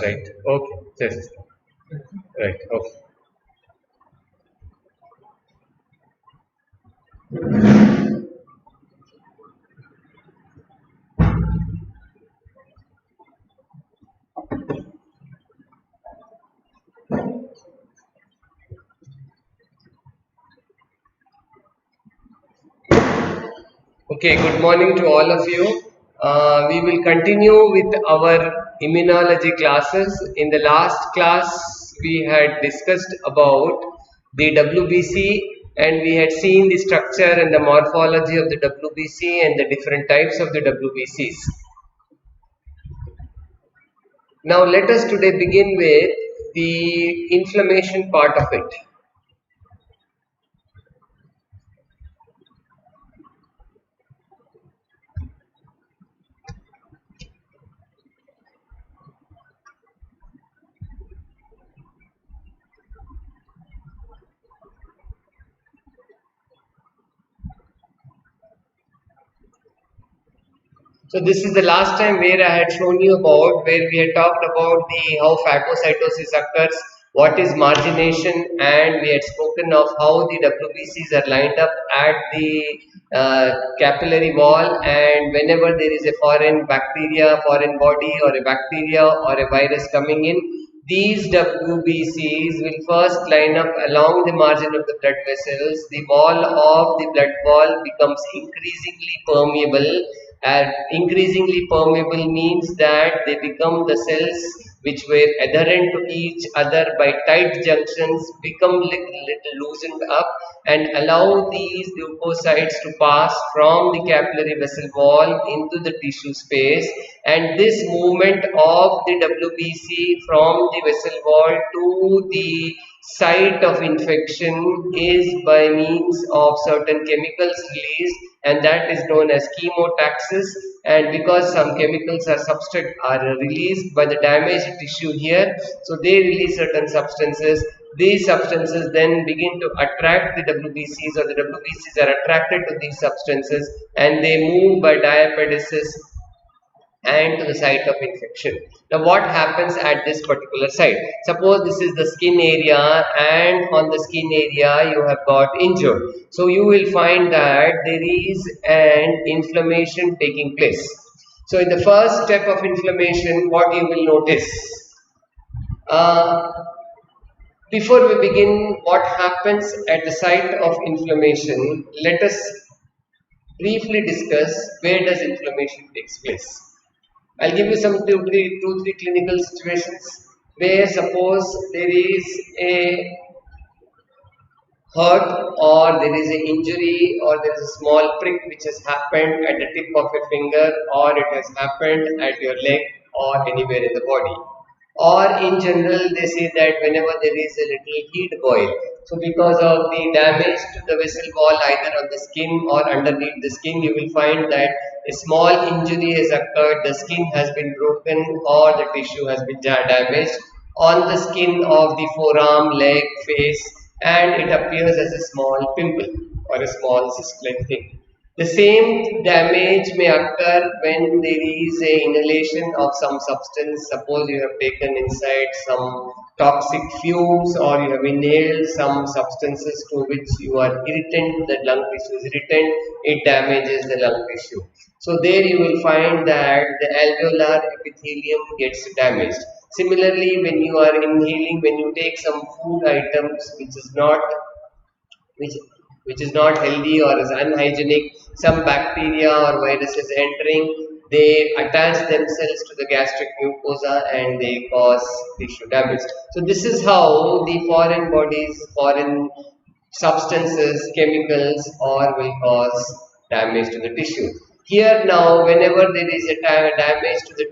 right? Okay, yes, right, okay. Okay, good morning to all of you. We will continue with our immunology classes. In the last class, we had discussed about the WBC and we had seen the structure and the morphology of the WBC and the different types of the WBCs. Now, let us today begin with the inflammation part of it. So this is the last time where I had shown you about where we had talked about the how phagocytosis occurs, what is margination, and we had spoken of how the WBCs are lined up at the capillary wall, and whenever there is a foreign bacteria, foreign body or a bacteria or a virus coming in, these WBCs will first line up along the margin of the blood vessels. The wall of the blood wall becomes increasingly permeable, and increasingly permeable means that they become the cells which were adherent to each other by tight junctions become little loosened up and allow these leukocytes to pass from the capillary vessel wall into the tissue space, and this movement of the WBC from the vessel wall to the site of infection is by means of certain chemicals released, and that is known as chemotaxis. And because some chemicals are released by the damaged tissue here, so they release certain substances. These substances then begin to attract the WBCs, or the WBCs are attracted to these substances and they move by diapedesis and to the site of infection. Now what happens at this particular site? Suppose this is the skin area, and on the skin area you have got injured. So you will find that there is an inflammation taking place. So in the first step of inflammation, what you will notice? Before we begin, what happens at the site of inflammation, let us briefly discuss where does inflammation takes place. I'll give you some two, three clinical situations where suppose there is a hurt or there is an injury or there is a small prick which has happened at the tip of a finger, or it has happened at your leg or anywhere in the body. Or in general, they say that whenever there is a little heat boil, so because of the damage to the vessel wall either on the skin or underneath the skin, you will find that a small injury has occurred, the skin has been broken or the tissue has been damaged on the skin of the forearm, leg, face, and it appears as a small pimple or a small cyst-like thing. The same damage may occur when there is a inhalation of some substance. Suppose you have taken inside some toxic fumes or you have inhaled some substances to which you are irritant, the lung tissue is irritant, it damages the lung tissue. So there you will find that the alveolar epithelium gets damaged. Similarly, when you are inhaling, when you take some food items which is not healthy or is unhygienic, some bacteria or viruses entering, they attach themselves to the gastric mucosa and they cause tissue damage. So this is how the foreign bodies, foreign substances, chemicals will cause damage to the tissue. Here now, whenever there is a damage to the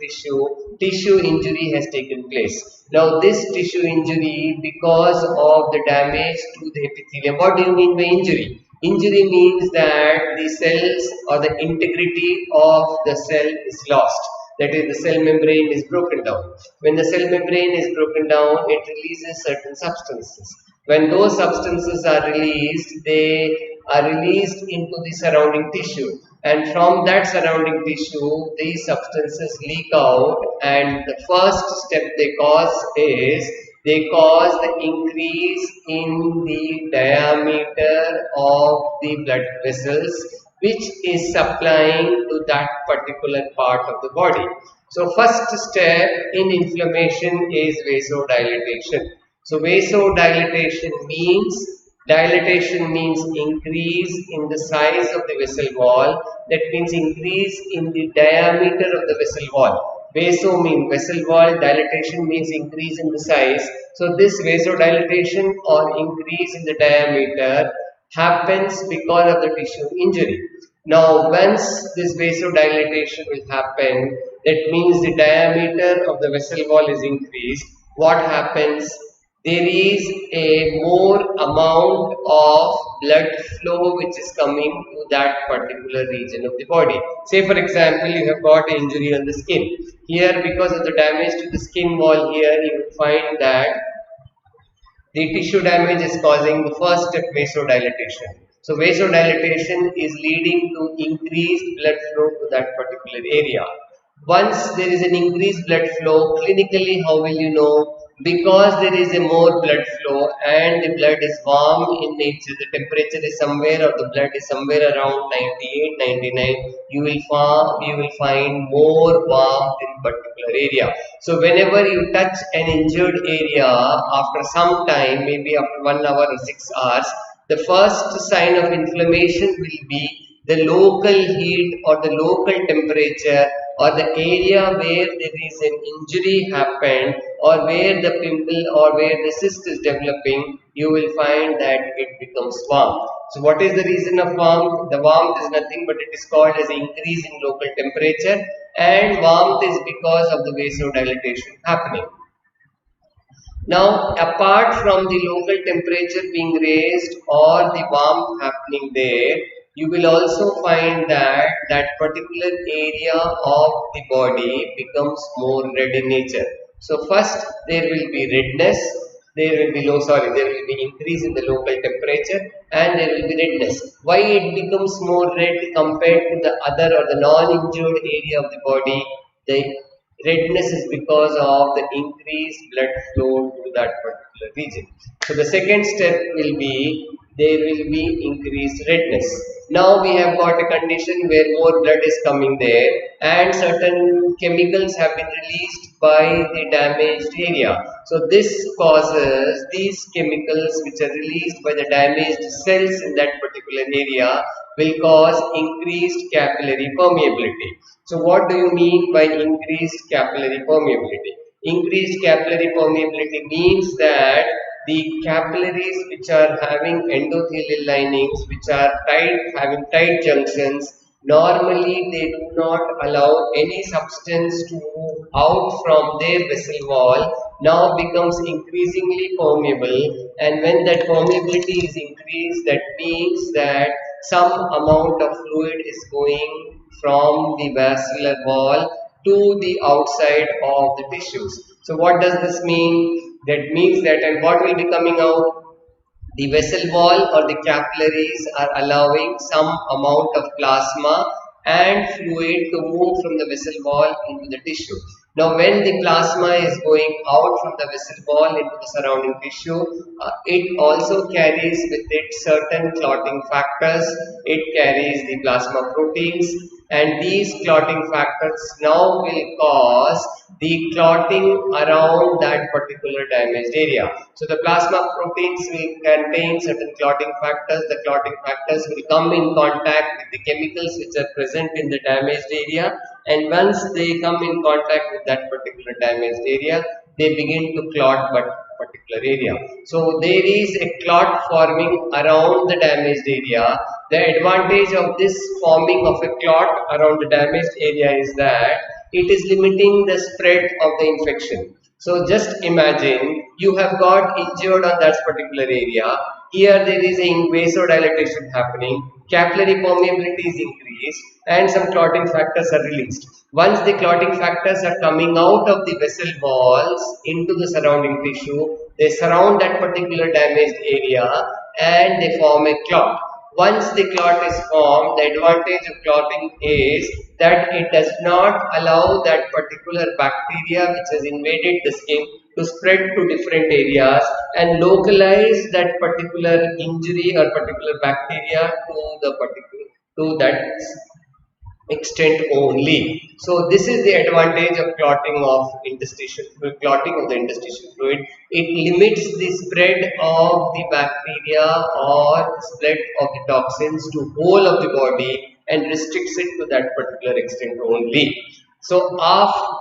tissue injury has taken place. Now this tissue injury, because of the damage to the epithelium. What do you mean by injury? Injury means that the cells or the integrity of the cell is lost. That is, the cell membrane is broken down. When the cell membrane is broken down, it releases certain substances. When those substances are released, they are released into the surrounding tissue. and from that surrounding tissue these substances leak out, and the first step they cause is they cause the increase in the diameter of the blood vessels which is supplying to that particular part of the body. So first step in inflammation is vasodilation. So dilatation means increase in the size of the vessel wall. That means increase in the diameter of the vessel wall. Vaso means vessel wall, dilatation means increase in the size. So this vasodilatation or increase in the diameter happens because of the tissue injury. Now once this vasodilatation will happen, that means the diameter of the vessel wall is increased. What happens? There is a more amount of blood flow which is coming to that particular region of the body. Say for example, you have got an injury on the skin. Here, because of the damage to the skin wall here, you will find that the tissue damage is causing the first step, vasodilatation. So vasodilatation is leading to increased blood flow to that particular area. Once there is an increased blood flow, clinically how will you know? Because there is a more blood flow and the blood is warm in nature, the temperature is somewhere, or the blood is somewhere around 98, 99, you will find more warmth in particular area. So whenever you touch an injured area, after some time, maybe after 1 hour or 6 hours, the first sign of inflammation will be the local heat or the local temperature, or the area where there is an injury happened, or where the pimple or where the cyst is developing, you will find that it becomes warm. So what is the reason of warmth? The warmth is nothing but it is called as increase in local temperature, and warmth is because of the vasodilatation happening. Now, apart from the local temperature being raised or the warmth happening there, you will also find that that particular area of the body becomes more red in nature. So first there will be redness, there will be increase in the local temperature, and there will be redness. Why it becomes more red compared to the other or the non-injured area of the body? The redness is because of the increased blood flow to that particular region. So the second step will be there will be increased redness. Now we have got a condition where more blood is coming there, and certain chemicals have been released by the damaged area. So this causes these chemicals which are released by the damaged cells in that particular area will cause increased capillary permeability. So what do you mean by increased capillary permeability? Increased capillary permeability means that the capillaries which are having endothelial linings, which are having tight junctions, normally they do not allow any substance to move out from their vessel wall, now becomes increasingly permeable, and when that permeability is increased, that means that some amount of fluid is going from the vascular wall to the outside of the tissues. So what does this mean? That means that, and what will be coming out? The vessel wall or the capillaries are allowing some amount of plasma and fluid to move from the vessel wall into the tissue. Now when the plasma is going out from the vessel wall into the surrounding tissue, it also carries with it certain clotting factors, it carries the plasma proteins, and these clotting factors now will cause the clotting around that particular damaged area. So the plasma proteins will contain certain clotting factors. The clotting factors will come in contact with the chemicals which are present in the damaged area, and once they come in contact with that particular damaged area, they begin to clot that particular area. So there is a clot forming around the damaged area. The advantage of this forming of a clot around the damaged area is that it is limiting the spread of the infection. So just imagine you have got injured on that particular area. Here there is a vasodilatation happening, capillary permeability is increased, and some clotting factors are released. Once the clotting factors are coming out of the vessel walls into the surrounding tissue, they surround that particular damaged area and they form a clot. Once the clot is formed, the advantage of clotting is that it does not allow that particular bacteria which has invaded the skin to spread to different areas and localize that particular injury or particular bacteria to the particular to that extent only. So this is the advantage of clotting of interstitial fluid, clotting of the interstitial fluid. It limits the spread of the bacteria or spread of the toxins to whole of the body and restricts it to that particular extent only. So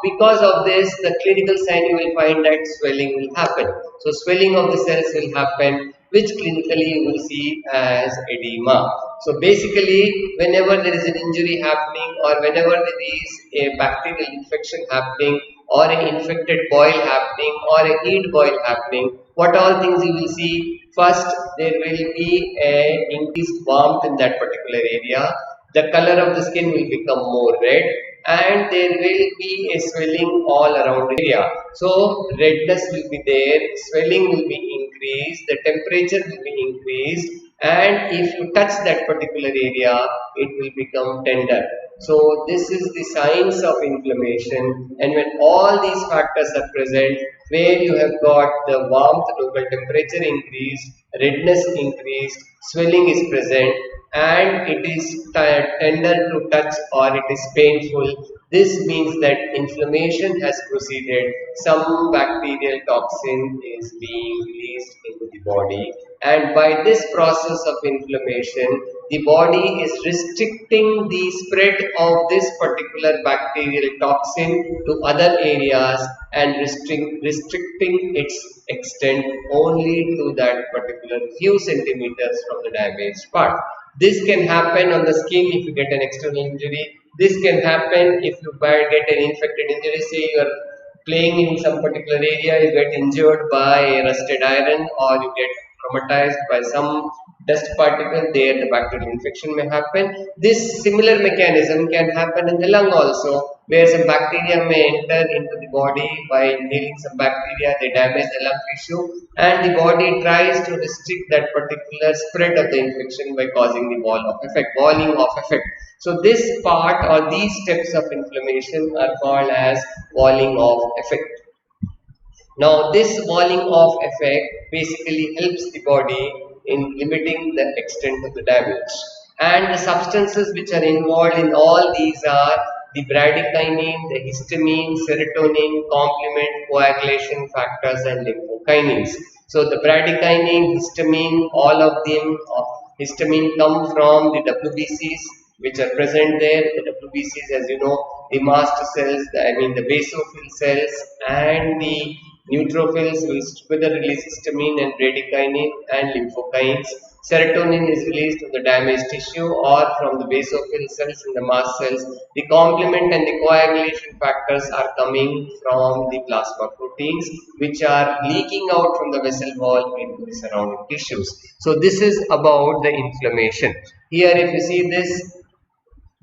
because of this, the clinical sign you will find that swelling will happen. So swelling of the cells will happen, which clinically you will see as edema. So basically, whenever there is an injury happening or whenever there is a bacterial infection happening or an infected boil happening or a heat boil happening, what all things you will see? First, there will be a increased warmth in that particular area. The color of the skin will become more red and there will be a swelling all around the area. So redness will be there, swelling will be increased, the temperature will be increased, and if you touch that particular area, it will become tender. So this is the signs of inflammation, and when all these factors are present, where you have got the warmth, local temperature increased, redness increased, swelling is present, and it is tender to touch or it is painful, this means that inflammation has proceeded. Some bacterial toxin is being released into the body, and by this process of inflammation, the body is restricting the spread of this particular bacterial toxin to other areas and restricting its extent only to that particular few centimeters from the damaged part. This can happen on the skin if you get an external injury. This can happen if you get an infected injury. Say you are playing in some particular area, you get injured by a rusted iron or you get traumatized by some dust particle, there the bacterial infection may happen. This similar mechanism can happen in the lung also, where some bacteria may enter into the body by inhaling some bacteria, they damage the lung tissue and the body tries to restrict that particular spread of the infection by causing the walling off effect. So this part or these steps of inflammation are called as walling off effect. Now, this walling off effect basically helps the body in limiting the extent of the damage. And the substances which are involved in all these are the bradykinin, the histamine, serotonin, complement, coagulation factors, and lymphokines. So, the bradykinin, histamine, all of them, histamine come from the WBCs which are present there. The WBCs, as you know, the mast cells, the basophil cells, and the neutrophils will together release histamine and bradykinin and lymphokines. Serotonin is released from the damaged tissue or from the basophil cells and the mast cells. The complement and the coagulation factors are coming from the plasma proteins which are leaking out from the vessel wall into the surrounding tissues. So this is about the inflammation. Here if you see this,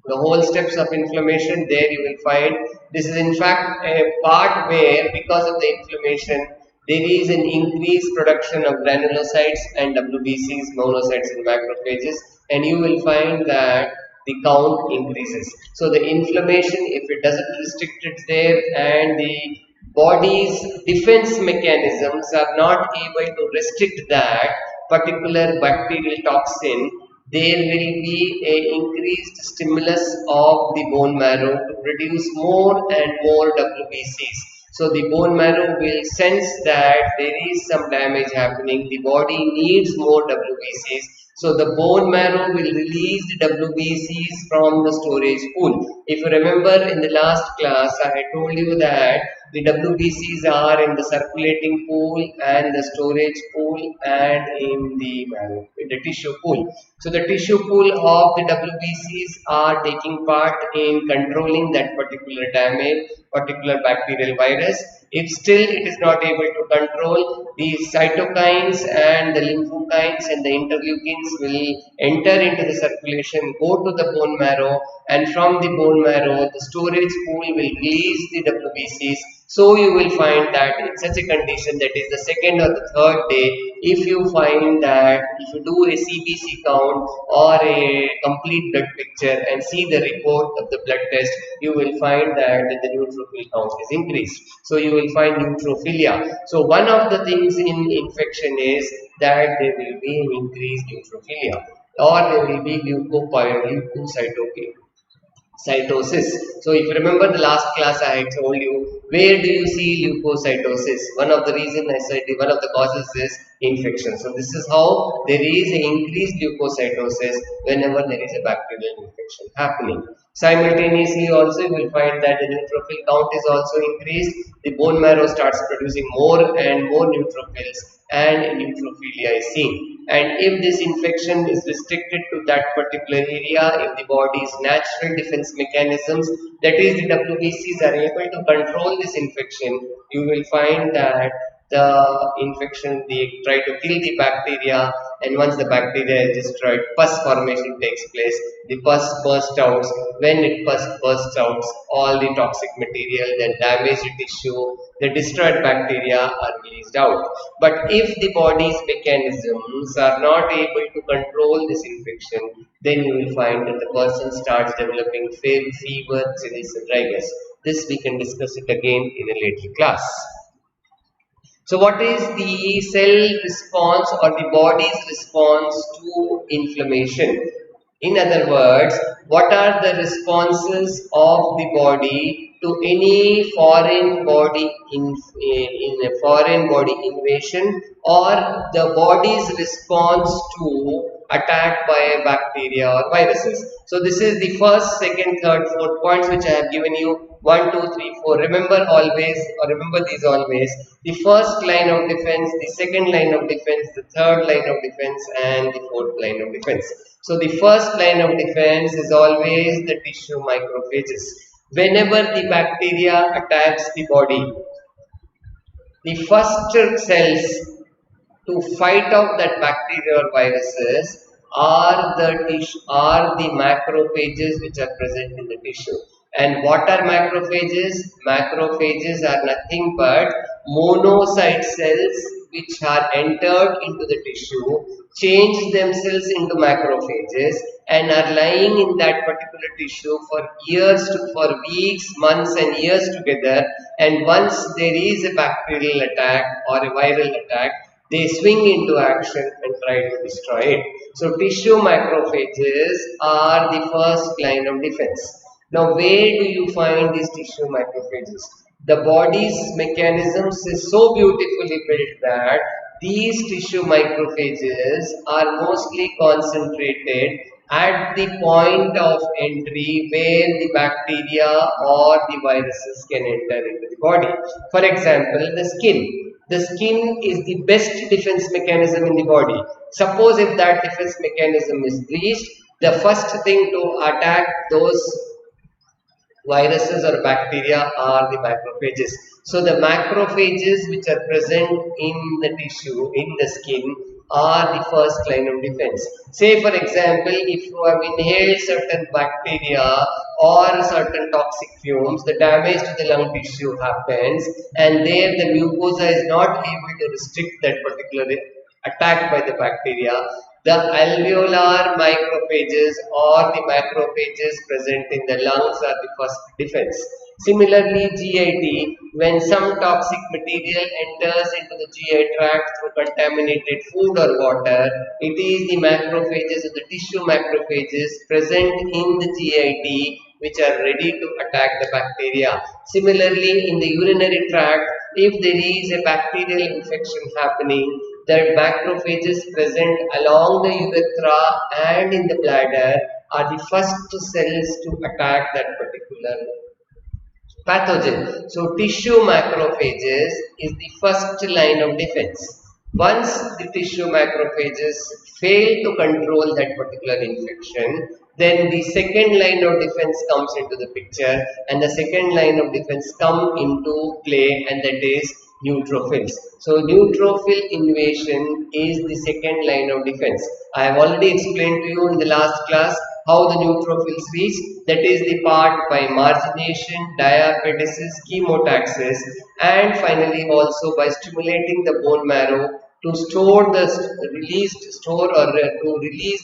the whole steps of inflammation, there you will find this is in fact a part where because of the inflammation there is an increased production of granulocytes and WBCs, monocytes and macrophages, and you will find that the count increases. So the inflammation, if it doesn't restrict it there and the body's defense mechanisms are not able to restrict that particular bacterial toxin, there will be a increased stimulus of the bone marrow to produce more and more WBCs. So the bone marrow will sense that there is some damage happening, the body needs more WBCs. So the bone marrow will release the WBCs from the storage pool. If you remember in the last class, I had told you that the WBCs are in the circulating pool and the storage pool and in the tissue pool. So the tissue pool of the WBCs are taking part in controlling that particular damage, particular bacterial virus. If still it is not able to control, the cytokines and the lymphokines and the interleukins will enter into the circulation, go to the bone marrow, and from the bone marrow, the storage pool will release the WBCs So you will find that in such a condition, that is the second or the third day, if you find that if you do a CBC count or a complete blood picture and see the report of the blood test, you will find that the neutrophil count is increased. So you will find neutrophilia. So one of the things in infection is that there will be an increased neutrophilia, or there will be leukocytopenia cytosis. So if you remember the last class, I had told you, where do you see leukocytosis? One of the reason I said one of the causes is infection. So this is how there is an increased leukocytosis whenever there is a bacterial infection happening. Simultaneously also you will find that the neutrophil count is also increased. The bone marrow starts producing more and more neutrophils and neutrophilia is seen. And if this infection is restricted to that particular area, if the body's natural defense mechanisms, that is the WBCs, are able to control this infection, you will find that the infection, they try to kill the bacteria, and once the bacteria is destroyed, pus formation takes place. The pus bursts out. When it pus bursts out, all the toxic material, then damaged tissue, the destroyed bacteria are released out. But if the body's mechanisms are not able to control this infection, then you will find that the person starts developing fever, chills, and dryness. This we can discuss it again in a later class. So what is the cell response or the body's response to inflammation? In other words, what are the responses of the body to any foreign body in a foreign body invasion, or the body's response to attack by a bacteria or viruses? So this is the first, second, third, fourth points which I have given you. 1, 2, 3, 4. Remember always, or remember these always. The first line of defense, the second line of defense, the third line of defense, and the fourth line of defense. So the first line of defense is always the tissue macrophages. Whenever the bacteria attacks the body, the first cells to fight off that bacteria or viruses are the macrophages which are present in the tissue. And what are macrophages? Macrophages are nothing but monocyte cells which are entered into the tissue, change themselves into macrophages, and are lying in that particular tissue for years, for weeks, months and years together. And once there is a bacterial attack or a viral attack, they swing into action and try to destroy it. So tissue macrophages are the first line of defense. Now where do you find these tissue macrophages? The body's mechanisms is so beautifully built that these tissue macrophages are mostly concentrated at the point of entry where the bacteria or the viruses can enter into the body. For example, the skin. The skin is the best defense mechanism in the body. Suppose if that defense mechanism is breached, the first thing to attack those viruses or bacteria are the macrophages. So the macrophages which are present in the tissue, in the skin, are the first line of defense. Say for example, if you have inhaled certain bacteria or certain toxic fumes, the damage to the lung tissue happens, and there the mucosa is not able to restrict that particular attack by the bacteria. The alveolar macrophages or the macrophages present in the lungs are the first defense. Similarly, GIT, when some toxic material enters into the GI tract through contaminated food or water, it is the macrophages or the tissue macrophages present in the GIT which are ready to attack the bacteria. Similarly, in the urinary tract, if there is a bacterial infection happening, the macrophages present along the urethra and in the bladder are the first cells to attack that particular pathogen. So tissue macrophages is the first line of defense. Once the tissue macrophages fail to control that particular infection, then the second line of defense comes into the picture, and the second line of defense come into play, and that is neutrophils. So neutrophil invasion is the second line of defense. I have already explained to you in the last class how the neutrophils reach. That is the part by margination, diapedesis, chemotaxis, and finally also by stimulating the bone marrow to store the to release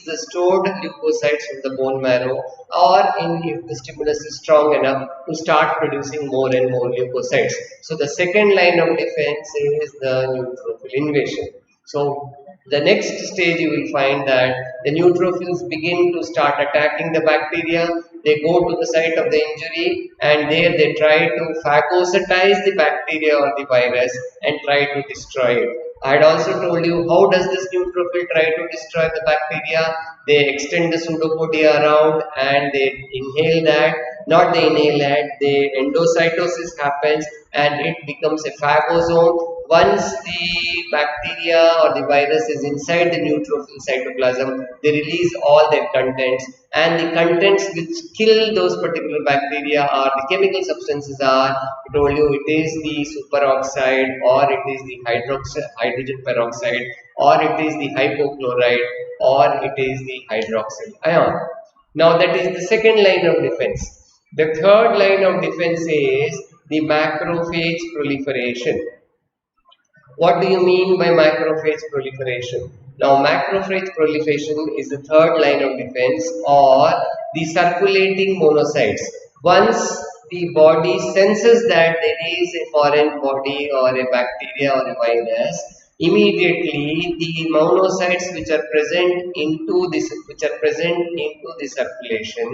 the stored leukocytes from the bone marrow, or if the stimulus is strong enough to start producing more and more leukocytes. So the second line of defense is the neutrophil invasion. So the next stage you will find that the neutrophils begin to start attacking the bacteria. They go to the site of the injury and there they try to phagocytize the bacteria or the virus and try to destroy it. I had also told you how does this neutrophil try to destroy the bacteria. They extend the pseudopodia around and they inhale that. Not they inhale that, the endocytosis happens and it becomes a phagosome. Once the bacteria or the virus is inside the neutrophil cytoplasm, they release all their contents, and the contents which kill those particular bacteria are the chemical substances are, I told you, it is the superoxide, or it is the hydrogen peroxide, or it is the hypochlorite, or it is the hydroxyl ion. Now that is the second line of defense. The third line of defense is the macrophage proliferation. What do you mean by macrophage proliferation? Now, macrophage proliferation is the third line of defense, or the circulating monocytes. Once the body senses that there is a foreign body or a bacteria or a virus, immediately the monocytes which are present into the circulation,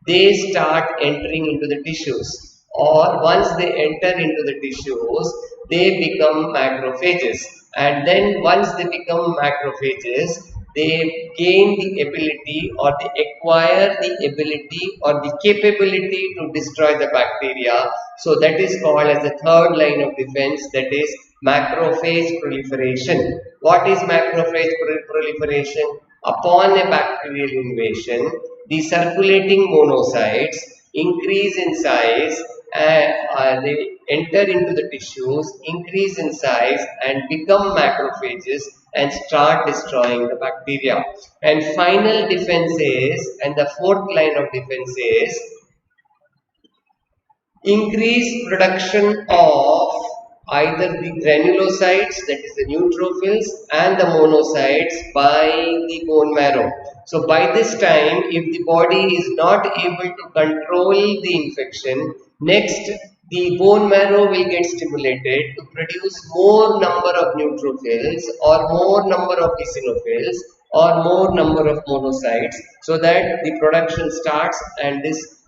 they start entering into the tissues. Or once they enter into the tissues, they become macrophages, and then once they become macrophages, they gain the ability, or they acquire the ability or the capability to destroy the bacteria. So that is called as the third line of defense, that is macrophage proliferation. What is macrophage proliferation? Upon a bacterial invasion, the circulating monocytes increase in size, they enter into the tissues, increase in size and become macrophages and start destroying the bacteria. And final defense is, and the fourth line of defense is, increased production of either the granulocytes, that is the neutrophils, and the monocytes by the bone marrow. So by this time, if the body is not able to control the infection, next the bone marrow will get stimulated to produce more number of neutrophils, or more number of eosinophils, or more number of monocytes, so that the production starts, and this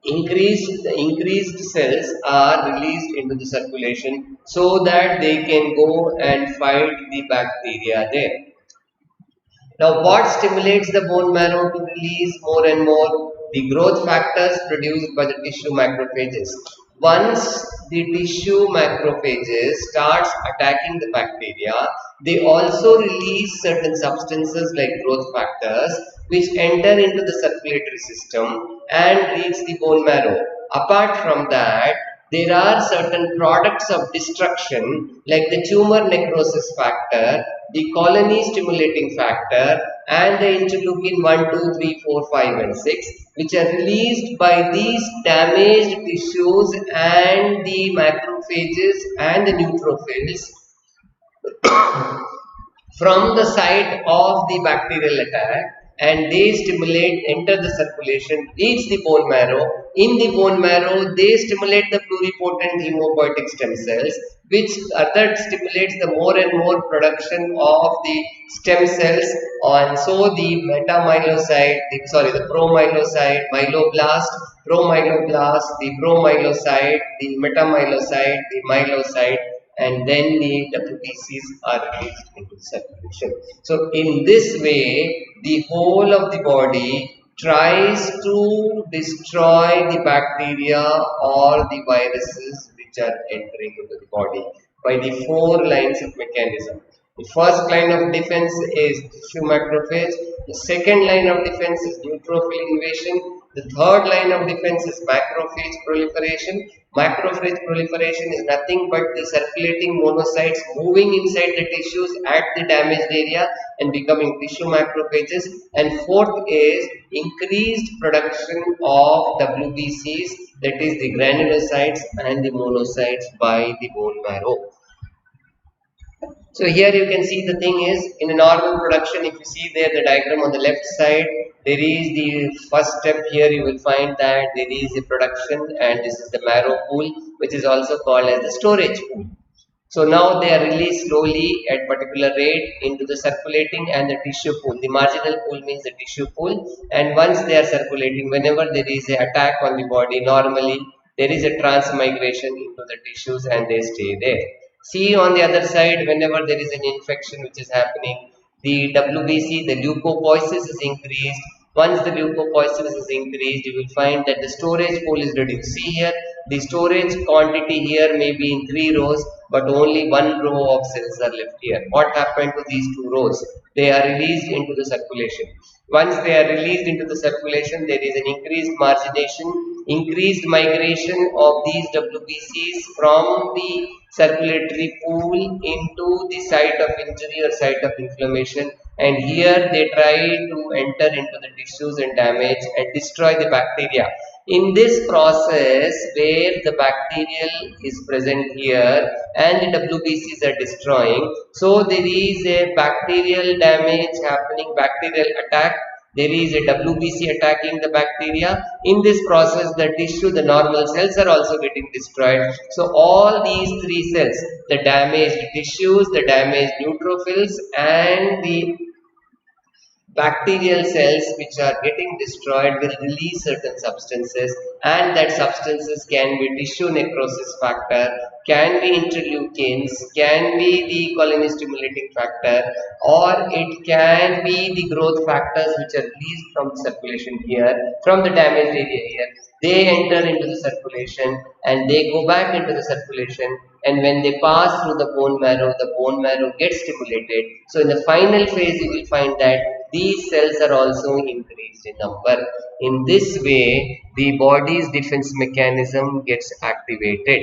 increased cells are released into the circulation so that they can go and fight the bacteria there. Now, what stimulates the bone marrow to release more and more? The growth factors produced by the tissue macrophages. Once the tissue macrophages starts attacking the bacteria, they also release certain substances like growth factors, which enter into the circulatory system and reach the bone marrow. Apart from that, there are certain products of destruction like the tumor necrosis factor, the colony stimulating factor, and the interleukin 1, 2, 3, 4, 5 and 6, which are released by these damaged tissues and the macrophages and the neutrophils from the site of the bacterial attack, and they enter the circulation, reach the bone marrow. In the bone marrow, they stimulate the pluripotent hemopoietic stem cells, which stimulates the more and more production of the stem cells, and so the metamyelocyte, the promyelocyte, myeloblast, promyeloblast, the promyelocyte, the metamyelocyte, the myelocyte, and then the WBCs are released into circulation. So in this way, the whole of the body tries to destroy the bacteria or the viruses which are entering into the body by the four lines of mechanism. The first line of defense is tissue macrophage. The second line of defense is neutrophil invasion. The third line of defense is macrophage proliferation. Macrophage proliferation is nothing but the circulating monocytes moving inside the tissues at the damaged area and becoming tissue macrophages. And fourth is increased production of WBCs, that is the granulocytes and the monocytes by the bone marrow. So here you can see the thing is in a normal production, if you see there the diagram on the left side, there is the first step here. You will find that there is a production and this is the marrow pool, which is also called as the storage pool. So now they are released slowly at particular rate into the circulating and the tissue pool. The marginal pool means the tissue pool, and once they are circulating, whenever there is an attack on the body, normally there is a transmigration into the tissues and they stay there. See on the other side, whenever there is an infection which is happening, the WBC, the leukopoiesis is increased. Once the leukopoiesis is increased, you will find that the storage pool is reduced. See here, the storage quantity here may be in 3 rows, but only 1 row of cells are left here. What happened to these 2 rows? They are released into the circulation. Once they are released into the circulation, there is an increased margination, increased migration of these WBCs from the circulatory pool into the site of injury or site of inflammation, and here they try to enter into the tissues and damage and destroy the bacteria. In this process where the bacterial is present here and the WBCs are destroying, so there is a bacterial damage happening, bacterial attack. There is a WBC attacking the bacteria. In this process, the tissue, the normal cells are also getting destroyed. So all these 3 cells, the damaged tissues, the damaged neutrophils and the bacterial cells which are getting destroyed will release certain substances, and that substances can be tissue necrosis factor, can be interleukins, can be the colony stimulating factor, or it can be the growth factors which are released from the circulation here, from the damaged area here. They enter into the circulation and they go back into the circulation, and when they pass through the bone marrow gets stimulated. So in the final phase you will find that these cells are also increased in number. In this way, the body's defense mechanism gets activated.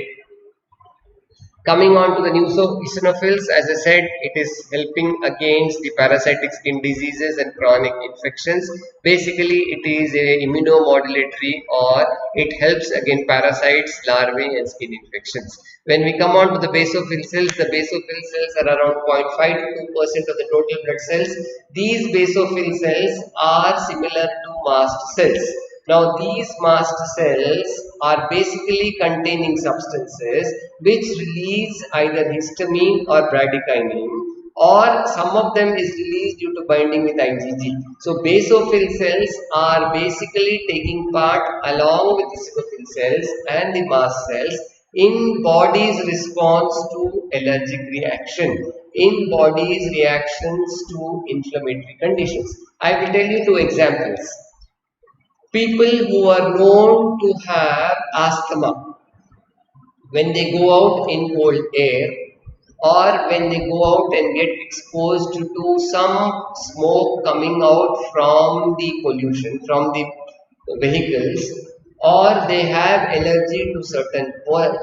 Coming on to the eosinophils, as I said, it is helping against the parasitic skin diseases and chronic infections. Basically, it is a immunomodulatory, or it helps against parasites, larvae and skin infections. When we come on to the basophil cells, the basophil cells are around 0.5 to 2% of the total blood cells. These basophil cells are similar to mast cells. Now these mast cells are basically containing substances which release either histamine or bradykinin, or some of them is released due to binding with IgG. So basophil cells are basically taking part along with eosinophil cells and the mast cells in body's response to allergic reaction, in body's reactions to inflammatory conditions. I will tell you 2 examples. People who are known to have asthma, when they go out in cold air, or when they go out and get exposed to some smoke coming out from the pollution, from the vehicles, or they have allergy to certain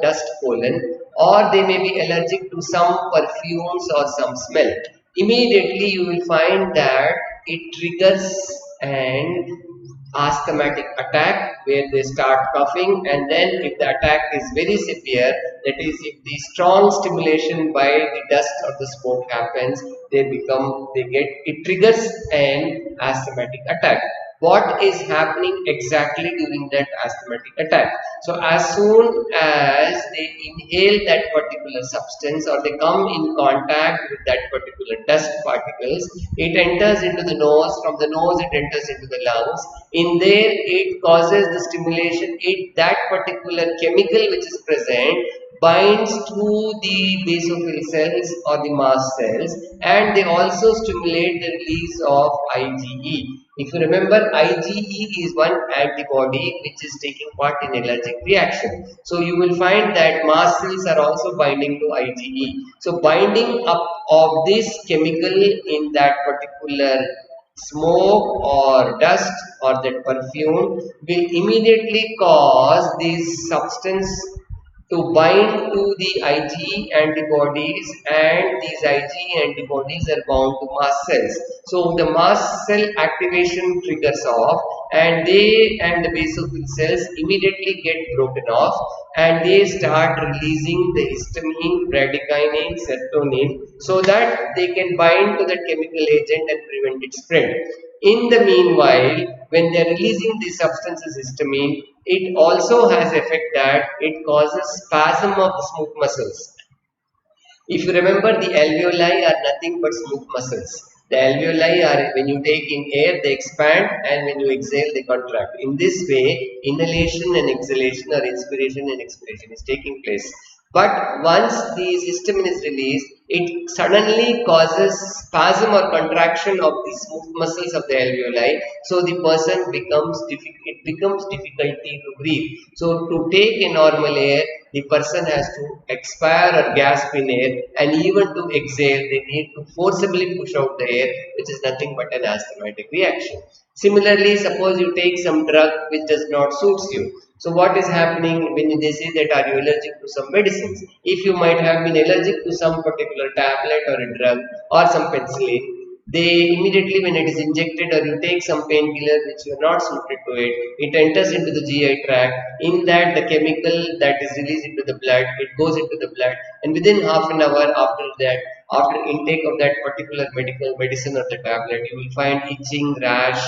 dust pollen, or they may be allergic to some perfumes or some smell, immediately you will find that it triggers an asthmatic attack where they start coughing, and then if the attack is very severe, that is if the strong stimulation by the dust or the smoke happens, it triggers an asthmatic attack. What is happening exactly during that asthmatic attack? So as soon as they inhale that particular substance or they come in contact with that particular dust particles, it enters into the nose, from the nose it enters into the lungs. In there it causes the stimulation, that particular chemical which is present binds to the basophil cells or the mast cells, and they also stimulate the release of IgE. If you remember, IgE is one antibody which is taking part in allergic reaction. So you will find that mast cells are also binding to IgE. So binding up of this chemical in that particular smoke or dust or that perfume will immediately cause this substance to bind to the IgE antibodies, and these IgE antibodies are bound to mast cells. So the mast cell activation triggers off, and they and the basophil cells immediately get broken off, and they start releasing the histamine, bradykinin, serotonin, so that they can bind to that chemical agent and prevent its spread. In the meanwhile, when they are releasing these substances histamine, it also has effect that it causes spasm of the smooth muscles. If you remember, the alveoli are nothing but smooth muscles. The alveoli are, when you take in air, they expand, and when you exhale, they contract. In this way, inhalation and exhalation, or inspiration and expiration, is taking place. But once the histamine is released, it suddenly causes spasm or contraction of the smooth muscles of the alveoli. So the person it becomes difficulty to breathe. So to take a normal air, the person has to expire or gasp in air, and even to exhale, they need to forcibly push out the air, which is nothing but an asthmatic reaction. Similarly, suppose you take some drug which does not suits you. So what is happening when they say that are you allergic to some medicines? If you might have been allergic to some particular tablet or a drug or some penicillin, they immediately, when it is injected or you take some painkiller which you are not suited to it, it enters into the GI tract. In that, the chemical that is released into the blood, it goes into the blood, and within half an hour after that, after intake of that particular medical medicine or the tablet, you will find itching, rash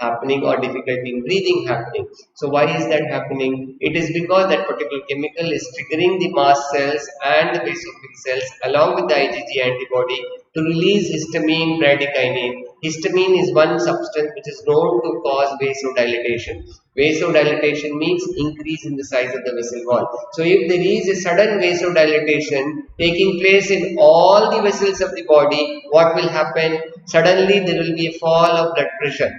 happening, or difficulty in breathing happening. So why is that happening? It is because that particular chemical is triggering the mast cells and the basophil cells along with the IgG antibody to release histamine, bradykinin. Histamine is one substance which is known to cause vasodilation. Vasodilation means increase in the size of the vessel wall. So if there is a sudden vasodilation taking place in all the vessels of the body, what will happen? Suddenly there will be a fall of blood pressure.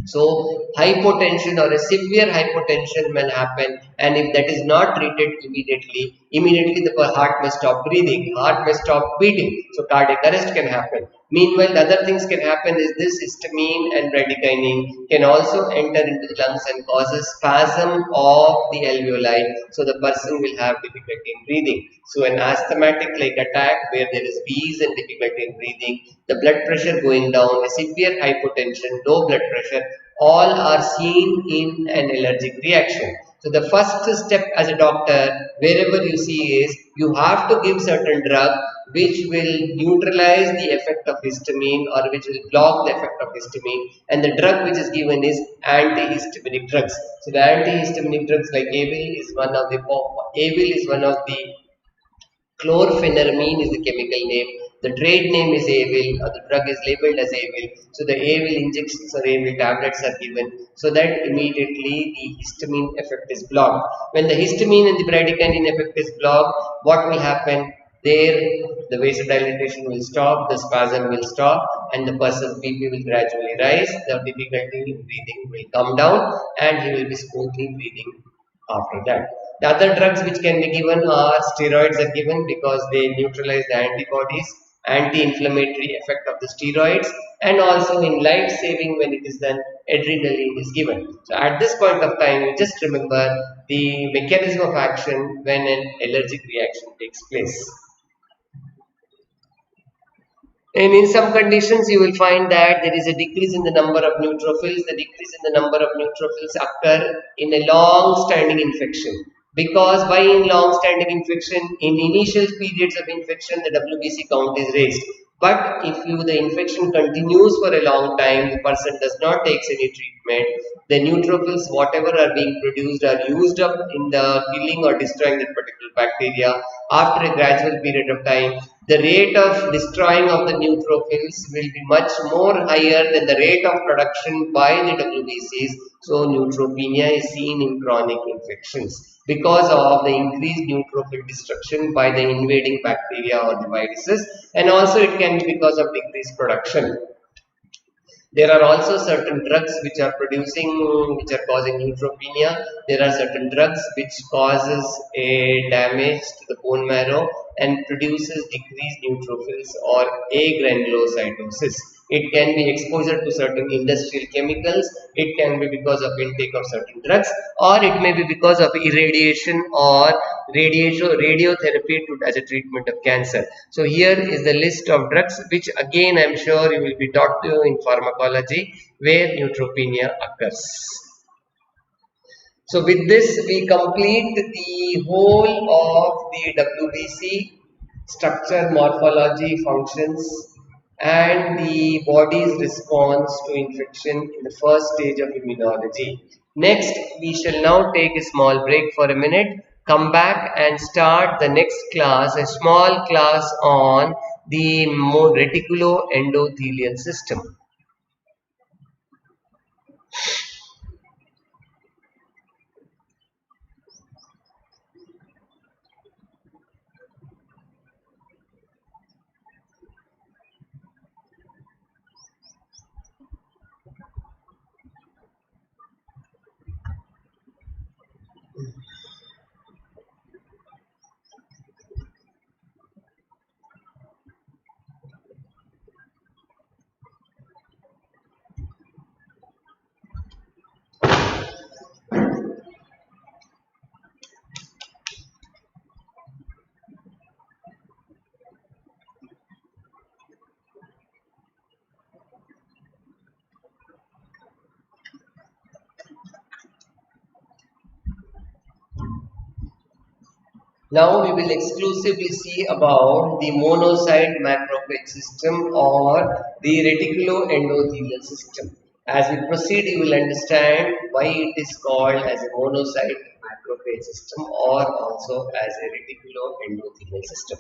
So hypotension or a severe hypotension may happen, and if that is not treated immediately the heart may stop breathing, heart may stop beating, so cardiac arrest can happen. Meanwhile, the other things can happen is this histamine and bradykinin can also enter into the lungs and causes spasm of the alveoli, so the person will have difficulty in breathing. So an asthmatic like attack where there is wheeze and difficulty in breathing, the blood pressure going down, a severe hypotension, low blood pressure, all are seen in an allergic reaction. So the first step as a doctor, wherever you see, is you have to give certain drug which will neutralize the effect of histamine or which will block the effect of histamine, and the drug which is given is antihistaminic drugs. So the antihistaminic drugs like Avil is one of the chlorpheniramine is the chemical name. The trade name is Avil, or the drug is labeled as Avil. So the Avil injections or Avil tablets are given so that immediately the histamine effect is blocked. When the histamine and the bradykinin effect is blocked, what will happen? There, the vasodilation will stop, the spasm will stop, and the person's BP will gradually rise. The difficulty in breathing will come down, and he will be smoothly breathing after that. The other drugs which can be given are steroids are given because they neutralize the antibodies, anti-inflammatory effect of the steroids, and also in life saving when it is done, adrenaline is given. So at this point of time, you just remember the mechanism of action when an allergic reaction takes place. And in some conditions, you will find that there is a decrease in the number of neutrophils. The decrease in the number of neutrophils occur in a long-standing infection. Because by long-standing infection, in initial periods of infection, the WBC count is raised. But if the infection continues for a long time, the person does not take any treatment, the neutrophils, whatever are being produced, are used up in the killing or destroying that particular bacteria. After a gradual period of time, the rate of destroying of the neutrophils will be much more higher than the rate of production by the WBCs. So neutropenia is seen in chronic infections because of the increased neutrophil destruction by the invading bacteria or the viruses, and also it can be because of decreased production. There are also certain drugs which are causing neutropenia. There are certain drugs which causes a damage to the bone marrow and produces decreased neutrophils or agranulocytosis. It can be exposure to certain industrial chemicals, it can be because of intake of certain drugs, or it may be because of irradiation or radiotherapy as a treatment of cancer. So here is the list of drugs which again I am sure you will be taught to in pharmacology where neutropenia occurs. So with this we complete the whole of the WBC structure, morphology, functions and the body's response to infection in the first stage of immunology. Next we shall now take a small break for a minute, come back and start the next class, a small class on the reticuloendothelial system. Now we will exclusively see about the monocyte macrophage system or the reticuloendothelial system. As we proceed, you will understand why it is called as a monocyte macrophage system or also as a reticuloendothelial system.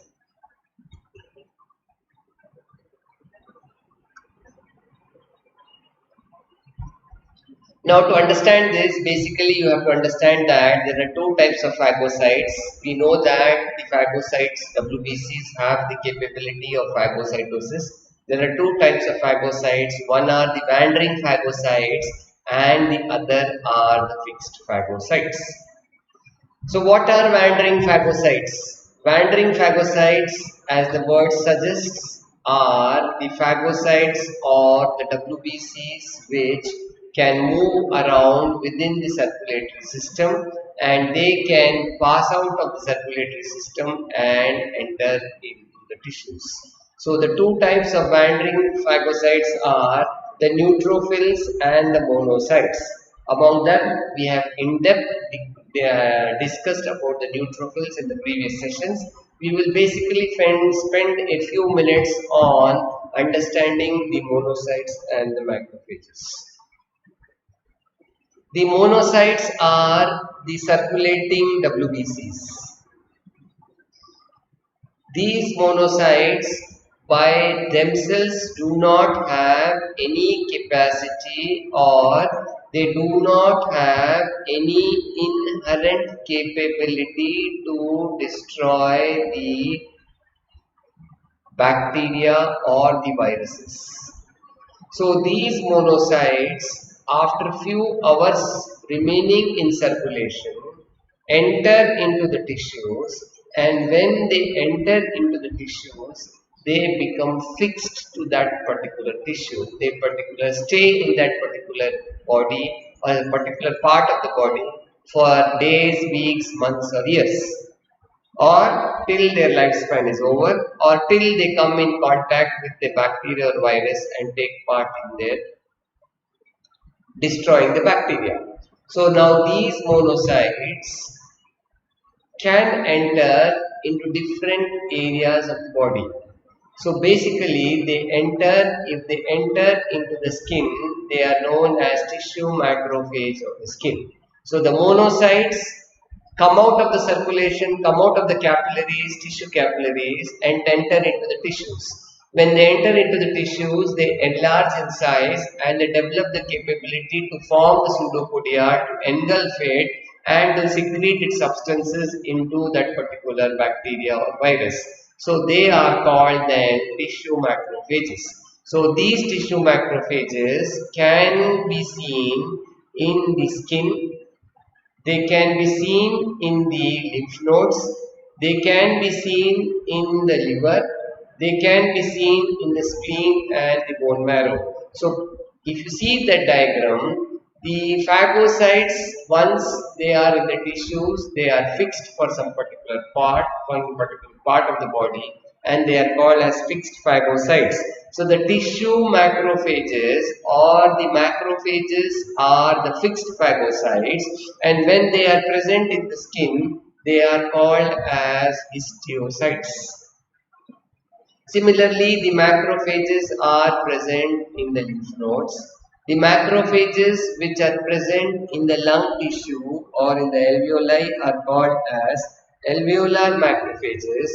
Now to understand this, basically you have to understand that there are two types of phagocytes. We know that the phagocytes, WBCs, have the capability of phagocytosis. There are two types of phagocytes. One are the wandering phagocytes and the other are the fixed phagocytes. So what are wandering phagocytes? Wandering phagocytes, as the word suggests, are the phagocytes or the WBCs which can move around within the circulatory system and they can pass out of the circulatory system and enter into the tissues. So the two types of wandering phagocytes are the neutrophils and the monocytes. Among them, we have in-depth discussed about the neutrophils in the previous sessions. We will basically spend a few minutes on understanding the monocytes and the macrophages. The monocytes are the circulating WBCs. These monocytes by themselves do not have any capacity or they do not have any inherent capability to destroy the bacteria or the viruses. So these monocytes, after few hours remaining in circulation, enter into the tissues, and when they enter into the tissues, they become fixed to that particular tissue. They stay in that particular body or a particular part of the body for days, weeks, months or years, or till their lifespan is over, or till they come in contact with the bacteria or virus and take part in their destroying the bacteria. So now these monocytes can enter into different areas of the body. So basically if they enter into the skin, they are known as tissue macrophage of the skin. So the monocytes come out of the circulation, come out of the capillaries, tissue capillaries and enter into the tissues. When they enter into the tissues, they enlarge in size and they develop the capability to form the pseudopodia, to engulf it and to secrete its substances into that particular bacteria or virus. So they are called then tissue macrophages. So these tissue macrophages can be seen in the skin, they can be seen in the lymph nodes, They can be seen in the liver, they can be seen in the spleen and the bone marrow. So if you see the diagram, the phagocytes, once they are in the tissues, they are fixed for some particular part, one particular part of the body, and they are called as fixed phagocytes. So the tissue macrophages or the macrophages are the fixed phagocytes, and when they are present in the skin, they are called as histiocytes. Similarly, the macrophages are present in the lymph nodes. The macrophages which are present in the lung tissue or in the alveoli are called as alveolar macrophages.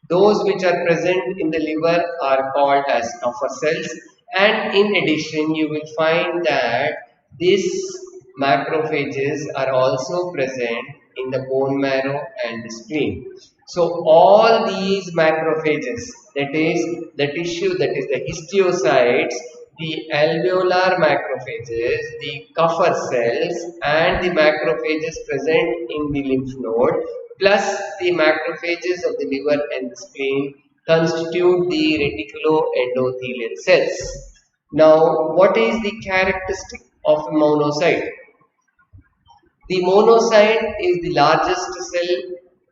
Those which are present in the liver are called as Neutrophil cells. And in addition, you will find that these macrophages are also present in the bone marrow and the spleen. So all these macrophages, that is the tissue, that is the histiocytes, the alveolar macrophages, the Kupffer cells, and the macrophages present in the lymph node, plus the macrophages of the liver and the spleen constitute the reticuloendothelial cells. Now, what is the characteristic of a monocyte? The monocyte is the largest cell.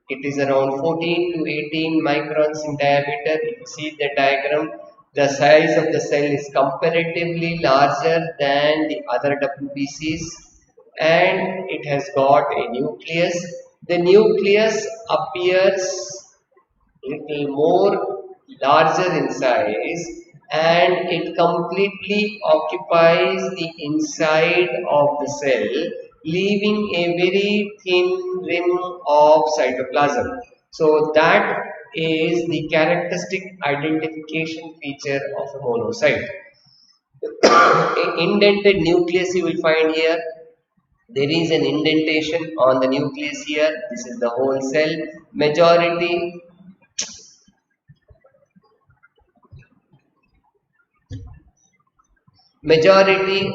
It is around 14 to 18 microns in diameter. If you see the diagram, the size of the cell is comparatively larger than the other WBCs, and it has got a nucleus. The nucleus appears little more larger in size, and it completely occupies the inside of the cell, leaving a very thin rim of cytoplasm. So that is the characteristic identification feature of a monocyte. Indented nucleus you will find here. There is an indentation on the nucleus here. This is the whole cell. Majority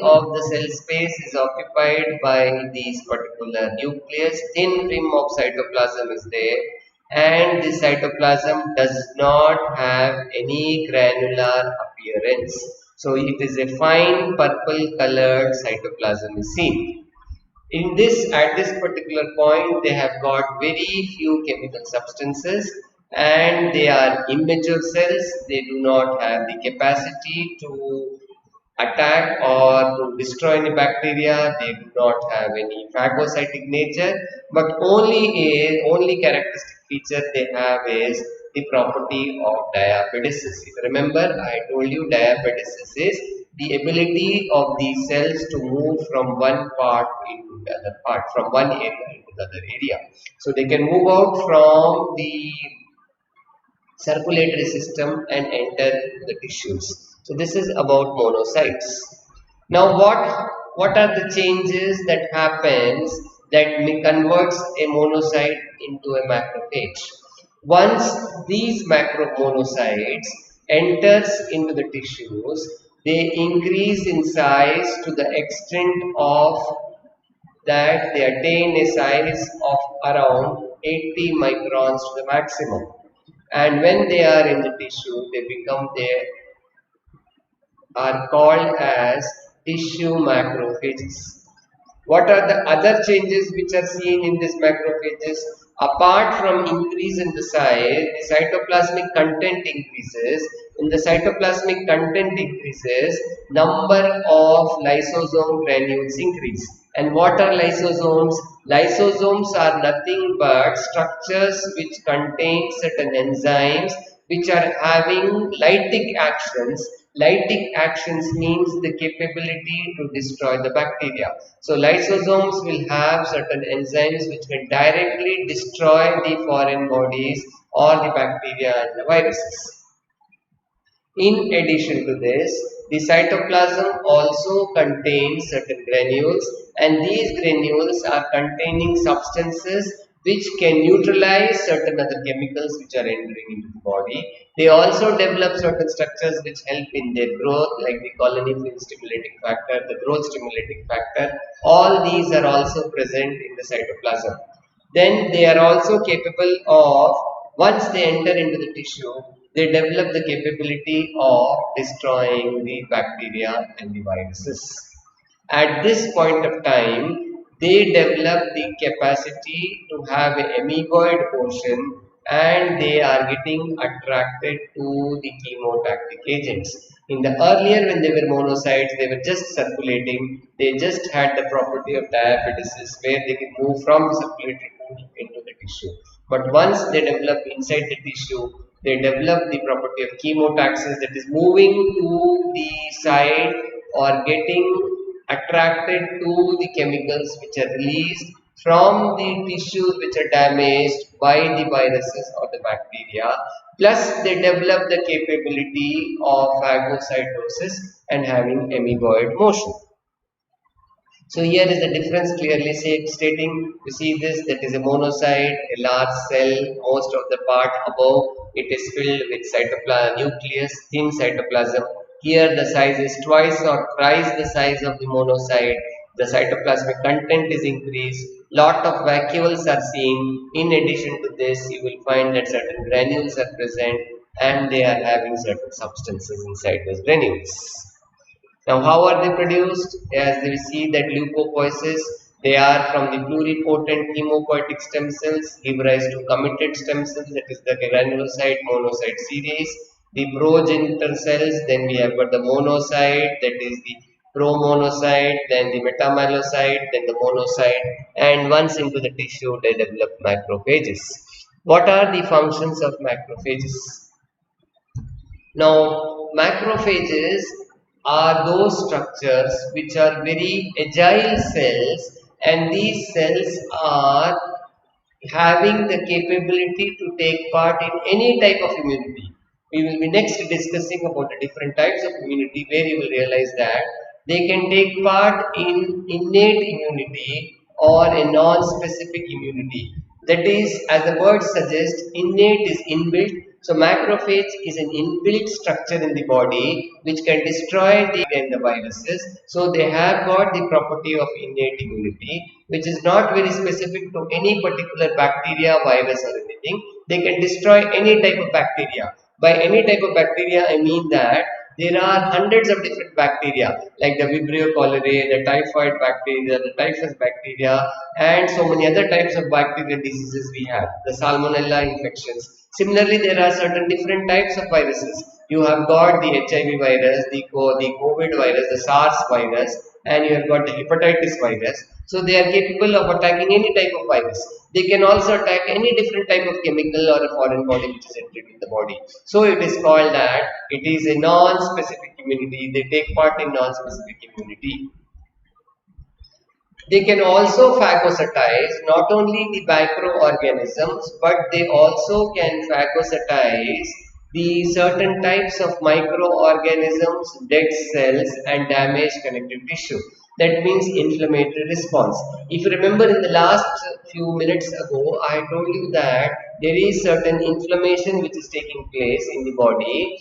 of the cell space is occupied by this particular nucleus. Thin rim of cytoplasm is there, and the cytoplasm does not have any granular appearance. So it is a fine purple colored cytoplasm is seen. In this, at this particular point, they have got very few chemical substances, and they are immature cells. They do not have the capacity to attack or to destroy any bacteria. They do not have any phagocytic nature, but only characteristic feature they have is the property of diapedesis. Remember, I told you diapedesis is the ability of these cells to move from one part into the other part, from one area into the other area. So they can move out from the circulatory system and enter the tissues. So this is about monocytes. Now what are the changes that happens that converts a monocyte into a macrophage? Once these macromonocytes enters into the tissues, they increase in size to the extent of that they attain a size of around 80 microns to the maximum. And when they are in the tissue, they are called as tissue macrophages. What are the other changes which are seen in these macrophages? Apart from increase in the size, the cytoplasmic content increases. When the cytoplasmic content increases, number of lysosome granules increase. And what are lysosomes? Lysosomes are nothing but structures which contain certain enzymes which are having lytic actions. Lytic actions means the capability to destroy the bacteria. So lysosomes will have certain enzymes which can directly destroy the foreign bodies or the bacteria and the viruses. In addition to this, the cytoplasm also contains certain granules, and these granules are containing substances which can neutralize certain other chemicals which are entering into the body. They also develop certain structures which help in their growth, like the colony stimulating factor, the growth stimulating factor. All these are also present in the cytoplasm. Then they are also capable of, once they enter into the tissue, they develop the capability of destroying the bacteria and the viruses. At this point of time, they develop the capacity to have an amoeboid motion, and they are getting attracted to the chemotactic agents. In the earlier, when they were monocytes, they were just circulating. They just had the property of diabetes, where they can move from the circulatory pool into the tissue. But once they develop inside the tissue, they develop the property of chemotaxis, that is moving to the side or getting attracted to the chemicals which are released from the tissues which are damaged by the viruses or the bacteria. Plus, they develop the capability of phagocytosis and having amoeboid motion. So here is the difference clearly stating, you see this, that is a monocyte, a large cell, most of the part above it is filled with cytoplasm, nucleus, thin cytoplasm. Here the size is twice or thrice the size of the monocyte. The cytoplasmic content is increased. Lot of vacuoles are seen. In addition to this, you will find that certain granules are present and they are having certain substances inside those granules. Now, how are they produced? As we see that leukopoiesis, they are from the pluripotent hemopoietic stem cells, give rise to committed stem cells, that is the granulocyte monocyte series. The progenitor cells, then we have got the monocyte, that is the promonocyte, then the metamyelocyte, then the monocyte, and once into the tissue, they develop macrophages. What are the functions of macrophages? Now, macrophages are those structures which are very agile cells, and these cells are having the capability to take part in any type of immunity. We will be next discussing about the different types of immunity, where you will realize that they can take part in innate immunity or a non-specific immunity. That is, as the word suggests, innate is inbuilt. So macrophage is an inbuilt structure in the body which can destroy the viruses. So they have got the property of innate immunity, which is not very specific to any particular bacteria, virus or anything. They can destroy any type of bacteria. By any type of bacteria, I mean that there are hundreds of different bacteria like the Vibrio cholerae, the typhoid bacteria, the typhus bacteria, and so many other types of bacterial diseases we have, the salmonella infections. Similarly, there are certain different types of viruses. You have got the HIV virus, the COVID virus, the SARS virus, and you have got the hepatitis virus. So they are capable of attacking any type of virus. They can also attack any different type of chemical or a foreign body which is entered in the body. So it is called that it is a non-specific immunity. They take part in non-specific immunity. They can also phagocytize not only the microorganisms, but they also can phagocytize the certain types of microorganisms, dead cells, and damaged connective tissue. That means inflammatory response. If you remember in the last few minutes ago, I told you that there is certain inflammation which is taking place in the body.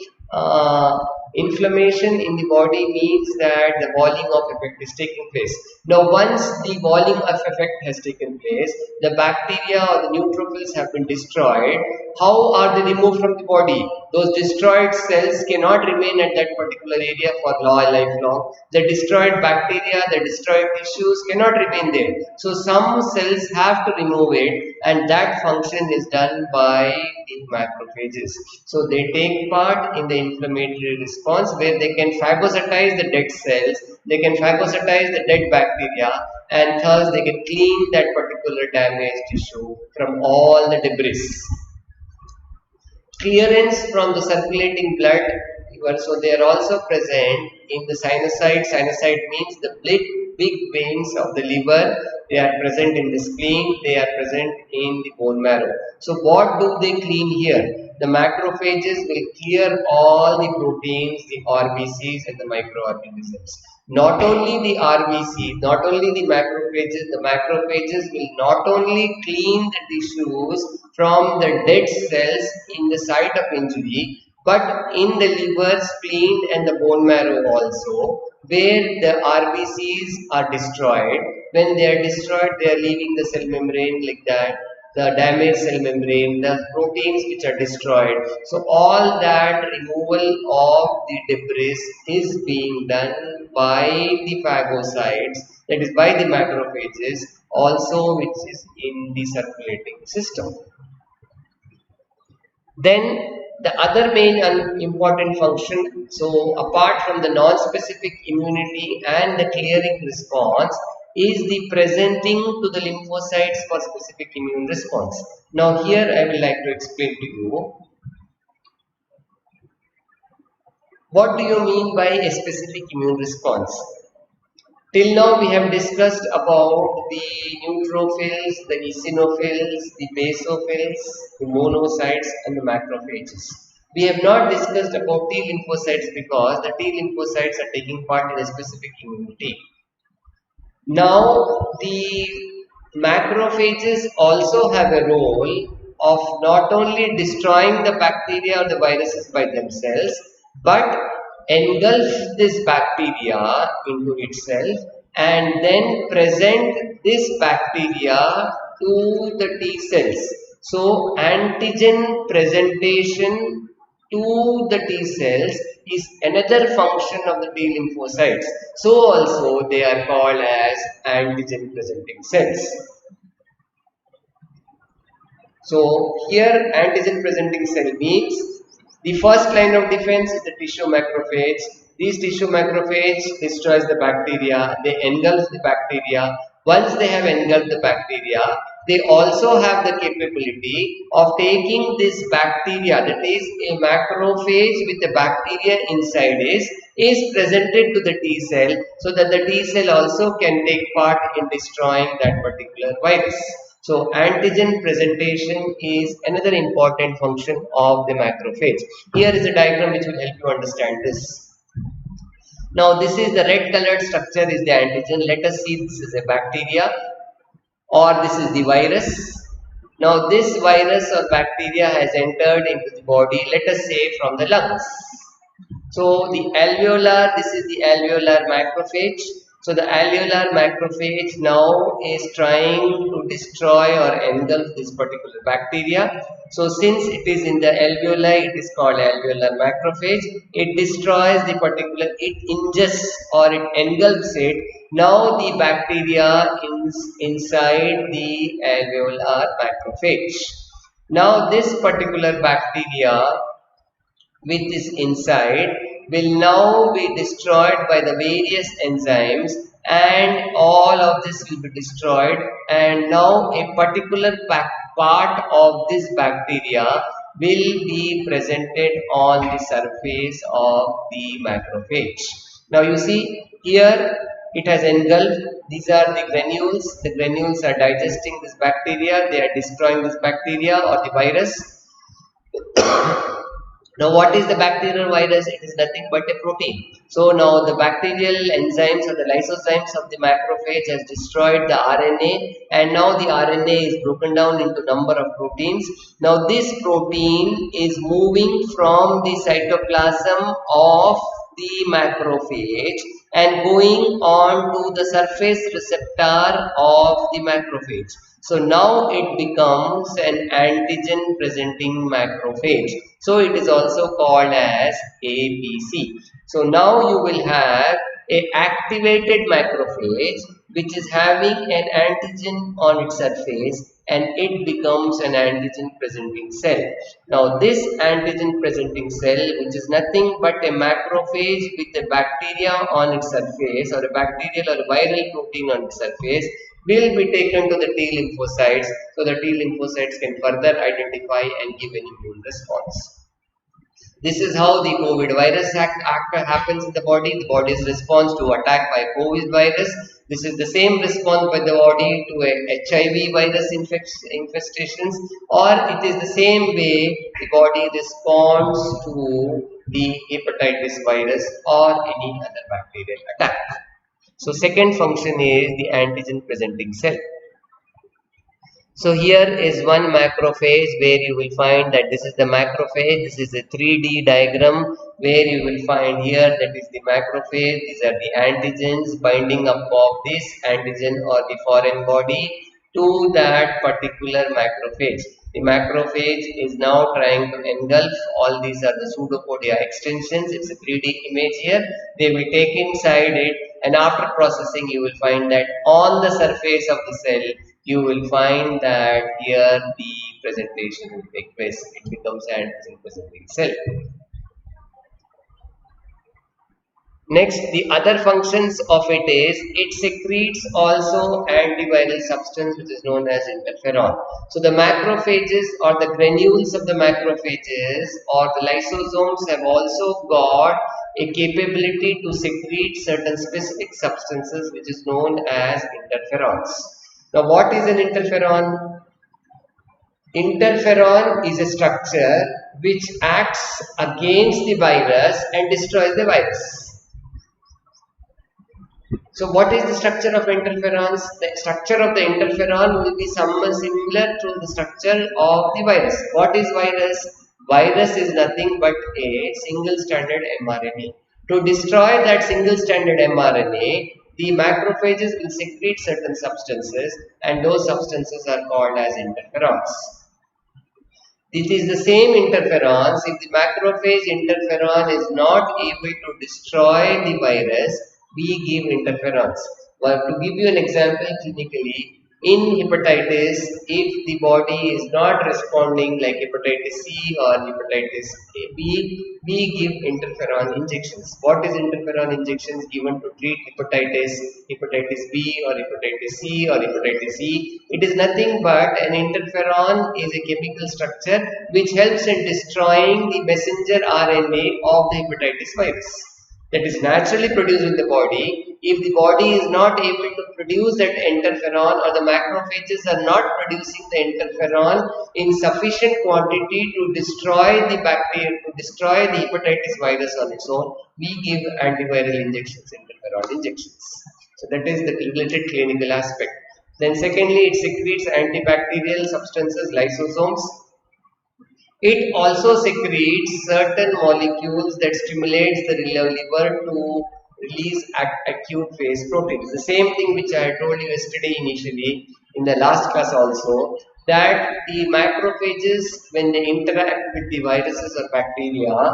Inflammation in the body means that the walling of effect is taking place. Now, once the walling of effect has taken place, the bacteria or the neutrophils have been destroyed. How are they removed from the body? Those destroyed cells cannot remain at that particular area for lifelong. The destroyed bacteria, the destroyed tissues cannot remain there. So, some cells have to remove it, and that function is done by the macrophages. So, they take part in the inflammatory response where they can phagocytize the dead cells, they can phagocytize the dead bacteria, and thus they can clean that particular damaged tissue from all the debris. Clearance from the circulating blood, so they are also present in the sinusoid. Sinusoid means the big veins of the liver. They are present in the spleen, they are present in the bone marrow. So what do they clean here? The macrophages will clear all the proteins, the RBCs and the microorganisms. Not only the RBC, not only the macrophages will not only clean the tissues from the dead cells in the site of injury, but in the liver, spleen and the bone marrow also, where the RBCs are destroyed. When they are destroyed, they are leaving the cell membrane like that, the damaged cell membrane, the proteins which are destroyed. So all that removal of the debris is being done by the phagocytes, that is by the macrophages, also which is in the circulating system. Then the other main and important function, so apart from the non-specific immunity and the clearing response, is the presenting to the lymphocytes for specific immune response. Now here I will like to explain to you, what do you mean by a specific immune response? Till now we have discussed about the neutrophils, the eosinophils, the basophils, the monocytes and the macrophages. We have not discussed about T lymphocytes because the T lymphocytes are taking part in a specific immunity. Now the macrophages also have a role of not only destroying the bacteria or the viruses by themselves, but engulf this bacteria into itself and then present this bacteria to the T cells. So antigen presentation to the T cells is another function of the T lymphocytes. So also they are called as antigen presenting cells. So here antigen presenting cell means the first line of defense is the tissue macrophage. These tissue macrophage destroys the bacteria, they engulf the bacteria. Once they have engulfed the bacteria, they also have the capability of taking this bacteria, that is a macrophage with the bacteria inside is presented to the T cell, so that the T cell also can take part in destroying that particular virus. So antigen presentation is another important function of the macrophage. Here is a diagram which will help you understand this. Now this is the red colored structure is the antigen. Let us see, this is a bacteria or this is the virus. Now this virus or bacteria has entered into the body, let us say from the lungs. So the alveolar, this is the alveolar macrophage. So the alveolar macrophage now is trying to destroy or engulf this particular bacteria. So since it is in the alveoli, it is called alveolar macrophage. It destroys the particular, it ingests or it engulfs it. Now the bacteria is inside the alveolar macrophage. Now this particular bacteria which is inside will now be destroyed by the various enzymes, and all of this will be destroyed, and now a particular part of this bacteria will be presented on the surface of the macrophage. Now you see here it has engulfed, these are the granules are digesting this bacteria, they are destroying this bacteria or the virus. Now what is the bacterial virus? It is nothing but a protein. So now the bacterial enzymes or the lysosomes of the macrophage has destroyed the RNA, and now the RNA is broken down into number of proteins. Now this protein is moving from the cytoplasm of the macrophage and going on to the surface receptor of the macrophage. So now it becomes an antigen presenting macrophage. So it is also called as ABC. So now you will have a activated macrophage which is having an antigen on its surface, and it becomes an antigen presenting cell. Now this antigen presenting cell, which is nothing but a macrophage with a bacteria on its surface or a bacterial or a viral protein on its surface, will be taken to the T lymphocytes, so the T lymphocytes can further identify and give an immune response. This is how the COVID virus happens in the body's response to attack by COVID virus. This is the same response by the body to a HIV virus infestations, or it is the same way the body responds to the hepatitis virus or any other bacterial attack. So second function is the antigen presenting cell. So here is one macrophage where you will find that this is the macrophage. This is a 3D diagram where you will find here that is the macrophage. These are the antigens binding up of this antigen or the foreign body to that particular macrophage. The macrophage is now trying to engulf. All these are the pseudopodia extensions. It's a 3D image here. They will take inside it, and after processing you will find that on the surface of the cell you will find that here the presentation will take place. It becomes an antigen presenting cell. Next, the other functions of it is it secretes also antiviral substance which is known as interferon. So the macrophages or the granules of the macrophages or the lysosomes have also got a capability to secrete certain specific substances which is known as interferons. Now what is an interferon? Interferon is a structure which acts against the virus and destroys the virus. So what is the structure of interferons? The structure of the interferon will be somewhat similar to the structure of the virus. What is virus? Virus is nothing but a single stranded mRNA. To destroy that single stranded mRNA, the macrophages will secrete certain substances, and those substances are called as interferons. It is the same interferons. If the macrophage interferon is not able to destroy the virus, we give interferons. Well, to give you an example clinically, in hepatitis, if the body is not responding like hepatitis C or hepatitis B, we give interferon injections. What is interferon injections given to treat hepatitis B or hepatitis C or hepatitis E? It is nothing but an interferon is a chemical structure which helps in destroying the messenger RNA of the hepatitis virus that is naturally produced in the body. If the body is not able to produce that interferon or the macrophages are not producing the interferon in sufficient quantity to destroy the bacteria, to destroy the hepatitis virus on its own, we give antiviral injections, interferon injections. So that is the related clinical aspect. Then secondly, it secretes antibacterial substances, lysosomes. It also secretes certain molecules that stimulates the liver to release acute phase proteins. The same thing which I told you yesterday initially in the last class also, that the macrophages when they interact with the viruses or bacteria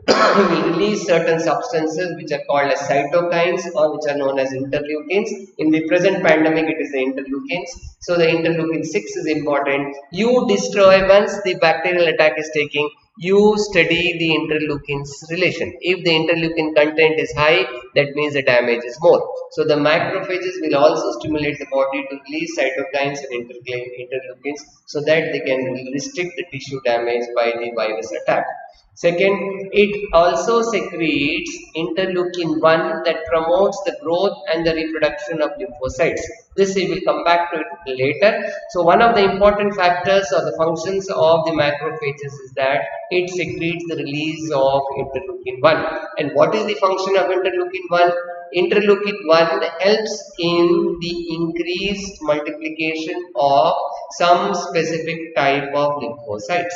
will release certain substances which are called as cytokines or which are known as interleukins. In the present pandemic, it is the interleukins. So the interleukin 6 is important. You destroy, once the bacterial attack is taking, you study the interleukins relation. If the interleukin content is high, that means the damage is more. So the macrophages will also stimulate the body to release cytokines and interleukins so that they can restrict the tissue damage by the virus attack. Second, it also secretes interleukin 1 that promotes the growth and the reproduction of lymphocytes. This we will come back to it later. So one of the important factors or the functions of the macrophages is that it secretes the release of interleukin 1. And what is the function of interleukin 1? Interleukin 1 helps in the increased multiplication of some specific type of lymphocytes.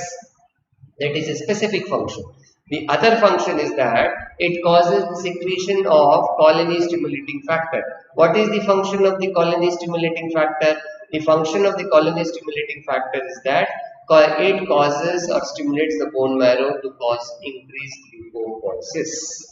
That is a specific function. The other function is that it causes the secretion of colony stimulating factor. What is the function of the colony stimulating factor? The function of the colony stimulating factor is that it causes or stimulates the bone marrow to cause increased leukopoiesis.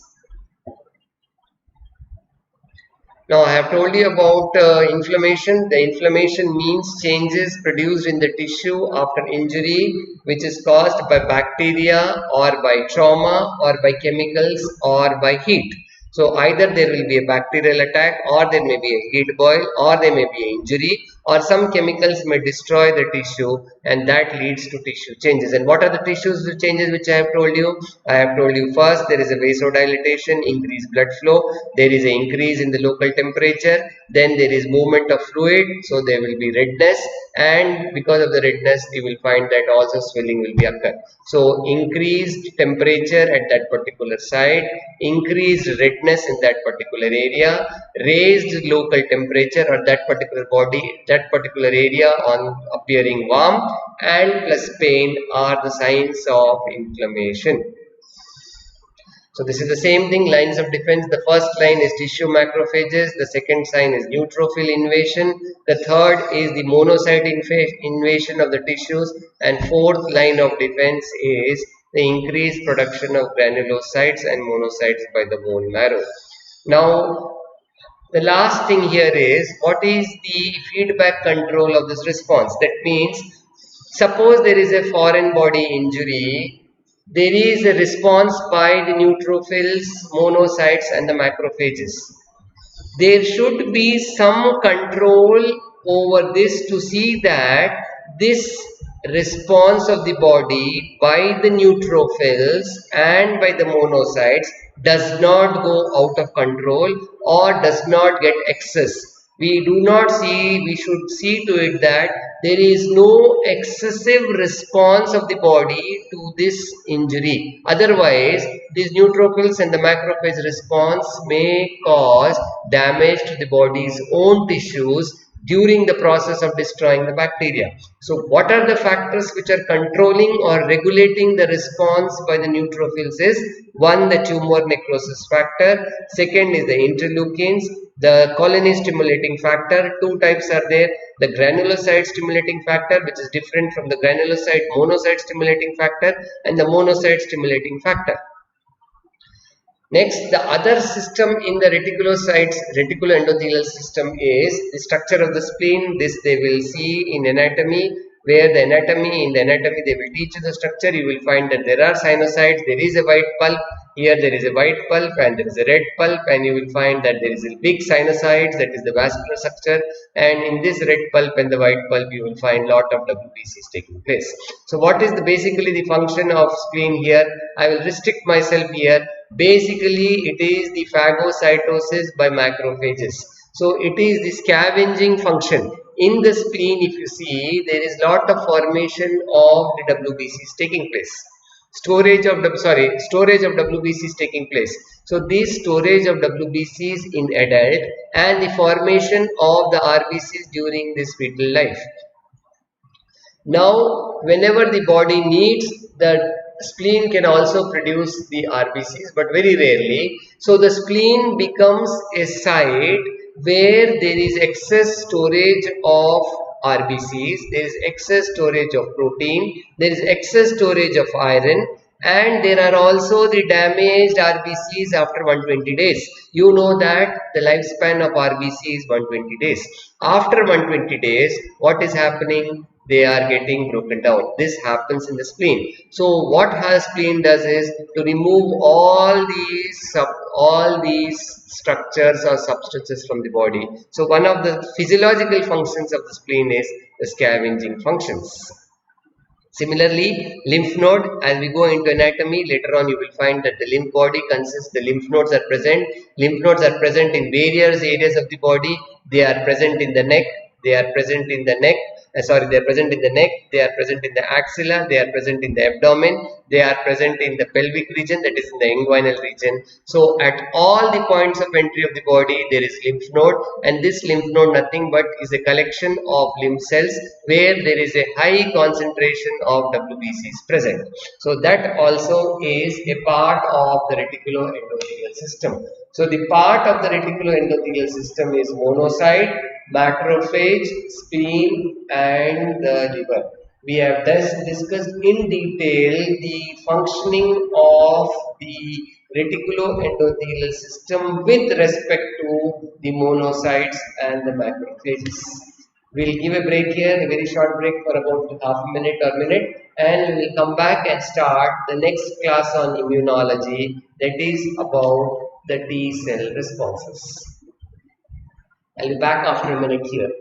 Now I have told you about inflammation. The inflammation means changes produced in the tissue after injury which is caused by bacteria or by trauma or by chemicals or by heat. So either there will be a bacterial attack or there may be a heat boil or there may be an injury or some chemicals may destroy the tissue and that leads to tissue changes. And what are the tissues changes which I have told you? I have told you first there is a vasodilation, increased blood flow, there is an increase in the local temperature, then there is movement of fluid, so there will be redness, and because of the redness you will find that also swelling will be occur. So increased temperature at that particular site, increased redness in that particular area, raised local temperature or that particular body, that particular area on appearing warm, and plus pain are the signs of inflammation. So this is the same thing, lines of defense. The first line is tissue macrophages, the second sign is neutrophil invasion, the third is the monocyte invasion of the tissues, and fourth line of defense is the increased production of granulocytes and monocytes by the bone marrow. Now, the last thing here is what is the feedback control of this response. That means, suppose there is a foreign body injury, there is a response by the neutrophils, monocytes and the macrophages. There should be some control over this to see that this response of the body by the neutrophils and by the monocytes does not go out of control or does not get excess. We should see to it that there is no excessive response of the body to this injury. Otherwise, these neutrophils and the macrophage response may cause damage to the body's own tissues during the process of destroying the bacteria. So what are the factors which are controlling or regulating the response by the neutrophils is, one, the tumor necrosis factor, second is the interleukins, the colony stimulating factor. Two types are there, the granulocyte stimulating factor, which is different from the granulocyte monocyte stimulating factor, and the monocyte stimulating factor. Next, the other system in the reticuloendothelial system is the structure of the spleen. This they will see in anatomy, where in the anatomy they will teach you the structure. You will find that there are sinusoids, there is a white pulp, here there is a white pulp and there is a red pulp, and you will find that there is a big sinusoids, that is the vascular structure, and in this red pulp and the white pulp you will find lot of WBCs taking place. So what is basically the function of spleen here? I will restrict myself here. Basically, it is the phagocytosis by macrophages. So it is the scavenging function. In the spleen, if you see, there is lot of formation of the WBCs taking place. Storage of WBCs taking place. So this storage of WBCs in adult and the formation of the RBCs during this fetal life. Now, whenever the body needs, the spleen can also produce the RBCs, but very rarely. So the spleen becomes a site where there is excess storage of RBCs, there is excess storage of protein, there is excess storage of iron, and there are also the damaged RBCs after 120 days. You know that the lifespan of RBC is 120 days. After 120 days, what is happening? They are getting broken down. This happens in the spleen. So what spleen does is to remove all these structures or substances from the body. So one of the physiological functions of the spleen is the scavenging functions. Similarly, lymph node, as we go into anatomy, later on you will find that the lymph body consists, the lymph nodes are present. Lymph nodes are present in various areas of the body. They are present in the neck, they are present in the neck, they are present in the neck, they are present in the axilla, they are present in the abdomen, they are present in the pelvic region, that is in the inguinal region. So at all the points of entry of the body there is lymph node, and this lymph node nothing but is a collection of lymph cells where there is a high concentration of WBCs present. So that also is a part of the reticuloendothelial system. So the part of the reticuloendothelial system is monocyte, macrophage, spleen and the liver. We have thus discussed in detail the functioning of the reticuloendothelial system with respect to the monocytes and the macrophages. We'll give a break here, a very short break for about half a minute or minute, and we will come back and start the next class on immunology, that is about the T cell responses. I'll be back after a minute here.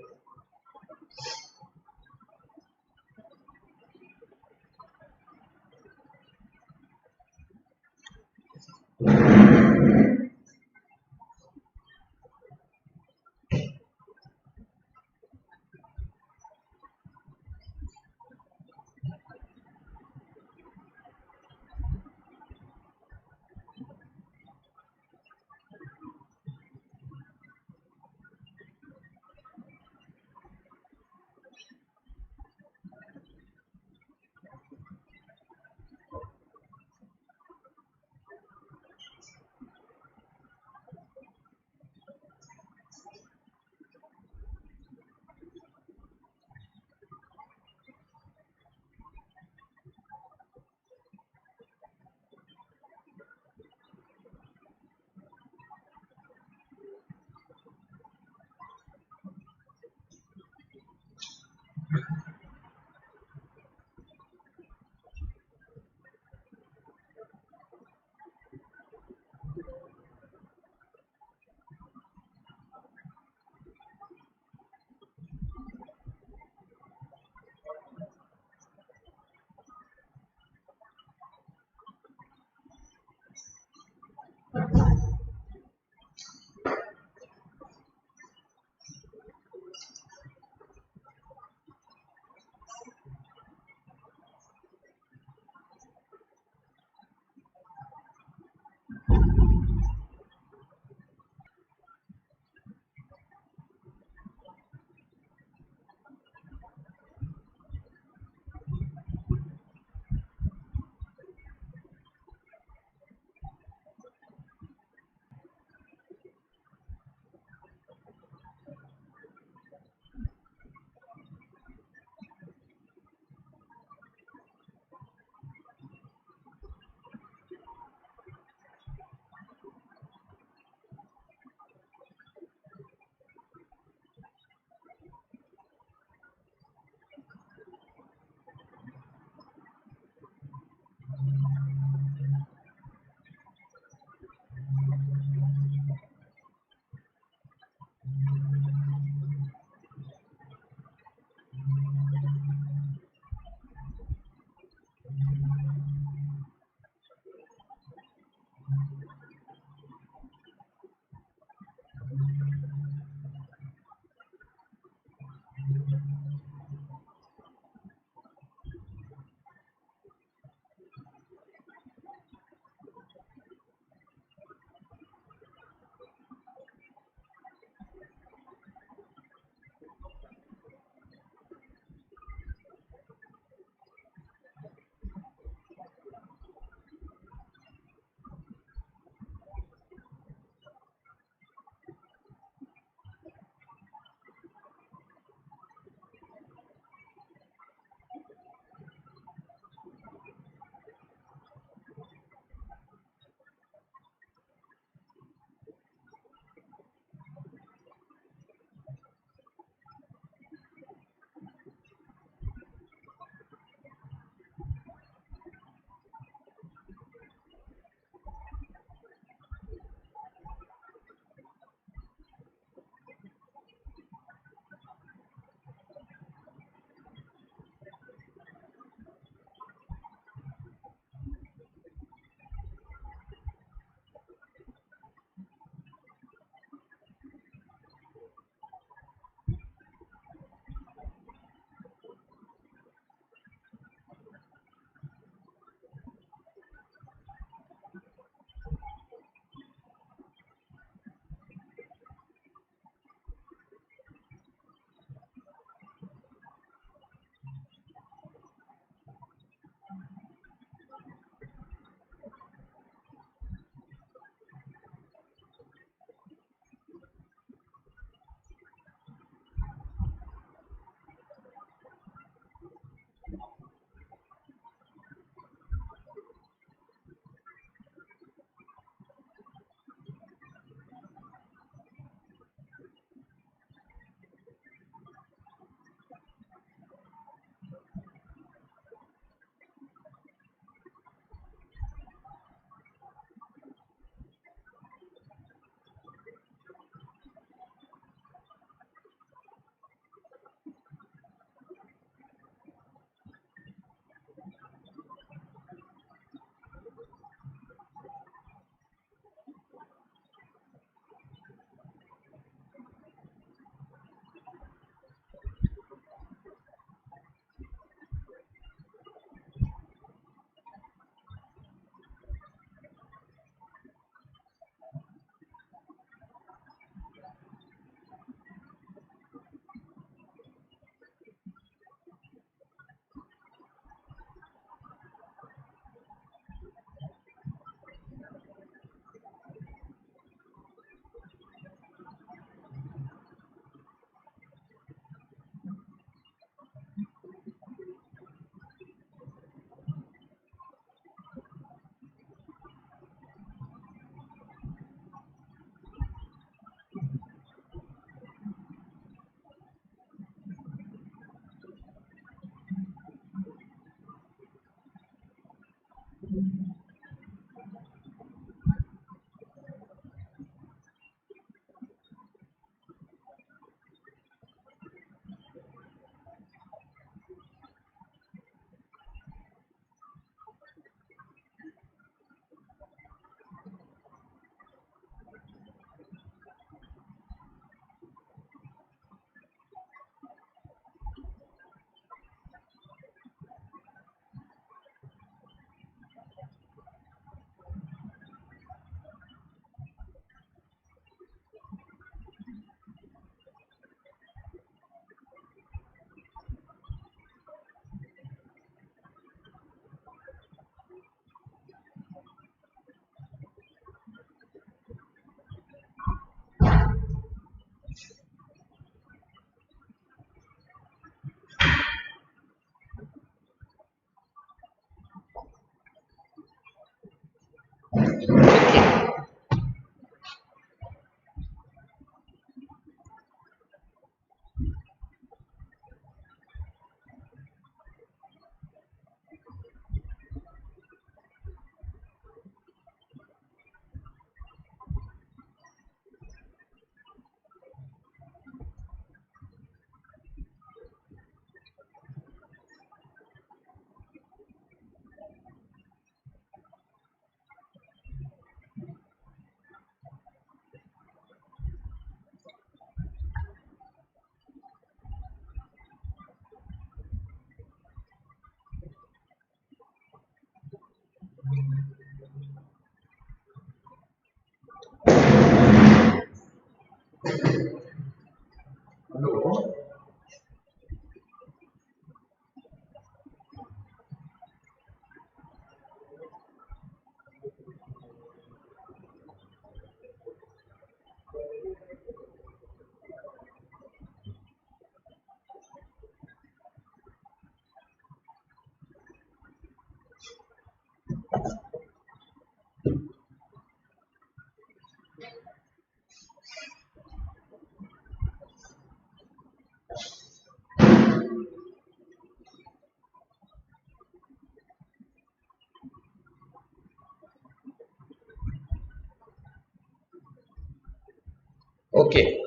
Okay.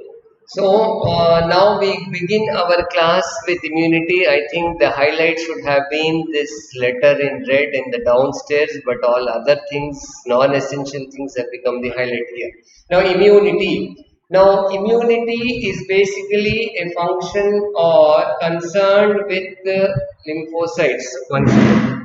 So now we begin our class with immunity. I think the highlight should have been this letter in red in the downstairs, but all other things, non-essential things, have become the highlight here. Now, immunity. Now, immunity is basically a function or concerned with the lymphocytes. One second.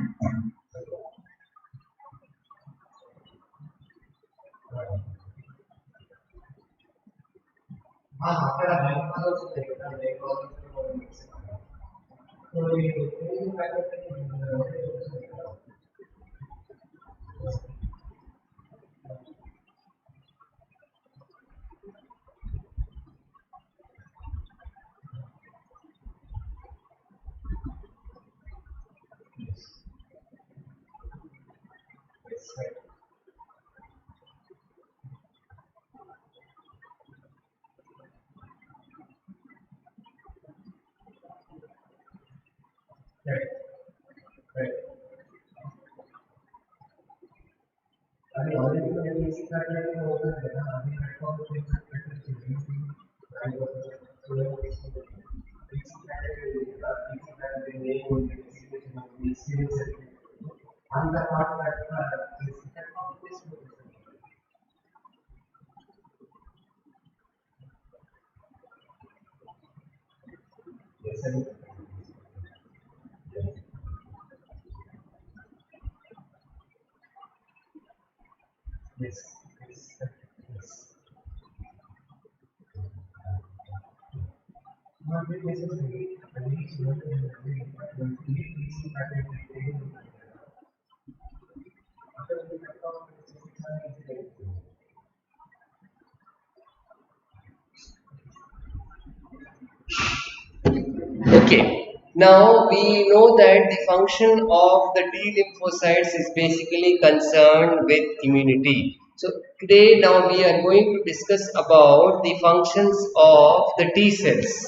Okay, now we know that the function of the T lymphocytes is basically concerned with immunity. So today now we are going to discuss about the functions of the T cells.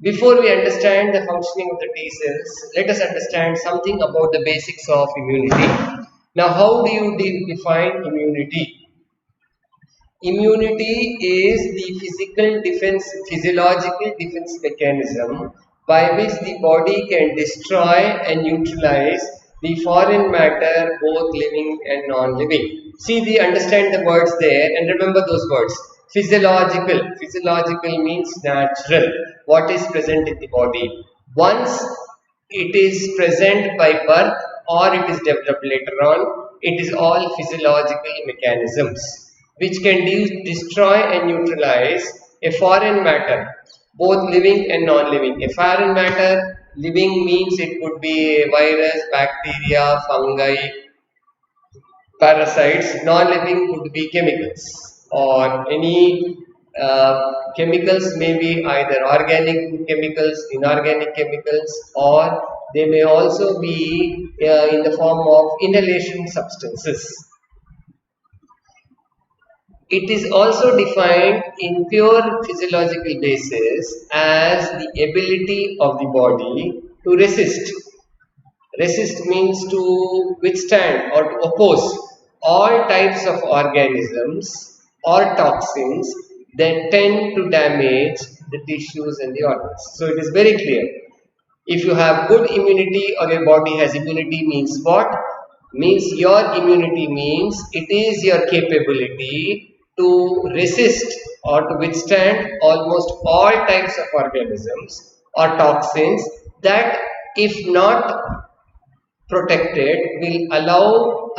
Before we understand the functioning of the T cells, let us understand something about the basics of immunity. Now, how do you define immunity? Immunity is the physiological defense mechanism by which the body can destroy and neutralize the foreign matter, both living and non-living. See, understand the words there and remember those words. Physiological. Physiological means natural. What is present in the body. Once it is present by birth or it is developed later on, it is all physiological mechanisms which can destroy and neutralize a foreign matter, both living and non-living. A foreign matter, living means it could be a virus, bacteria, fungi, parasites. Non-living could be chemicals or any chemicals may be either organic chemicals, inorganic chemicals, or they may also be in the form of inhalation substances. It is also defined in pure physiological basis as the ability of the body to resist. Resist means to withstand or to oppose all types of organisms or toxins that tend to damage the tissues and the organs. So it is very clear. If you have good immunity or your body has immunity means what? Means your immunity means it is your capability to resist or to withstand almost all types of organisms or toxins that, if not protected, will allow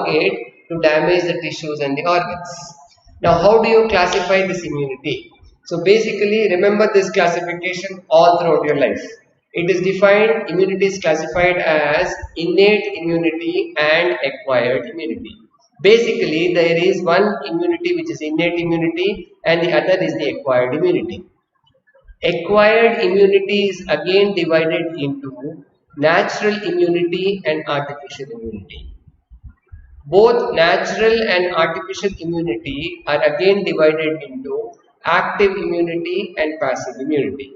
it to damage the tissues and the organs. Now, how do you classify this immunity? So basically, remember this classification all throughout your life. It is defined, immunity is classified as innate immunity and acquired immunity. Basically, there is one immunity which is innate immunity and the other is the acquired immunity. Acquired immunity is again divided into natural immunity and artificial immunity. Both natural and artificial immunity are again divided into active immunity and passive immunity.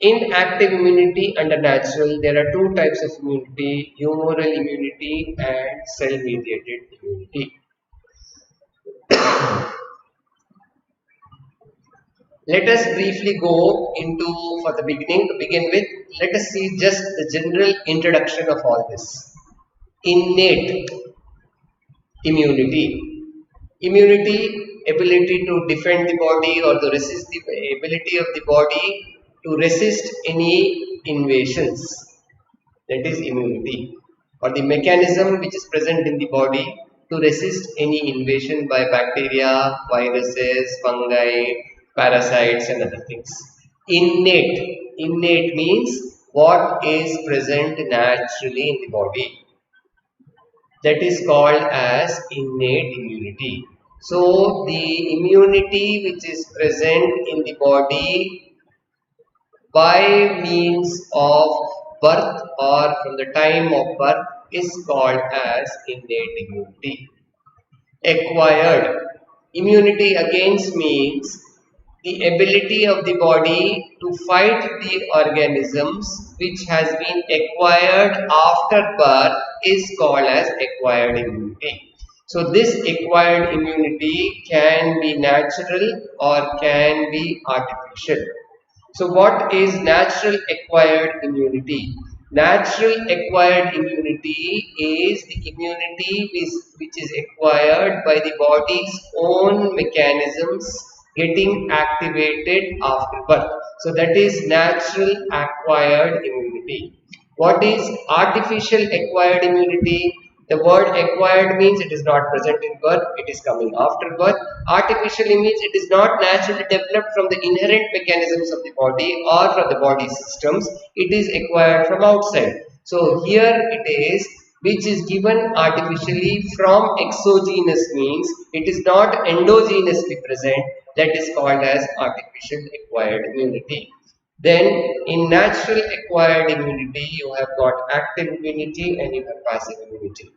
In active immunity under natural, there are two types of immunity, humoral immunity and cell-mediated immunity. Let us briefly go into, for the beginning, to begin with, let us see just the general introduction of all this. Innate immunity. Immunity, ability to defend the body or to resist the ability of the body to resist any invasions. That is immunity, or the mechanism which is present in the body to resist any invasion by bacteria, viruses, fungi, parasites and other things. Innate means what is present naturally in the body. That is called as innate immunity. So the immunity which is present in the body by means of birth or from the time of birth is called as innate immunity. Acquired immunity against means the ability of the body to fight the organisms which has been acquired after birth is called as acquired immunity. So this acquired immunity can be natural or can be artificial. So what is natural acquired immunity? Natural acquired immunity is the immunity which is acquired by the body's own mechanisms getting activated after birth. So that is natural acquired immunity. What is artificial acquired immunity? The word acquired means it is not present in birth, it is coming after birth. Artificially means it is not naturally developed from the inherent mechanisms of the body or from the body systems, it is acquired from outside. So here it is which is given artificially from exogenous means it is not endogenously present, that is called as artificial acquired immunity. Then in natural acquired immunity you have got active immunity and you have passive immunity.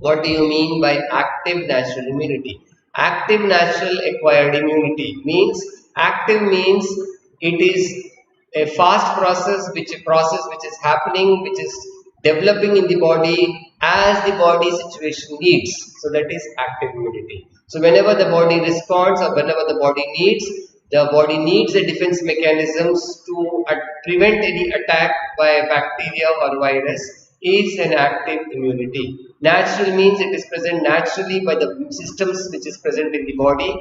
What do you mean by active natural immunity? Active natural acquired immunity means, active means it is a fast process which is happening, which is developing in the body as the body situation needs. So that is active immunity. So whenever the body responds or whenever the body needs the defense mechanisms to prevent any attack by a bacteria or virus is an active immunity. Natural means it is present naturally by the systems which is present in the body.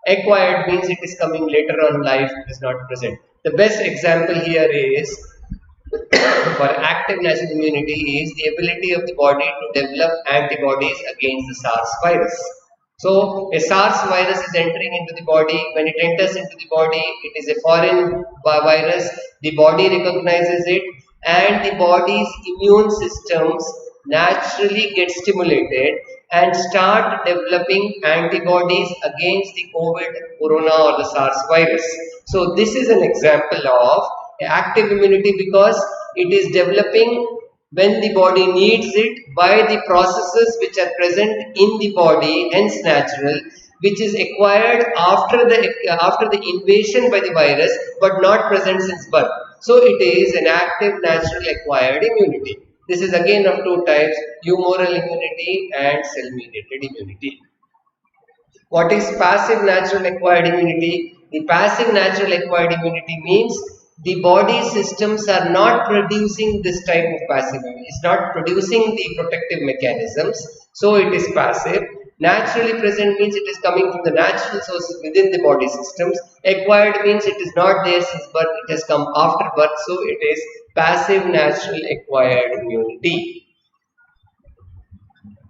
Acquired means it is coming later on in life, it is not present. The best example here is for active natural immunity is the ability of the body to develop antibodies against the SARS virus. So a SARS virus is entering into the body. When it enters into the body, it is a foreign virus. The body recognizes it and the body's immune systems naturally get stimulated and start developing antibodies against the COVID, corona or the SARS virus. So this is an example of active immunity because it is developing when the body needs it by the processes which are present in the body, hence natural, which is acquired after the invasion by the virus but not present since birth. So it is an active natural acquired immunity. This is again of two types, humoral immunity and cell-mediated immunity. What is passive natural acquired immunity? The passive natural acquired immunity means the body systems are not producing this type of passive immunity. It's not producing the protective mechanisms. So it is passive. Naturally present means it is coming from the natural sources within the body systems. Acquired means it is not there since birth, it has come after birth. So it is passive natural acquired immunity.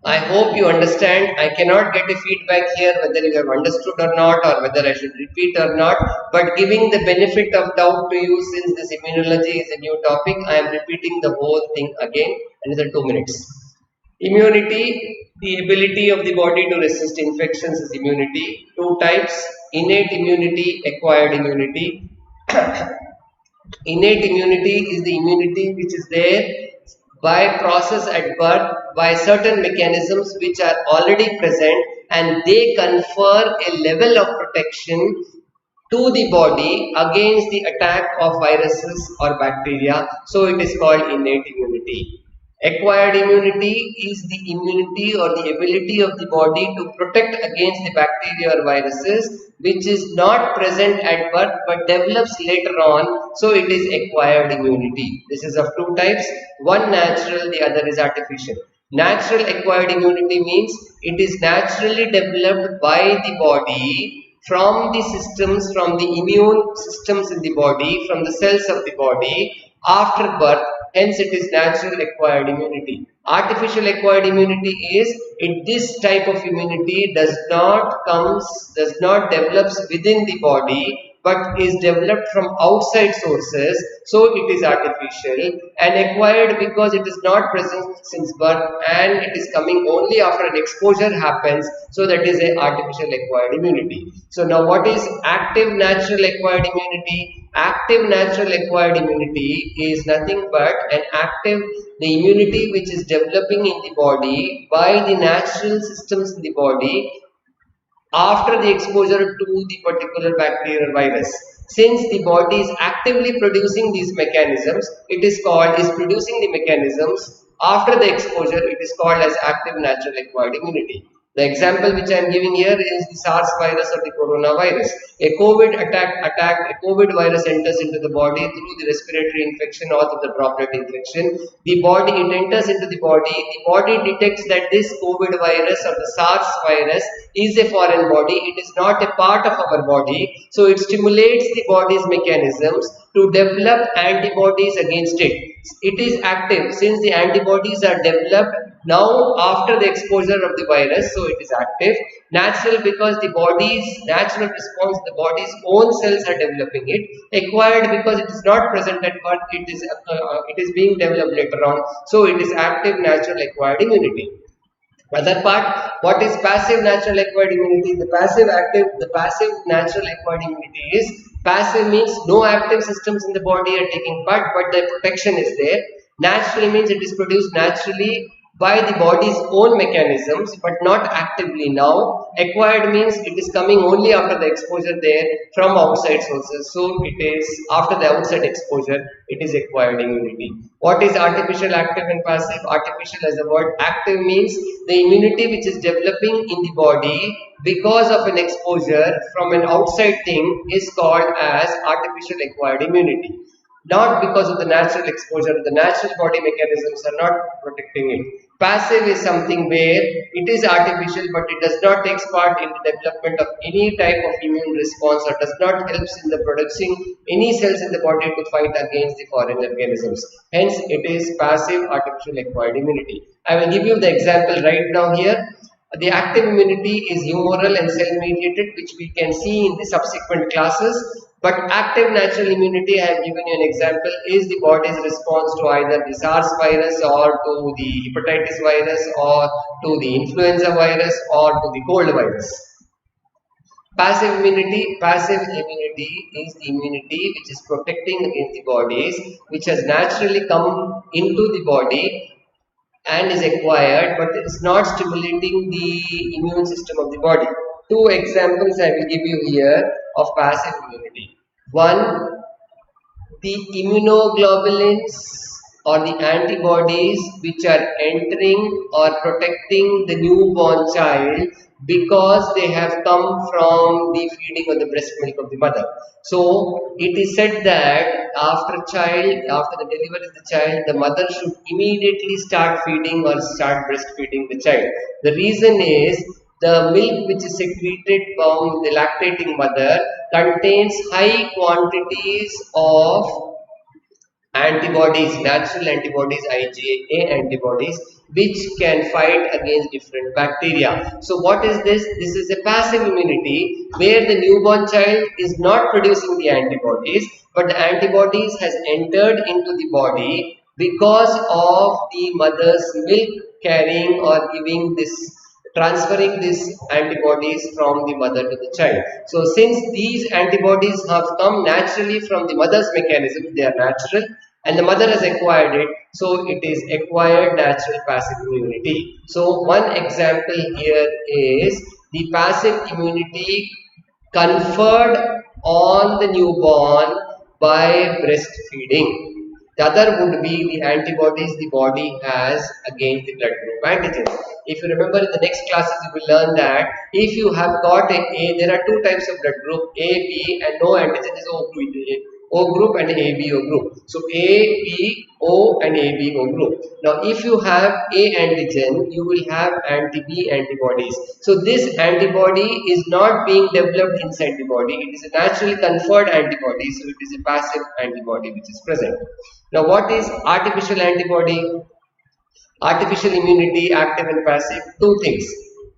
I hope you understand. I cannot get a feedback here whether you have understood or not or whether I should repeat or not. But giving the benefit of doubt to you, since this immunology is a new topic, I am repeating the whole thing again another 2 minutes. Immunity, the ability of the body to resist infections is immunity. Two types, innate immunity, acquired immunity. Innate immunity is the immunity which is there by process at birth by certain mechanisms which are already present and they confer a level of protection to the body against the attack of viruses or bacteria. So it is called innate immunity. Acquired immunity is the immunity or the ability of the body to protect against the bacteria or viruses which is not present at birth but develops later on. So it is acquired immunity. This is of two types, one natural, the other is artificial. Natural acquired immunity means it is naturally developed by the body from the systems, from the immune systems in the body, from the cells of the body after birth. Hence it is natural acquired immunity. Artificial acquired immunity is this type of immunity does not develops within the body but is developed from outside sources, so it is artificial, and acquired because it is not present since birth and it is coming only after an exposure happens, so that is a artificial acquired immunity. So now what is active natural acquired immunity? Active natural acquired immunity is nothing but the immunity which is developing in the body by the natural systems in the body after the exposure to the particular bacteria or virus. Since the body is actively producing these mechanisms, is producing the mechanisms after the exposure, it is called as active natural acquired immunity. The example which I am giving here is the SARS virus or the coronavirus. A COVID virus enters into the body through the respiratory infection or through the droplet infection. It enters into the body detects that this COVID virus or the SARS virus is a foreign body, it is not a part of our body, so it stimulates the body's mechanisms to develop antibodies against it. It is active since the antibodies are developed now after the exposure of the virus, so it is active. Natural because the body's natural response, the body's own cells are developing it. Acquired because it is not present at birth, it is being developed later on, so it is active natural acquired immunity. Other part, what is passive natural acquired immunity? The passive natural acquired immunity is, passive means no active systems in the body are taking part but the protection is there. Natural means it is produced naturally by the body's own mechanisms but not actively now. Acquired means it is coming only after the exposure there from outside sources. So it is after the outside exposure, it is acquired immunity. What is artificial active and passive? Artificial as the word active means the immunity which is developing in the body because of an exposure from an outside thing is called as artificial acquired immunity. Not because of the natural exposure, the natural body mechanisms are not protecting it. Passive is something where it is artificial but it does not take part in the development of any type of immune response or does not help in the producing any cells in the body to fight against the foreign organisms. Hence, it is passive artificial acquired immunity. I will give you the example right now here. The active immunity is humoral and cell mediated, which we can see in the subsequent classes. But active natural immunity, I have given you an example, is the body's response to either the SARS virus or to the hepatitis virus or to the influenza virus or to the cold virus. Passive immunity is the immunity which is protecting against the bodies which has naturally come into the body and is acquired but is not stimulating the immune system of the body. Two examples I will give you here of passive immunity. One, the immunoglobulins or the antibodies which are entering or protecting the newborn child because they have come from the feeding of the breast milk of the mother. So it is said that after the delivery of the child, the mother should immediately start feeding or start breastfeeding the child. The reason is the milk which is secreted from the lactating mother contains high quantities of antibodies, natural antibodies, IgA antibodies, which can fight against different bacteria. So what is this? This is a passive immunity where the newborn child is not producing the antibodies, but the antibodies has entered into the body because of the mother's milk carrying or transferring these antibodies from the mother to the child. So since these antibodies have come naturally from the mother's mechanism, they are natural, and the mother has acquired it, so it is acquired natural passive immunity. So one example here is the passive immunity conferred on the newborn by breastfeeding. The other would be the antibodies the body has against the blood group antigens. If you remember in the next classes, you will learn that if you have got there are two types of blood group, A, B, and no antigen is O group and ABO group. So A, B, O and ABO group. Now if you have A antigen, you will have anti-B antibodies. So this antibody is not being developed inside the body. It is a naturally conferred antibody. So it is a passive antibody which is present. Now what is artificial antibody? Artificial immunity, active and passive, two things.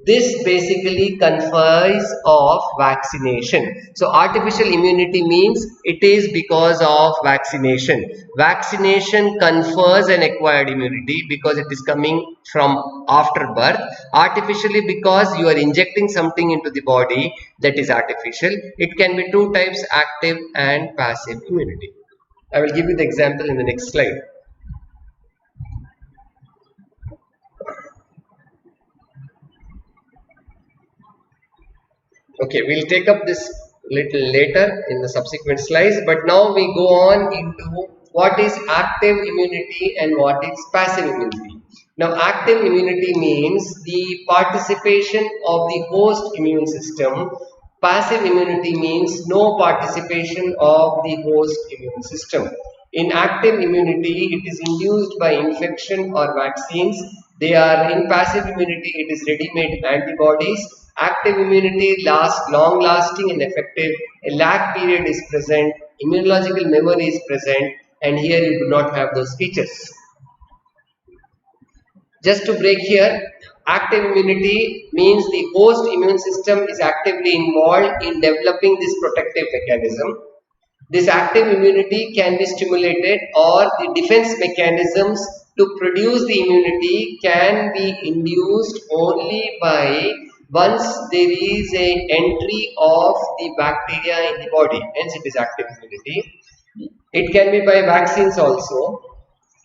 This basically confers of vaccination. So artificial immunity means it is because of vaccination. Vaccination confers an acquired immunity because it is coming from after birth. Artificially because you are injecting something into the body, that is artificial. It can be two types, active and passive immunity. I will give you the example in the next slide. Okay, we'll take up this little later in the subsequent slides, but now we go on into what is active immunity and what is passive immunity. Now, active immunity means the participation of the host immune system. Passive immunity means no participation of the host immune system. In active immunity, it is induced by infection or vaccines. They are in passive immunity, it is ready-made antibodies. Active immunity lasts long lasting and effective. A lag period is present, immunological memory is present, and here you do not have those features. Just to break here, active immunity means the host immune system is actively involved in developing this protective mechanism. This active immunity can be stimulated, or the defense mechanisms to produce the immunity can be induced only by once there is a entry of the bacteria in the body, hence it is active immunity. It can be by vaccines also.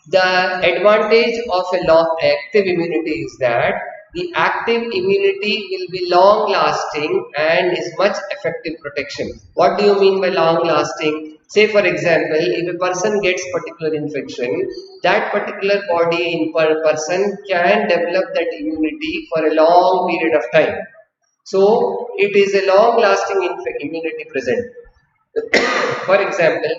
The advantage of active immunity is that the active immunity will be long lasting and is much effective protection. What do you mean by long lasting? Say for example, if a person gets particular infection, that particular body in per person can develop that immunity for a long period of time. So it is a long lasting immunity present. For example,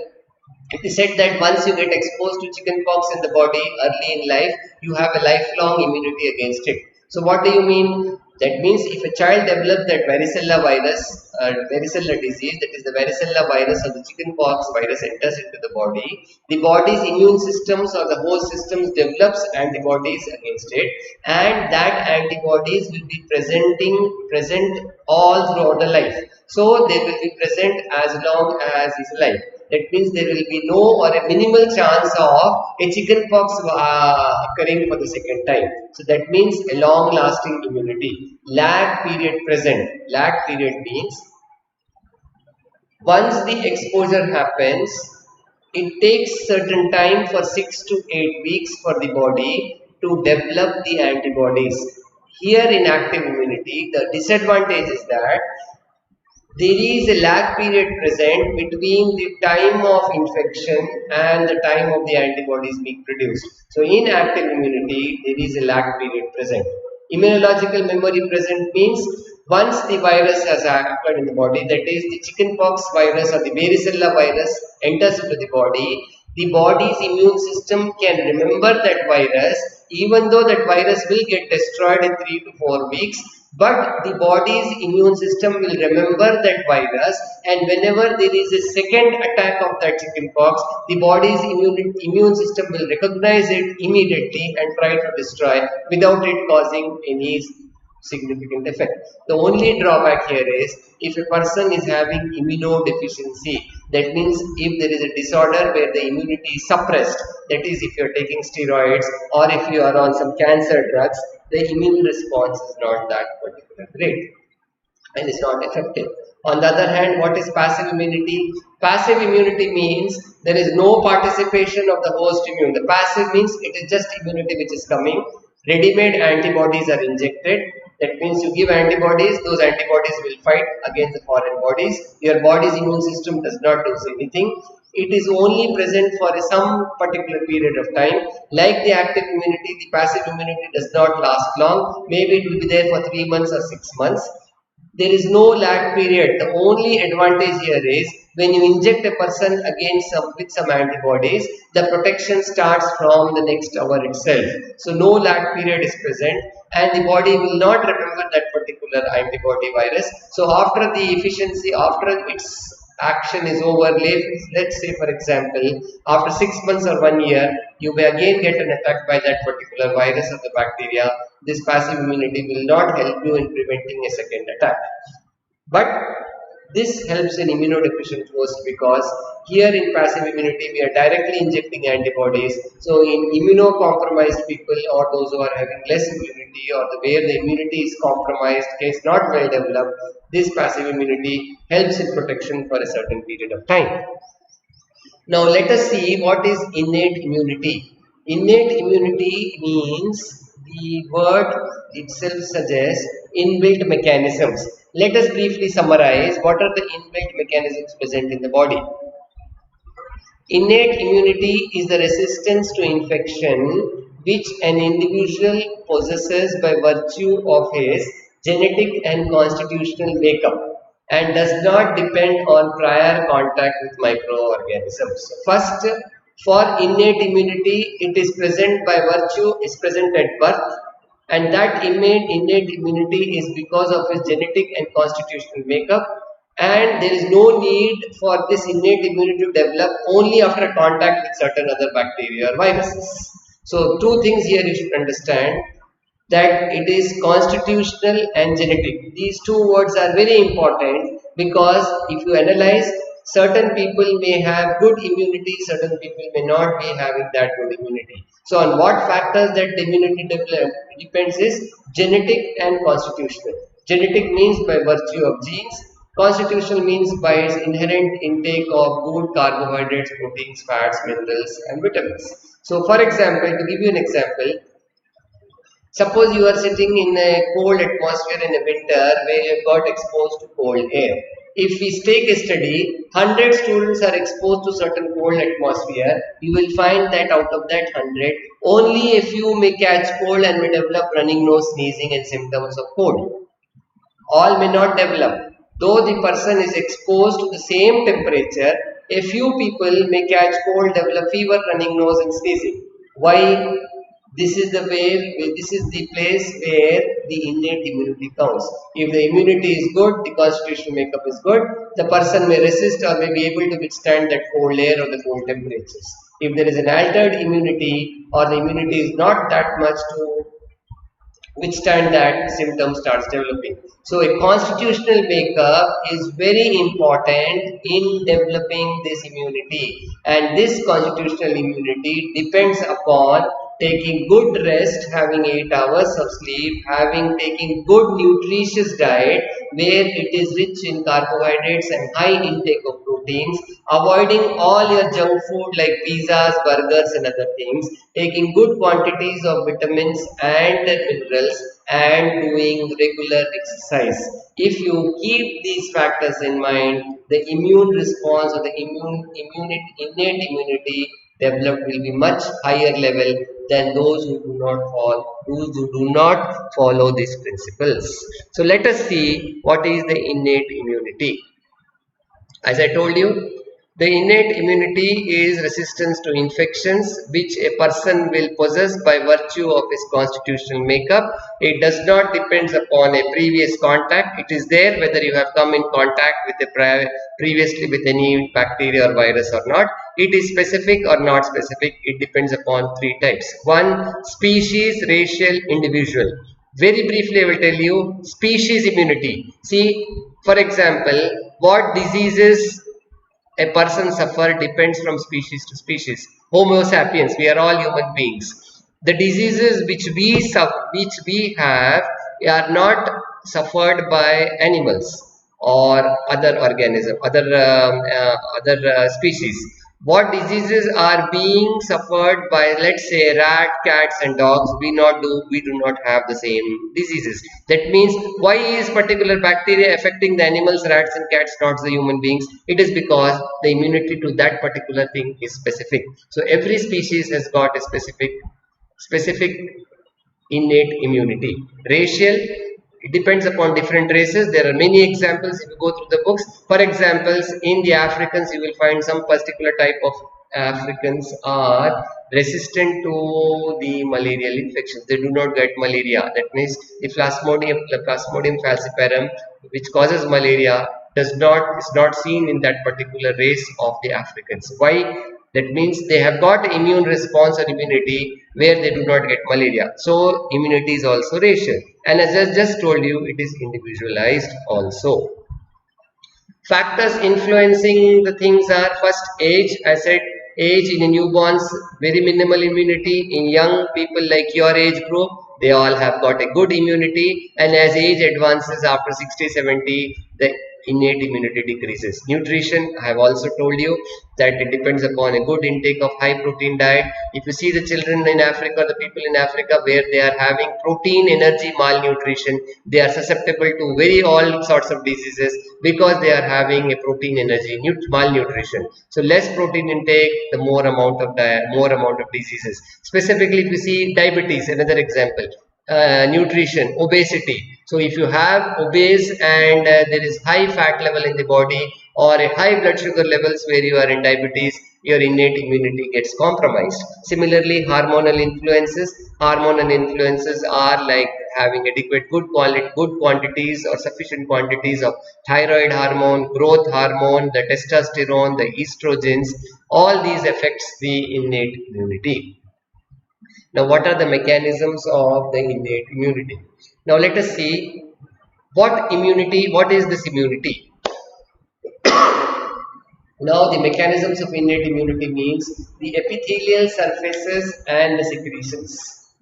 it is said that once you get exposed to chickenpox in the body early in life, you have a lifelong immunity against it. So what do you mean? That means if a child develops that varicella virus, varicella disease, that is the varicella virus or the chickenpox virus enters into the body's immune systems or the host systems develops antibodies against it, and that antibodies will be present all throughout the life. So they will be present as long as is life. That means there will be no or a minimal chance of a chickenpox occurring for the second time. So that means a long lasting immunity. Lag period present. Lag period means once the exposure happens, it takes certain time for 6 to 8 weeks for the body to develop the antibodies. Here in active immunity, the disadvantage is that there is a lag period present between the time of infection and the time of the antibodies being produced. So in active immunity, there is a lag period present. Immunological memory present means once the virus has occurred in the body, that is the chickenpox virus or the varicella virus enters into the body's immune system can remember that virus, even though that virus will get destroyed in 3 to 4 weeks. But the body's immune system will remember that virus, and whenever there is a second attack of that chickenpox, the body's immune system will recognize it immediately and try to destroy without it causing any significant effect. The only drawback here is if a person is having immunodeficiency, that means if there is a disorder where the immunity is suppressed, that is if you are taking steroids or if you are on some cancer drugs, the immune response is not that particular great and is not effective. On the other hand, what is passive immunity? Passive immunity means there is no participation of the host immune. The passive means it is just immunity which is coming. Ready-made antibodies are injected. That means you give antibodies, those antibodies will fight against the foreign bodies. Your body's immune system does not do anything. It is only present for some particular period of time. Like the active immunity, the passive immunity does not last long. Maybe it will be there for 3 months or 6 months. There is no lag period. The only advantage here is when you inject a person against with some antibodies, the protection starts from the next hour itself. So no lag period is present and the body will not remember that particular antibody virus. So after the efficiency, after its action is over, let's say for example, after 6 months or 1 year, you may again get an attack by that particular virus or the bacteria. This passive immunity will not help you in preventing a second attack. But this helps in immunodeficient host because here in passive immunity we are directly injecting antibodies. So in immunocompromised people or those who are having less immunity or where the immunity is compromised, is not well developed, this passive immunity helps in protection for a certain period of time. Now let us see what is innate immunity. Innate immunity means the word itself suggests inbuilt mechanisms. Let us briefly summarize what are the inbuilt mechanisms present in the body. Innate immunity is the resistance to infection which an individual possesses by virtue of his genetic and constitutional makeup and does not depend on prior contact with microorganisms. First, for innate immunity, it is present by virtue, is present at birth, and that innate immunity is because of his genetic and constitutional makeup, and there is no need for this innate immunity to develop only after contact with certain other bacteria or viruses. So two things here you should understand, that it is constitutional and genetic. These two words are very important because if you analyze, certain people may have good immunity, certain people may not be having that good immunity. So on what factors that immunity depends is genetic and constitutional. Genetic means by virtue of genes. Constitutional means by its inherent intake of good carbohydrates, proteins, fats, minerals and vitamins. So for example, to give you an example, suppose you are sitting in a cold atmosphere in a winter where you have got exposed to cold air. If we take a study, 100 students are exposed to certain cold atmosphere, you will find that out of that 100, only a few may catch cold and may develop running nose, sneezing and symptoms of cold. All may not develop. Though the person is exposed to the same temperature, a few people may catch cold, develop fever, running nose and sneezing. Why? This is the place where the innate immunity counts. If the immunity is good, the constitutional makeup is good, the person may resist or may be able to withstand that cold air or the cold temperatures. If there is an altered immunity or the immunity is not that much to withstand that, symptom starts developing. So a constitutional makeup is very important in developing this immunity, and this constitutional immunity depends upon taking good rest, having 8 hours of sleep, taking good nutritious diet where it is rich in carbohydrates and high intake of proteins, avoiding all your junk food like pizzas, burgers and other things, taking good quantities of vitamins and minerals and doing regular exercise. If you keep these factors in mind, the immune response or the innate immunity developed will be much higher level than those who do not follow these principles. So let us see what is the innate immunity. As I told you, the innate immunity is resistance to infections which a person will possess by virtue of his constitutional makeup. It does not depend upon a previous contact. It is there whether you have come in contact with previously with any bacteria or virus or not. It is specific or not specific. It depends upon 3 types. 1. Species, racial, individual. Very briefly I will tell you species immunity. See, for example, what diseases a person suffer depends from species to species. Homo sapiens, we are all human beings. The diseases which we have are not suffered by animals or other organism, other species. what diseases are being suffered by, let's say, rat, cats and dogs. We do not have the same diseases. That means, why is particular bacteria affecting the animals, rats and cats, not the human beings? It is because the immunity to that particular thing is specific. So every species has got a specific innate immunity. Racial, it depends upon different races. There are many examples if you go through the books. For examples, in the Africans, you will find some particular type of Africans are resistant to the malarial infections. They do not get malaria. That means the Plasmodium falciparum, which causes malaria, is not seen in that particular race of the Africans. Why? That means they have got immune response or immunity where they do not get malaria. So immunity is also racial. And as I just told you, it is individualized also. Factors influencing the things are, first, age. I said age in newborns, very minimal immunity. In young people like your age group, they all have got a good immunity, and as age advances after 60, 70, the innate immunity decreases. Nutrition, I have also told you that it depends upon a good intake of high protein diet. If you see the children in Africa, the people in Africa where they are having protein energy malnutrition, they are susceptible to very all sorts of diseases because they are having a protein energy malnutrition. So less protein intake, the more amount of diseases. Specifically, if you see diabetes, another example. Nutrition, obesity. So if you have obese and there is high fat level in the body or a high blood sugar levels where you are in diabetes, your innate immunity gets compromised. Similarly, hormonal influences. Hormonal influences are like having adequate good quantities or sufficient quantities of thyroid hormone, growth hormone, the testosterone, the estrogens. All these affects the innate immunity. Now, what are the mechanisms of the innate immunity? Now, let us see what is this immunity? Now, the mechanisms of innate immunity means the epithelial surfaces and the secretions.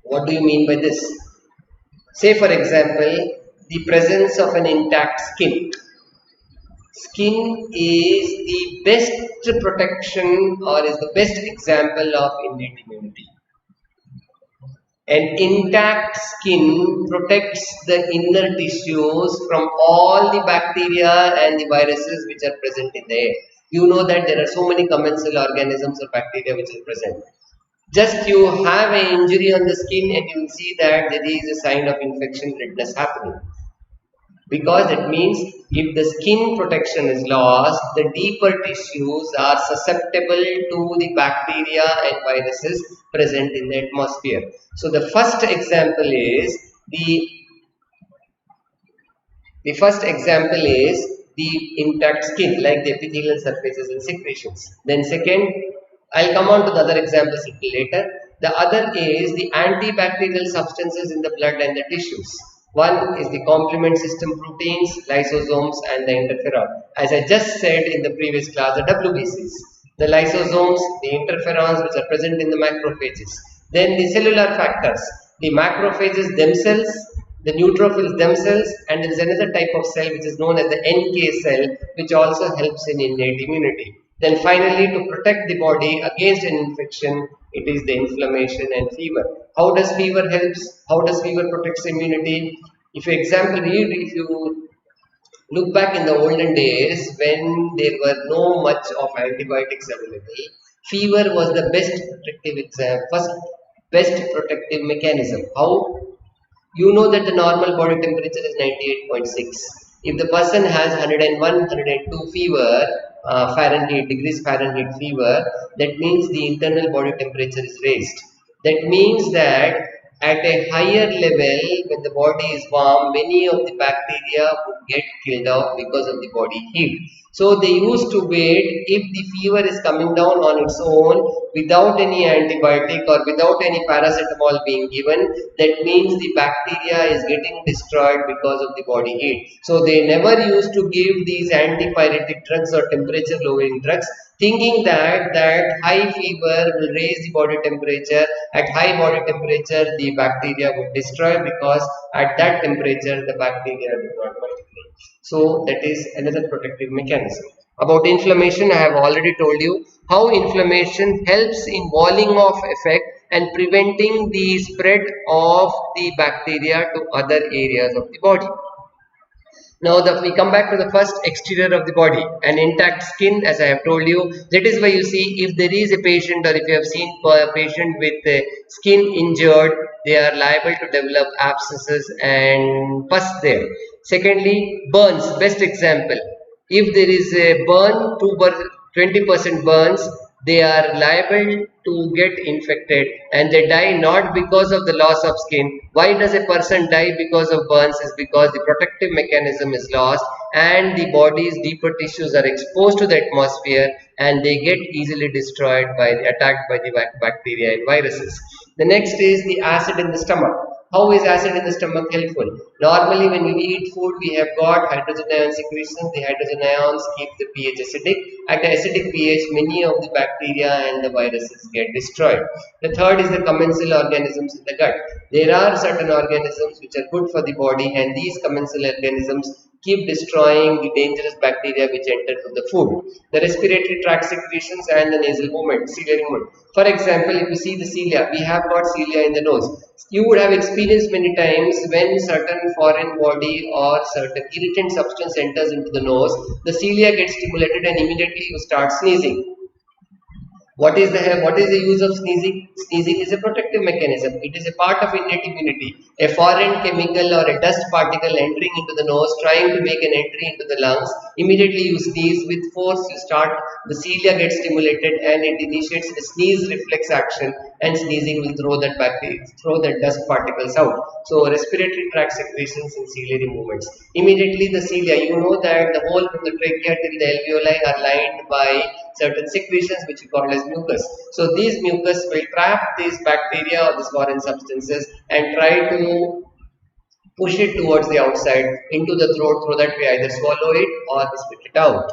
What do you mean by this? Say, for example, the presence of an intact skin. Skin is the best protection or is the best example of innate immunity. An intact skin protects the inner tissues from all the bacteria and the viruses which are present in the air. You know that there are so many commensal organisms or bacteria which are present. Just you have an injury on the skin and you will see that there is a sign of infection, redness happening. Because that means if the skin protection is lost, the deeper tissues are susceptible to the bacteria and viruses present in the atmosphere. So the first example is the intact skin, like the epithelial surfaces and secretions. Then second, I'll come on to the other examples a little later. The other is the antibacterial substances in the blood and the tissues. One is the complement system proteins, lysosomes and the interferon. As I just said in the previous class, the WBCs. The lysosomes, the interferons which are present in the macrophages. Then the cellular factors, the macrophages themselves, the neutrophils themselves, and there is another type of cell which is known as the NK cell which also helps in innate immunity. Then finally, to protect the body against an infection, it is the inflammation and fever. How does fever helps? How does fever protects immunity? If you look back in the olden days when there were no much of antibiotics available, fever was the best protective mechanism. How? You know that the normal body temperature is 98.6. If the person has 101, 102 fever, degrees Fahrenheit fever, that means the internal body temperature is raised. That means that at a higher level, when the body is warm, many of the bacteria would get killed off because of the body heat. So they used to wait if the fever is coming down on its own without any antibiotic or without any paracetamol being given. That means the bacteria is getting destroyed because of the body heat. So they never used to give these antipyretic drugs or temperature lowering drugs, thinking that high fever will raise the body temperature. At high body temperature, the bacteria would destroy because at that temperature, the bacteria do not multiply. So that is another protective mechanism. About inflammation, I have already told you how inflammation helps in walling off effect and preventing the spread of the bacteria to other areas of the body. Now we come back to the first exterior of the body, an intact skin, as I have told you. That is why you see, if there is a patient, or if you have seen a patient with skin injured, they are liable to develop abscesses and pus there. Secondly, burns, best example. If there is a burn, 20% burns, they are liable to get infected and they die not because of the loss of skin. Why does a person die because of burns? Is because the protective mechanism is lost and the body's deeper tissues are exposed to the atmosphere and they get easily destroyed by attacked by the bacteria and viruses. The next is the acid in the stomach. How is acid in the stomach helpful? Normally when we eat food, we have got hydrogen ion secretions. The hydrogen ions keep the pH acidic. At the acidic pH, many of the bacteria and the viruses get destroyed. The third is the commensal organisms in the gut. There are certain organisms which are good for the body, and these commensal organisms keep destroying the dangerous bacteria which enter through the food. The respiratory tract secretions and the nasal movement, ciliary movement. For example, if you see the cilia, we have got cilia in the nose. You would have experienced many times when certain foreign body or certain irritant substance enters into the nose, the cilia gets stimulated and immediately you start sneezing. What is the use of sneezing? Sneezing is a protective mechanism. It is a part of innate immunity. A foreign chemical or a dust particle entering into the nose, trying to make an entry into the lungs. Immediately you sneeze with force. The cilia gets stimulated and it initiates a sneeze reflex action, and sneezing will throw that dust particles out. So respiratory tract secretions and ciliary movements. Immediately the cilia, you know that the whole from the trachea till the alveoli are lined by certain secretions which we call as mucus. So these mucus will trap these bacteria or these foreign substances and try to push it towards the outside into the throat, so that we either swallow it or spit it out.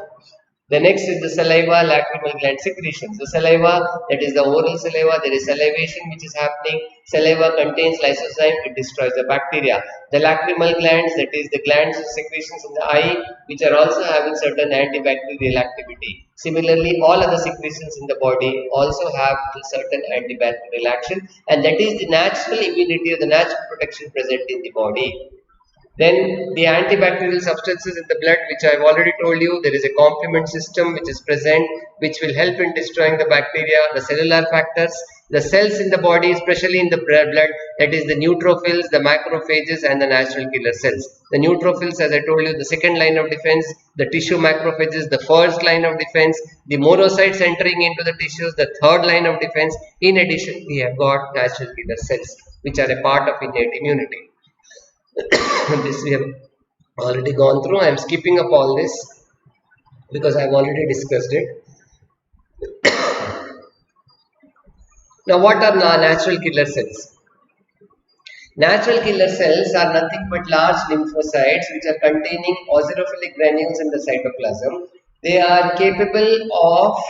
The next is the saliva, lacrimal gland secretions. The saliva, that is the oral saliva, there is salivation which is happening. Saliva contains lysozyme, it destroys the bacteria. The lacrimal glands, that is the glands of secretions in the eye, which are also having certain antibacterial activity. Similarly, all other secretions in the body also have certain antibacterial action, and that is the natural immunity or the natural protection present in the body. Then the antibacterial substances in the blood, which I have already told you, there is a complement system which is present, which will help in destroying the bacteria, the cellular factors, the cells in the body, especially in the blood, that is the neutrophils, the macrophages and the natural killer cells. The neutrophils, as I told you, the second line of defense, the tissue macrophages, the first line of defense, the monocytes entering into the tissues, the third line of defense. In addition, we have got natural killer cells, which are a part of innate immunity. This we have already gone through. I am skipping up all this because I have already discussed it. Now, what are natural killer cells? Natural killer cells are nothing but large lymphocytes which are containing eosinophilic granules in the cytoplasm. They are capable of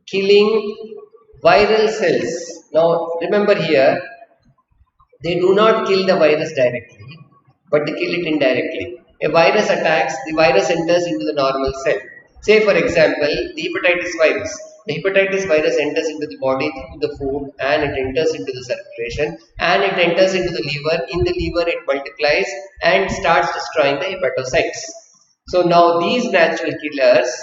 killing viral cells. Now, remember here, they do not kill the virus directly, but they kill it indirectly. A virus attacks, the virus enters into the normal cell. Say for example, the hepatitis virus. The hepatitis virus enters into the body through the food and it enters into the circulation and it enters into the liver. In the liver it multiplies and starts destroying the hepatocytes. So now these natural killers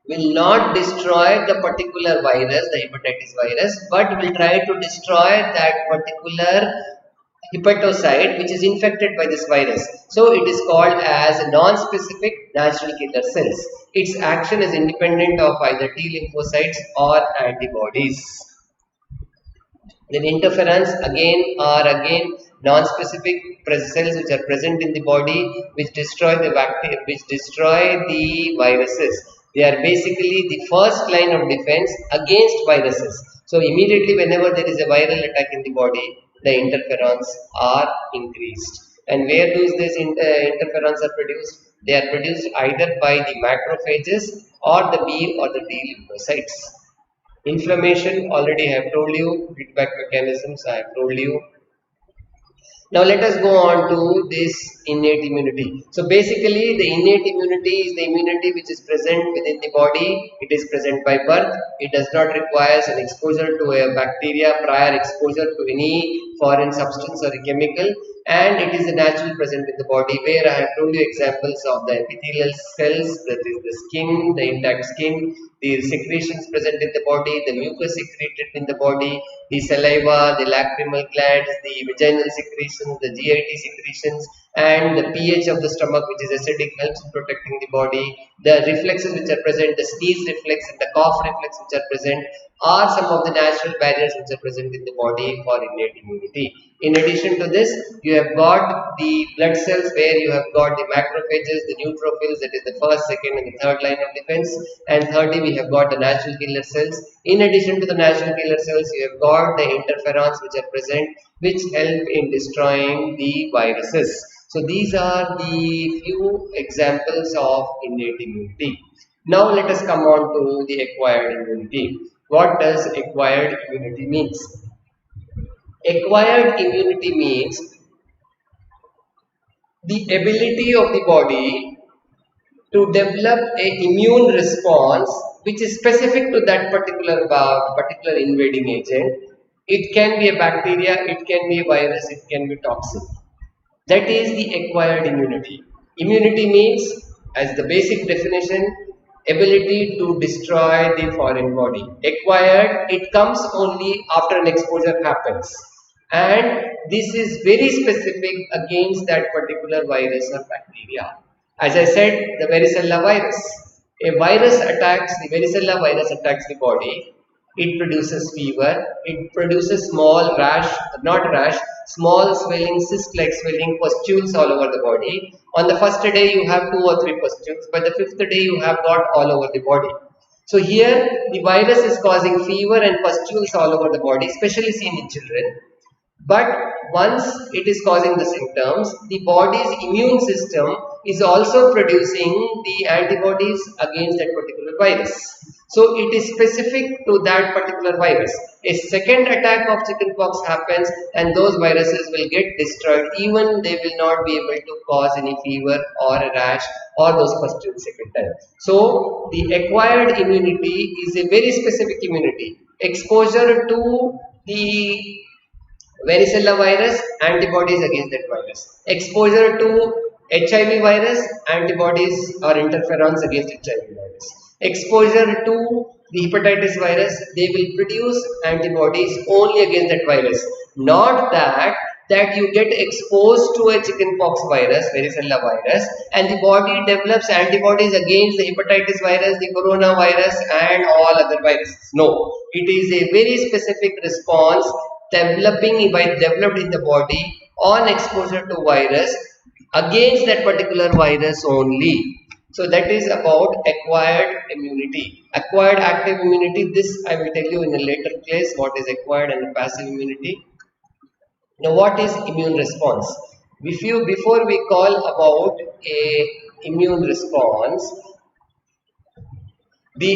will not destroy the particular virus, the hepatitis virus, but will try to destroy that particular hepatocyte which is infected by this virus. So it is called as non-specific natural killer cells. Its action is independent of either T lymphocytes or antibodies. Then interferons are non-specific cells which are present in the body, which destroy the bacteria, which destroy the viruses. They are basically the first line of defense against viruses. So immediately whenever there is a viral attack in the body, the interferons are increased. And where do these interferons are produced? They are produced either by the macrophages or the B or the D lymphocytes. Inflammation, already I have told you. Feedback mechanisms, I have told you. Now let us go on to this innate immunity. So basically the innate immunity is the immunity which is present within the body. It is present by birth. It does not require an exposure to a bacteria, prior exposure to any foreign substance or a chemical, and it is a natural present in the body, where I have told you examples of the epithelial cells, that is the skin, the intact skin, the secretions present in the body, the mucus secreted in the body, the saliva, the lacrimal glands, the vaginal secretions, the GIT secretions, and the pH of the stomach, which is acidic, helps in protecting the body. The reflexes which are present, the sneeze reflex and the cough reflex which are present, are some of the natural barriers which are present in the body for innate immunity. In addition to this, you have got the blood cells, where you have got the macrophages, the neutrophils, that is the first, second and the third line of defense, and thirdly we have got the natural killer cells. In addition to the natural killer cells, you have got the interferons which are present, which help in destroying the viruses. So these are the few examples of innate immunity. Now let us come on to the acquired immunity. What does acquired immunity means? Acquired immunity means the ability of the body to develop a immune response which is specific to that particular invading agent. It can be a bacteria, it can be a virus, it can be toxin. That is the acquired immunity. Immunity means, as the basic definition, ability to destroy the foreign body. Acquired, it comes only after an exposure happens. And this is very specific against that particular virus or bacteria. As I said, the varicella virus. The varicella virus attacks the body. It produces fever, it produces small small swelling, cyst-like swelling, pustules all over the body. On the first day you have 2 or 3 pustules, by the 5th day you have got all over the body. So here the virus is causing fever and pustules all over the body, especially seen in children. But once it is causing the symptoms, the body's immune system is also producing the antibodies against that particular virus. So it is specific to that particular virus. A second attack of chickenpox happens and those viruses will get destroyed. Even they will not be able to cause any fever or a rash or those pustules second time. So the acquired immunity is a very specific immunity. Exposure to the varicella virus, antibodies against that virus. Exposure to HIV virus, antibodies or interferons against HIV virus. Exposure to the hepatitis virus, they will produce antibodies only against that virus. Not that you get exposed to a chickenpox virus, varicella virus, and the body develops antibodies against the hepatitis virus, the coronavirus and all other viruses. No, it is a very specific response developed in the body on exposure to virus against that particular virus only. So that is about acquired immunity. Acquired active immunity, this I will tell you in a later place what is acquired and passive immunity. Now what is immune response? Before we call about a immune response,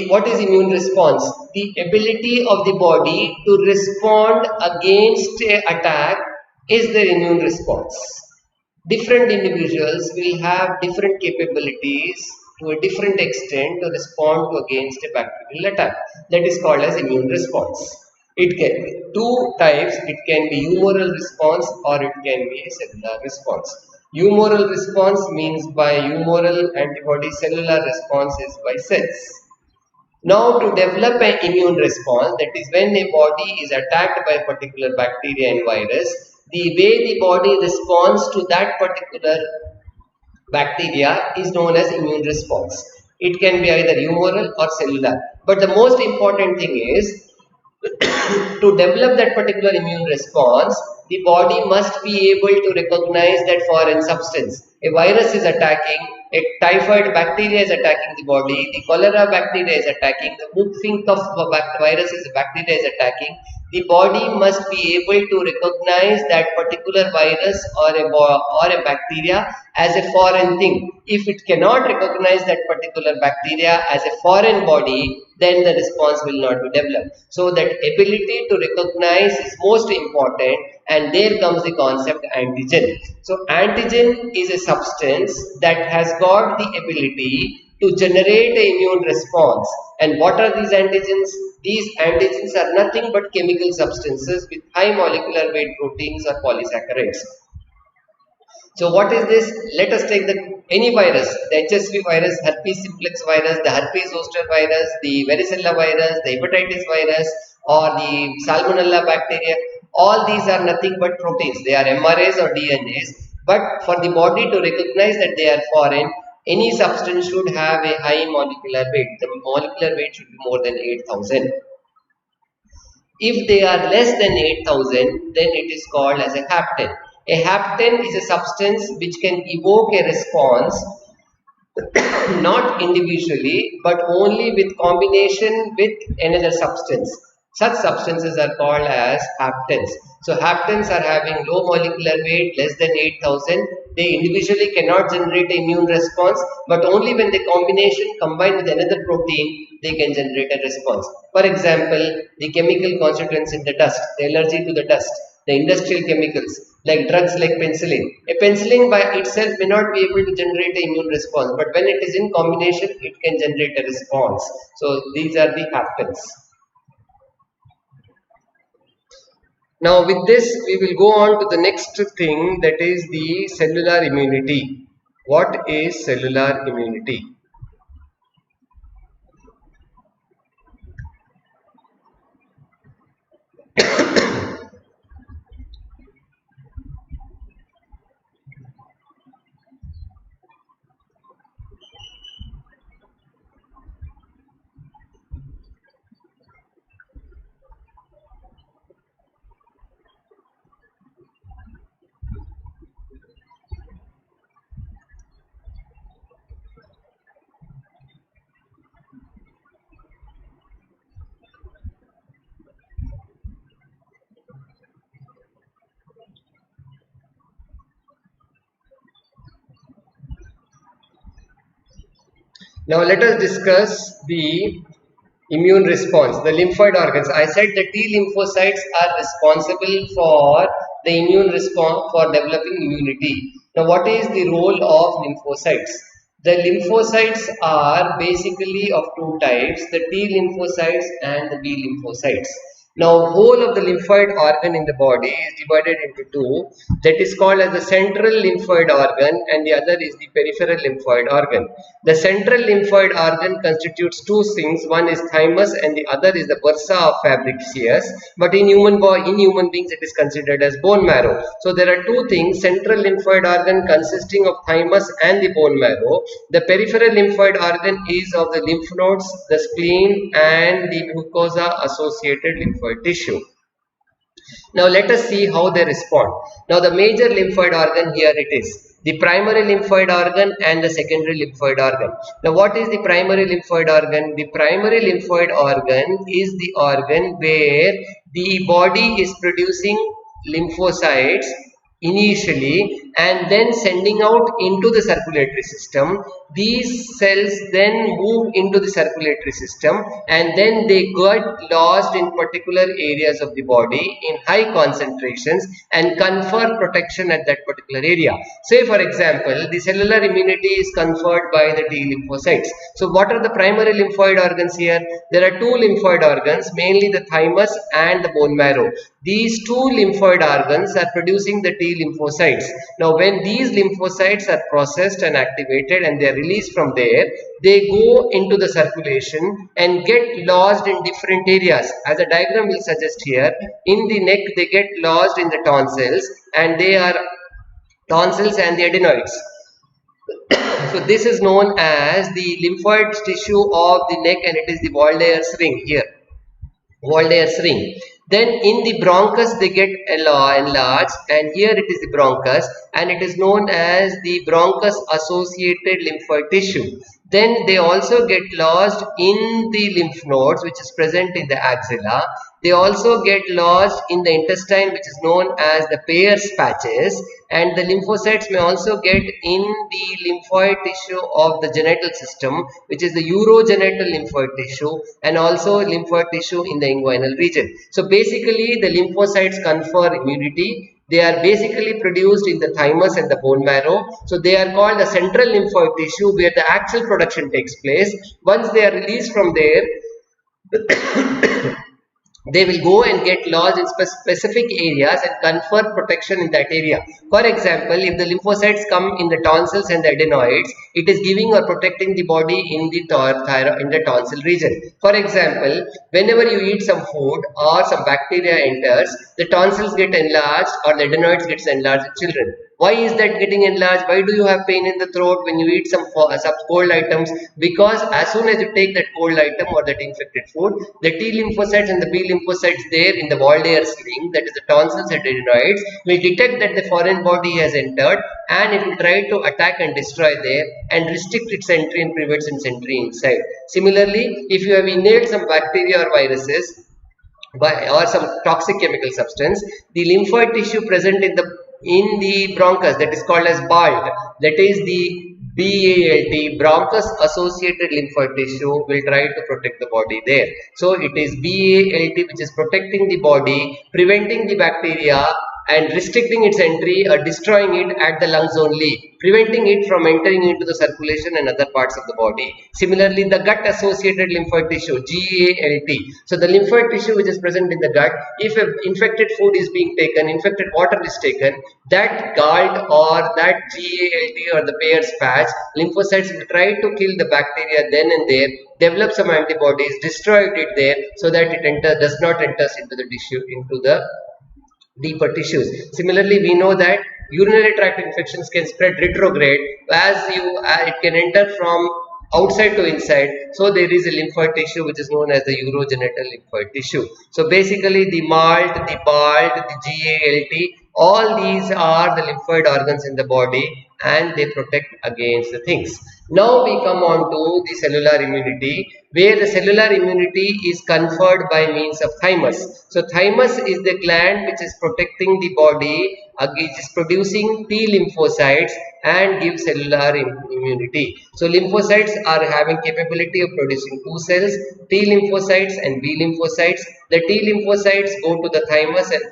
what is immune response? The ability of the body to respond against an attack is their immune response. Different individuals will have different capabilities to a different extent to respond to against a bacterial attack. That is called as immune response. It can be two types. It can be humoral response or it can be a cellular response. Humoral response means by humoral antibody, cellular response is by cells. Now to develop an immune response, that is when a body is attacked by a particular bacteria and virus, the way the body responds to that particular bacteria is known as immune response. It can be either humoral or cellular. But the most important thing is to develop that particular immune response, the body must be able to recognize that foreign substance. A virus is attacking, a typhoid bacteria is attacking the body, the cholera bacteria is attacking, the whooping cough virus is bacteria is attacking. The body must be able to recognize that particular virus or a bacteria as a foreign thing. If it cannot recognize that particular bacteria as a foreign body, then the response will not be developed. So that ability to recognize is most important, and there comes the concept antigen. So antigen is a substance that has got the ability to generate an immune response. And what are these antigens? These antigens are nothing but chemical substances with high molecular weight proteins or polysaccharides. So what is this? Let us take any virus, the HSV virus, herpes simplex virus, the herpes zoster virus, the varicella virus, the hepatitis virus, or the salmonella bacteria. All these are nothing but proteins. They are mRNAs or DNAs. But for the body to recognize that they are foreign, any substance should have a high molecular weight. The molecular weight should be more than 8,000. If they are less than 8,000, then it is called as a hapten. A hapten is a substance which can evoke a response not individually but only with combination with another substance. Such substances are called as haptens. So haptens are having low molecular weight, less than 8,000. They individually cannot generate an immune response, but only when the combination combined with another protein, they can generate a response. For example, the chemical constituents in the dust, the allergy to the dust, the industrial chemicals, like drugs like penicillin. A penicillin by itself may not be able to generate an immune response, but when it is in combination, it can generate a response. So these are the haptens. Now with this, we will go on to the next thing, that is the cellular immunity. What is cellular immunity? Now let us discuss the immune response, the lymphoid organs. I said the T lymphocytes are responsible for the immune response, for developing immunity. Now what is the role of lymphocytes? The lymphocytes are basically of two types, the T lymphocytes and the B lymphocytes. Now whole of the lymphoid organ in the body is divided into two, that is called as the central lymphoid organ and the other is the peripheral lymphoid organ. The central lymphoid organ constitutes two things, one is thymus and the other is the bursa of Fabricius, but in human beings it is considered as bone marrow. So there are two things, central lymphoid organ consisting of thymus and the bone marrow. The peripheral lymphoid organ is of the lymph nodes, the spleen and the mucosa associated lymphoid tissue. Now let us see how they respond. Now the major lymphoid organ, here it is, the primary lymphoid organ and the secondary lymphoid organ. Now what is the primary lymphoid organ? The primary lymphoid organ is the organ where the body is producing lymphocytes initially and then sending out into the circulatory system. These cells then move into the circulatory system and then they get lodged in particular areas of the body in high concentrations and confer protection at that particular area. Say for example, the cellular immunity is conferred by the T lymphocytes. So what are the primary lymphoid organs here? There are two lymphoid organs, mainly the thymus and the bone marrow. These two lymphoid organs are producing the T lymphocytes. Now when these lymphocytes are processed and activated and they are released from there, they go into the circulation and get lodged in different areas. As the diagram will suggest here, in the neck they get lodged in the tonsils, and they are tonsils and the adenoids. So this is known as the lymphoid tissue of the neck, and it is the Waldeyr's ring here. Waldeyr's ring. Then in the bronchus they get enlarged, and here it is the bronchus and it is known as the bronchus associated lymphoid tissue. Then they also get lodged in the lymph nodes, which is present in the axilla. They also get lodged in the intestine, which is known as the Peyer's patches, and the lymphocytes may also get in the lymphoid tissue of the genital system, which is the urogenital lymphoid tissue, and also lymphoid tissue in the inguinal region. So basically the lymphocytes confer immunity. They are basically produced in the thymus and the bone marrow. So they are called the central lymphoid tissue, where the actual production takes place. Once they are released from there, they will go and get lodged in specific areas and confer protection in that area. For example, if the lymphocytes come in the tonsils and the adenoids, it is giving or protecting the body in the tonsil region. For example, whenever you eat some food or some bacteria enters, the tonsils get enlarged or the adenoids gets enlarged in children. Why is that getting enlarged? Why do you have pain in the throat when you eat some cold items? Because as soon as you take that cold item or that infected food, the T lymphocytes and the B lymphocytes there in the walled air sling, that is the tonsils and adenoids, will detect that the foreign body has entered, and it will try to attack and destroy there and restrict its entry and prevents its entry inside. Similarly, if you have inhaled some bacteria or viruses or some toxic chemical substance, the lymphoid tissue present in the bronchus, that is called as BALT, that is the BALT, bronchus associated lymphoid tissue, will try to protect the body there. So it is BALT which is protecting the body, preventing the bacteria and restricting its entry or destroying it at the lungs only, preventing it from entering into the circulation and other parts of the body. Similarly, the gut associated lymphoid tissue, GALT. So the lymphoid tissue which is present in the gut, if infected food is being taken, infected water is taken, that GALT or that GALT or the Peyer's patch, lymphocytes will try to kill the bacteria then and there, develop some antibodies, destroy it there, so that it does not enter into the tissue, into the deeper tissues. Similarly, we know that urinary tract infections can spread retrograde, as it can enter from outside to inside. So there is a lymphoid tissue which is known as the urogenital lymphoid tissue. So basically the MALT, the BALT, the GALT, all these are the lymphoid organs in the body, and they protect against the things. Now we come on to the cellular immunity, where the cellular immunity is conferred by means of thymus. So thymus is the gland which is protecting the body, it is producing T lymphocytes and gives cellular immunity. So lymphocytes are having capability of producing two cells, T lymphocytes and B lymphocytes. The T lymphocytes go to the thymus and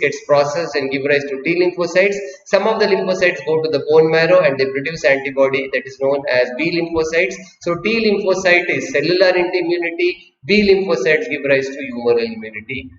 gets processed and give rise to T lymphocytes. Some of the lymphocytes go to the bone marrow and they produce antibody, that is known as B lymphocytes. So T lymphocyte is cellular immunity, B lymphocytes give rise to humoral immunity.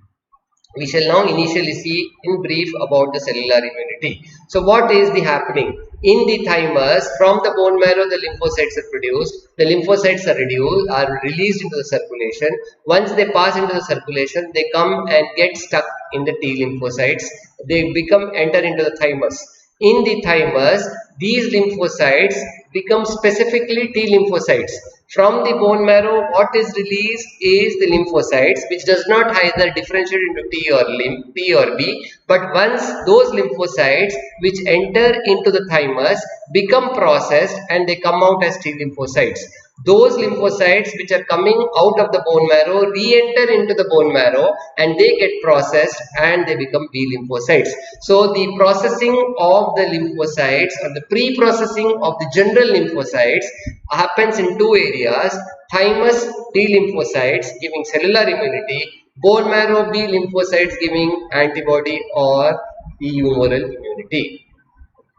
We shall now initially see in brief about the cellular immunity. So what is the happening? In the thymus, from the bone marrow, the lymphocytes are produced. The lymphocytes are released into the circulation. Once they pass into the circulation, they come and get stuck in the T lymphocytes. They enter into the thymus. In the thymus, these lymphocytes become specifically T lymphocytes. From the bone marrow, what is released is the lymphocytes, which does not either differentiate into T or B. But once those lymphocytes which enter into the thymus become processed and they come out as T lymphocytes. Those lymphocytes which are coming out of the bone marrow re-enter into the bone marrow and they get processed and they become B lymphocytes. So the processing of the lymphocytes or the pre-processing of the general lymphocytes happens in two areas: thymus T lymphocytes giving cellular immunity, bone marrow B lymphocytes giving antibody or humoral immunity.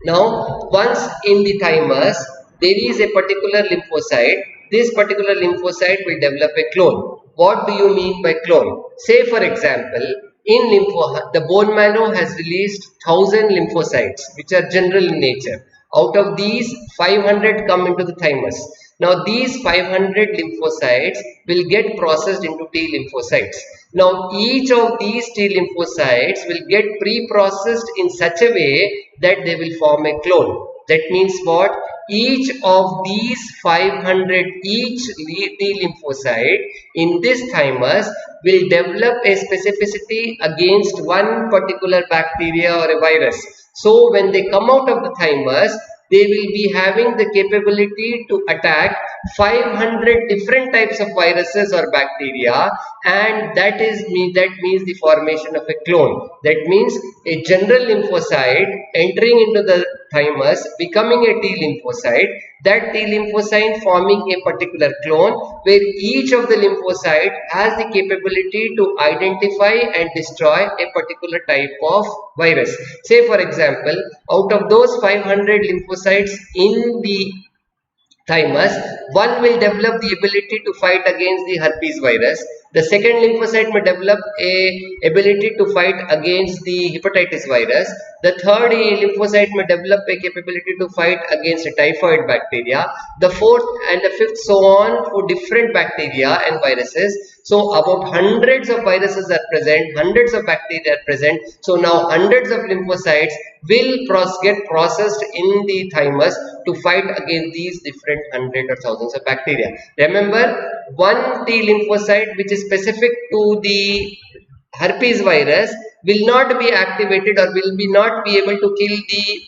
Now, once in the thymus, there is a particular lymphocyte. This particular lymphocyte will develop a clone. What do you mean by clone? Say for example, in the bone marrow has released 1000 lymphocytes, which are general in nature. Out of these, 500 come into the thymus. Now these 500 lymphocytes will get processed into T lymphocytes. Now each of these T lymphocytes will get pre-processed in such a way that they will form a clone. That means what? Each of these 500, each T lymphocyte in this thymus will develop a specificity against one particular bacteria or a virus. So when they come out of the thymus, they will be having the capability to attack 500 different types of viruses or bacteria, and that means the formation of a clone. That means a general lymphocyte entering into the thymus, becoming a T lymphocyte, that T lymphocyte forming a particular clone where each of the lymphocyte has the capability to identify and destroy a particular type of virus. Say for example, out of those 500 lymphocytes in the thymus, one will develop the ability to fight against the herpes virus. The second lymphocyte may develop a ability to fight against the hepatitis virus. The third lymphocyte may develop a capability to fight against a typhoid bacteria. The fourth and the fifth, so on, for different bacteria and viruses. So about hundreds of viruses are present, hundreds of bacteria are present. So now hundreds of lymphocytes will get processed in the thymus to fight against these different hundreds or thousands of bacteria. Remember, one T lymphocyte which is specific to the herpes virus will not be activated or will not be able to kill the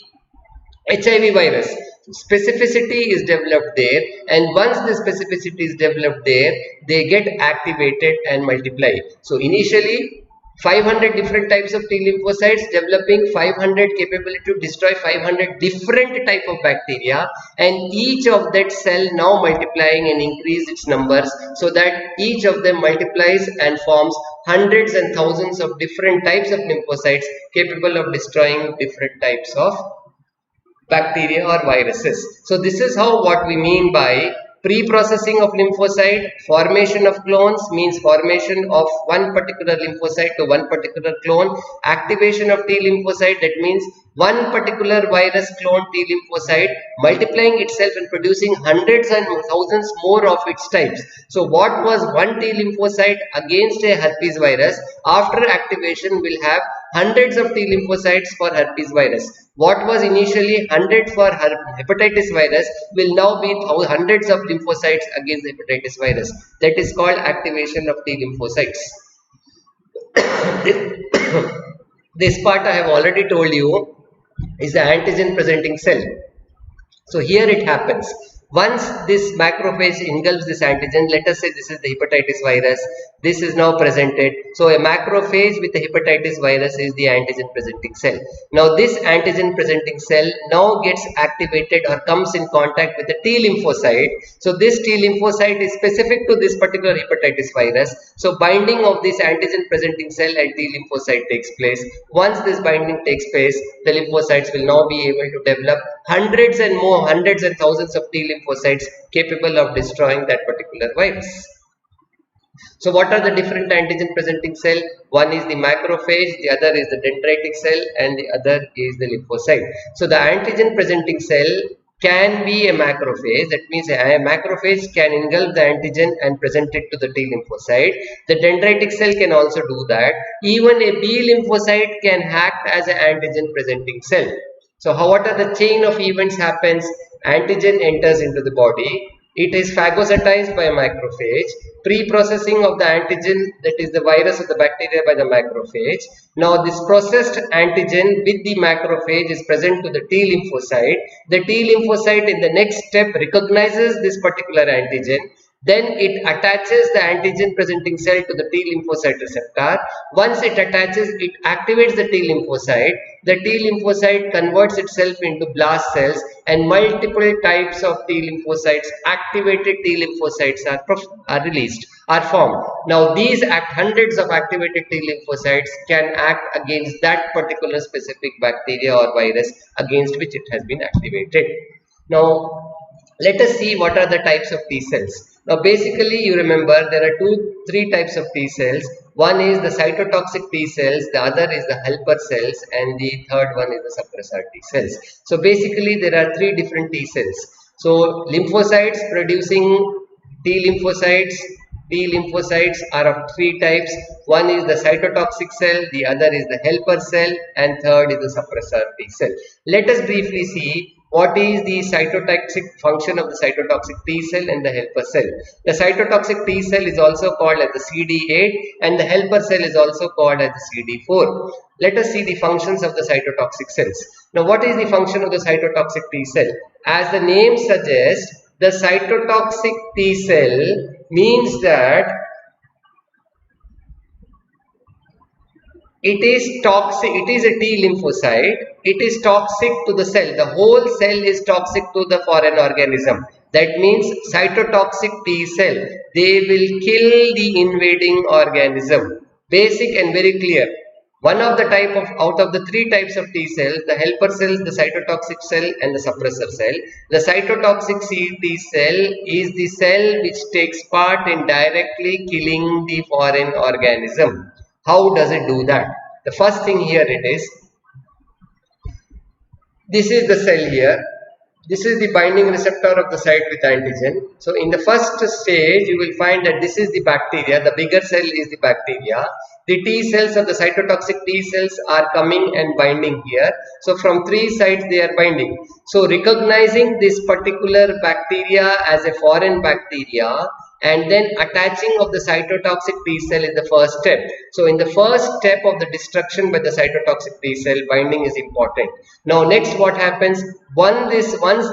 HIV virus. Specificity is developed there, and once the specificity is developed there, they get activated and multiply. So initially 500 different types of T lymphocytes developing 500 capability to destroy 500 different type of bacteria, and each of that cell now multiplying and increase its numbers so that each of them multiplies and forms hundreds and thousands of different types of lymphocytes capable of destroying different types of bacteria or viruses. So this is what we mean by pre-processing of lymphocyte. Formation of clones means formation of one particular lymphocyte to one particular clone. Activation of T lymphocyte, that means one particular virus clone T lymphocyte multiplying itself and producing hundreds and thousands more of its types. So what was one T lymphocyte against a herpes virus, after activation will have hundreds of T lymphocytes for herpes virus. What was initially 100 for hepatitis virus will now be hundreds of lymphocytes against the hepatitis virus. That is called activation of T lymphocytes. This part I have already told you is the antigen presenting cell. So here it happens. Once this macrophage engulfs this antigen, let us say this is the hepatitis virus, this is now presented. So a macrophage with the hepatitis virus is the antigen presenting cell. Now this antigen presenting cell now gets activated or comes in contact with the T lymphocyte. So this T lymphocyte is specific to this particular hepatitis virus. So binding of this antigen presenting cell and T lymphocyte takes place. Once this binding takes place, the lymphocytes will now be able to develop hundreds and thousands of T lymphocytes capable of destroying that particular virus. So what are the different antigen presenting cell? One is the macrophage, the other is the dendritic cell, and the other is the lymphocyte. So the antigen presenting cell can be a macrophage. That means a macrophage can engulf the antigen and present it to the T lymphocyte. The dendritic cell can also do that. Even a B lymphocyte can act as an antigen presenting cell. So what are the chain of events happens? Antigen enters into the body. It is phagocytized by a macrophage. Pre-processing of the antigen, that is the virus or the bacteria, by the macrophage. Now this processed antigen with the macrophage is present to the T lymphocyte. The T lymphocyte in the next step recognizes this particular antigen. Then it attaches the antigen presenting cell to the T lymphocyte receptor. Once it attaches, it activates the T lymphocyte. The T lymphocyte converts itself into blast cells, and multiple types of T lymphocytes, activated T lymphocytes are released, are formed. Now these hundreds of activated T lymphocytes can act against that particular specific bacteria or virus against which it has been activated. Now let us see what are the types of T cells. Now basically you remember there are three types of T cells. One is the cytotoxic T cells, the other is the helper cells, and the third one is the suppressor T cells. So basically there are three different T cells. So lymphocytes producing T lymphocytes. T lymphocytes are of three types. One is the cytotoxic cell, the other is the helper cell, and third is the suppressor T cell. Let us briefly see what is the cytotoxic function of the cytotoxic T cell and the helper cell. The cytotoxic T cell is also called as the CD8 and the helper cell is also called as the CD4. Let us see the functions of the cytotoxic cells. Now, what is the function of the cytotoxic T cell? As the name suggests, the cytotoxic T cell means that it is toxic, it is a T lymphocyte, it is toxic to the cell. The whole cell is toxic to the foreign organism. That means cytotoxic T cell, they will kill the invading organism. Basic and very clear. One of the type of, out of the three types of T cells, the helper cells, the cytotoxic cell and the suppressor cell. The cytotoxic T cell is the cell which takes part in directly killing the foreign organism. How does it do that? The first thing here it is, this is the cell here. This is the binding receptor of the site with antigen. So in the first stage, you will find that this is the bacteria. The bigger cell is the bacteria. The T cells or the cytotoxic T cells are coming and binding here. So from three sides they are binding. So recognizing this particular bacteria as a foreign bacteria and then attaching of the cytotoxic T cell is the first step. So in the first step of the destruction by the cytotoxic T cell, binding is important. Now next what happens, once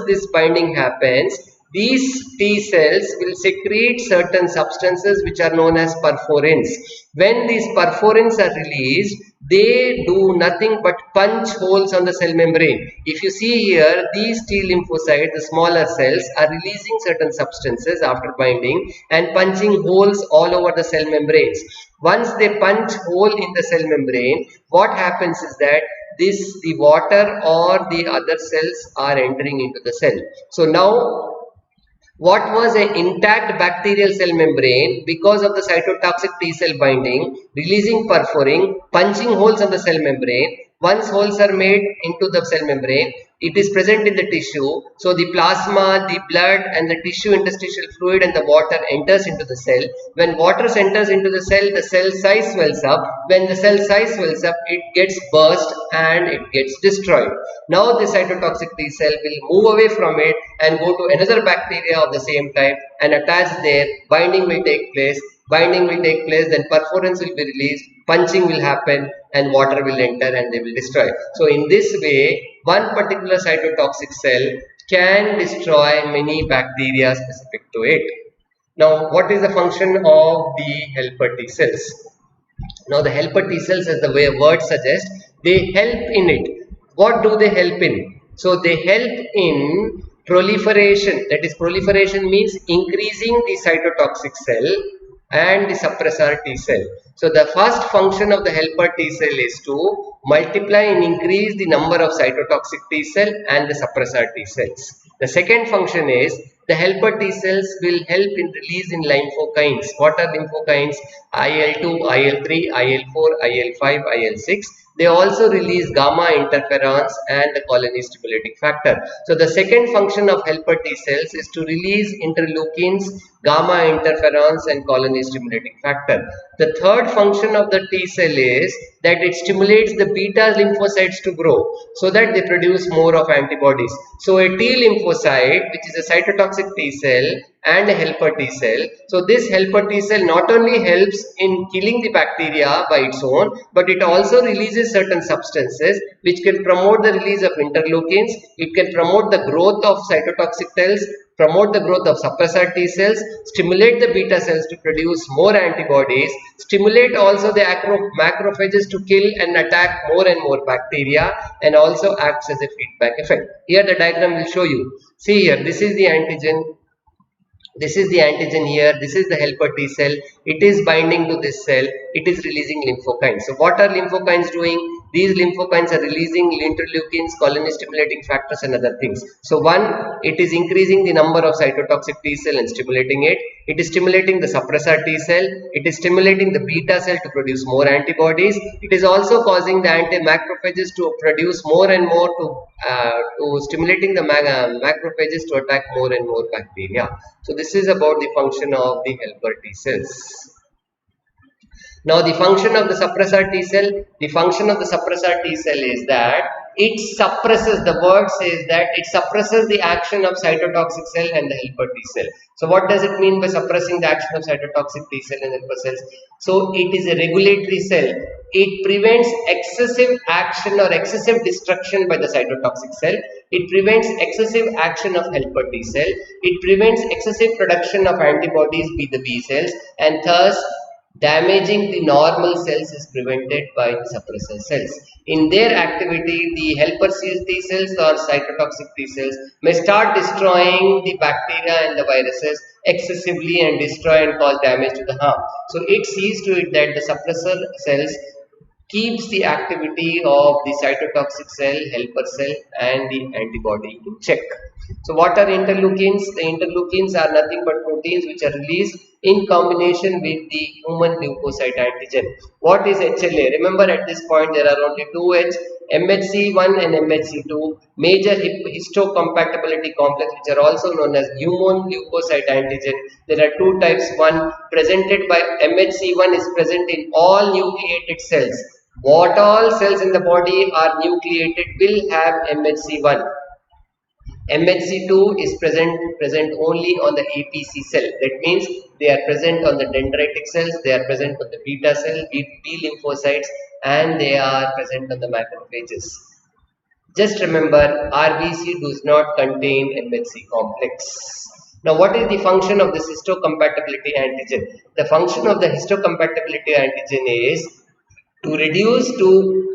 this binding happens, these T cells will secrete certain substances which are known as perforins. When these perforins are released, they do nothing but punch holes on the cell membrane. If you see here, these T lymphocytes, the smaller cells, are releasing certain substances after binding and punching holes all over the cell membranes. Once they punch hole in the cell membrane, what happens is that the water or the other cells are entering into the cell. So now, what was an intact bacterial cell membrane, because of the cytotoxic T cell binding, releasing perforin, punching holes on the cell membrane. Once holes are made into the cell membrane, it is present in the tissue. So the plasma, the blood and the tissue interstitial fluid and the water enters into the cell. When water enters into the cell size swells up. When the cell size swells up, it gets burst and it gets destroyed. Now the cytotoxic T cell will move away from it and go to another bacteria of the same type and attach there. Binding will take place. Then perforins will be released, punching will happen and water will enter and they will destroy. So in this way, one particular cytotoxic cell can destroy many bacteria specific to it. Now, what is the function of the helper T cells? Now, the helper T cells, as the word suggests, they help in it. What do they help in? So, they help in proliferation. That is, proliferation means increasing the cytotoxic cell and the suppressor T cell. So the first function of the helper T cell is to multiply and increase the number of cytotoxic T cell and the suppressor T cells. The second function is the helper T cells will help in release in lymphokines. What are lymphokines? IL-2, IL-3, IL-4, IL-5, IL-6. They also release gamma interferons and the colony stimulating factor. So the second function of helper T cells is to release interleukins, gamma interferons and colony stimulating factor. The third function of the T cell is that it stimulates the beta lymphocytes to grow so that they produce more of antibodies. So a T lymphocyte, which is a cytotoxic T cell and a helper T cell. So this helper T cell not only helps in killing the bacteria by its own, but it also releases certain substances which can promote the release of interleukins. It can promote the growth of cytotoxic cells, promote the growth of suppressor T cells, stimulate the beta cells to produce more antibodies, stimulate also the macrophages to kill and attack more and more bacteria, and also acts as a feedback effect. Here the diagram will show you. See here, this is the antigen. This is the antigen here. This is the helper T cell. It is binding to this cell. It is releasing lymphokines. So what are lymphokines doing? These lymphokines are releasing interleukins, colony stimulating factors and other things. So one, it is increasing the number of cytotoxic T cell and stimulating it. It is stimulating the suppressor T cell. It is stimulating the beta cell to produce more antibodies. It is also causing the anti-macrophages to produce more and more to stimulating the macrophages to attack more and more bacteria. So this is about the function of the helper T cells. Now the function of the suppressor T cell, is that it suppresses, the word says that it suppresses the action of cytotoxic cell and the helper T cell. So what does it mean by suppressing the action of cytotoxic T cell and helper cells? So it is a regulatory cell. It prevents excessive action or excessive destruction by the cytotoxic cell. It prevents excessive action of helper T cell. It prevents excessive production of antibodies by the B cells, and thus damaging the normal cells is prevented by the suppressor cells. In their activity, the helper T cells or cytotoxic T cells may start destroying the bacteria and the viruses excessively and destroy and cause damage to the harm. So it sees to it that the suppressor cells keeps the activity of the cytotoxic cell, helper cell and the antibody in check. So what are interleukins? The interleukins are nothing but proteins which are released in combination with the human leukocyte antigen. What is HLA? Remember, at this point there are only two H, MHC1 and MHC2, major histocompatibility complex, which are also known as human leukocyte antigen. There are two types. One presented by MHC1 is present in all nucleated cells. What all cells in the body are nucleated will have MHC1. MHC2 is present only on the APC cell. That means they are present on the dendritic cells, they are present on the beta cell, B lymphocytes, and they are present on the macrophages. Just remember, RBC does not contain MHC complex. Now, what is the function of the histocompatibility antigen? The function of the histocompatibility antigen is to reduce to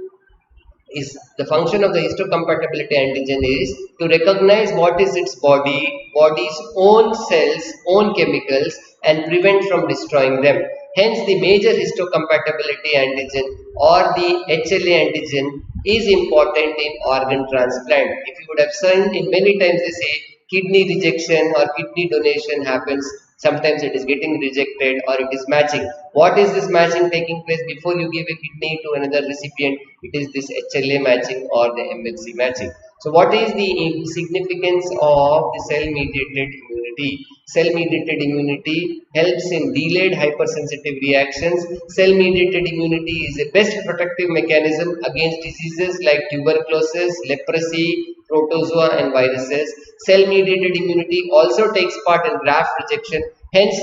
the function of the histocompatibility antigen is to recognize what is its body's own cells, own chemicals, and prevent from destroying them. Hence, the major histocompatibility antigen or the HLA antigen is important in organ transplant. If you would have seen, in many times they say kidney rejection or kidney donation happens. Sometimes it is getting rejected or it is matching. What is this matching taking place? Before you give a kidney to another recipient, it is this HLA matching or the MHC matching. So what is the significance of the cell-mediated immunity? Cell-mediated immunity helps in delayed hypersensitive reactions. Cell-mediated immunity is a best protective mechanism against diseases like tuberculosis, leprosy, protozoa and viruses. Cell-mediated immunity also takes part in graft rejection. Hence,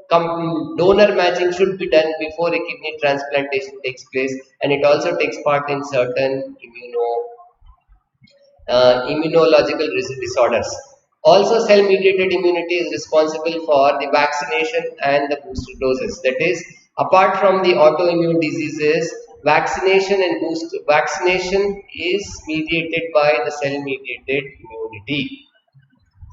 donor matching should be done before a kidney transplantation takes place, and it also takes part in certain immunological disorders. Also, cell-mediated immunity is responsible for the vaccination and the booster doses. That is, apart from the autoimmune diseases, vaccination is mediated by the cell-mediated immunity.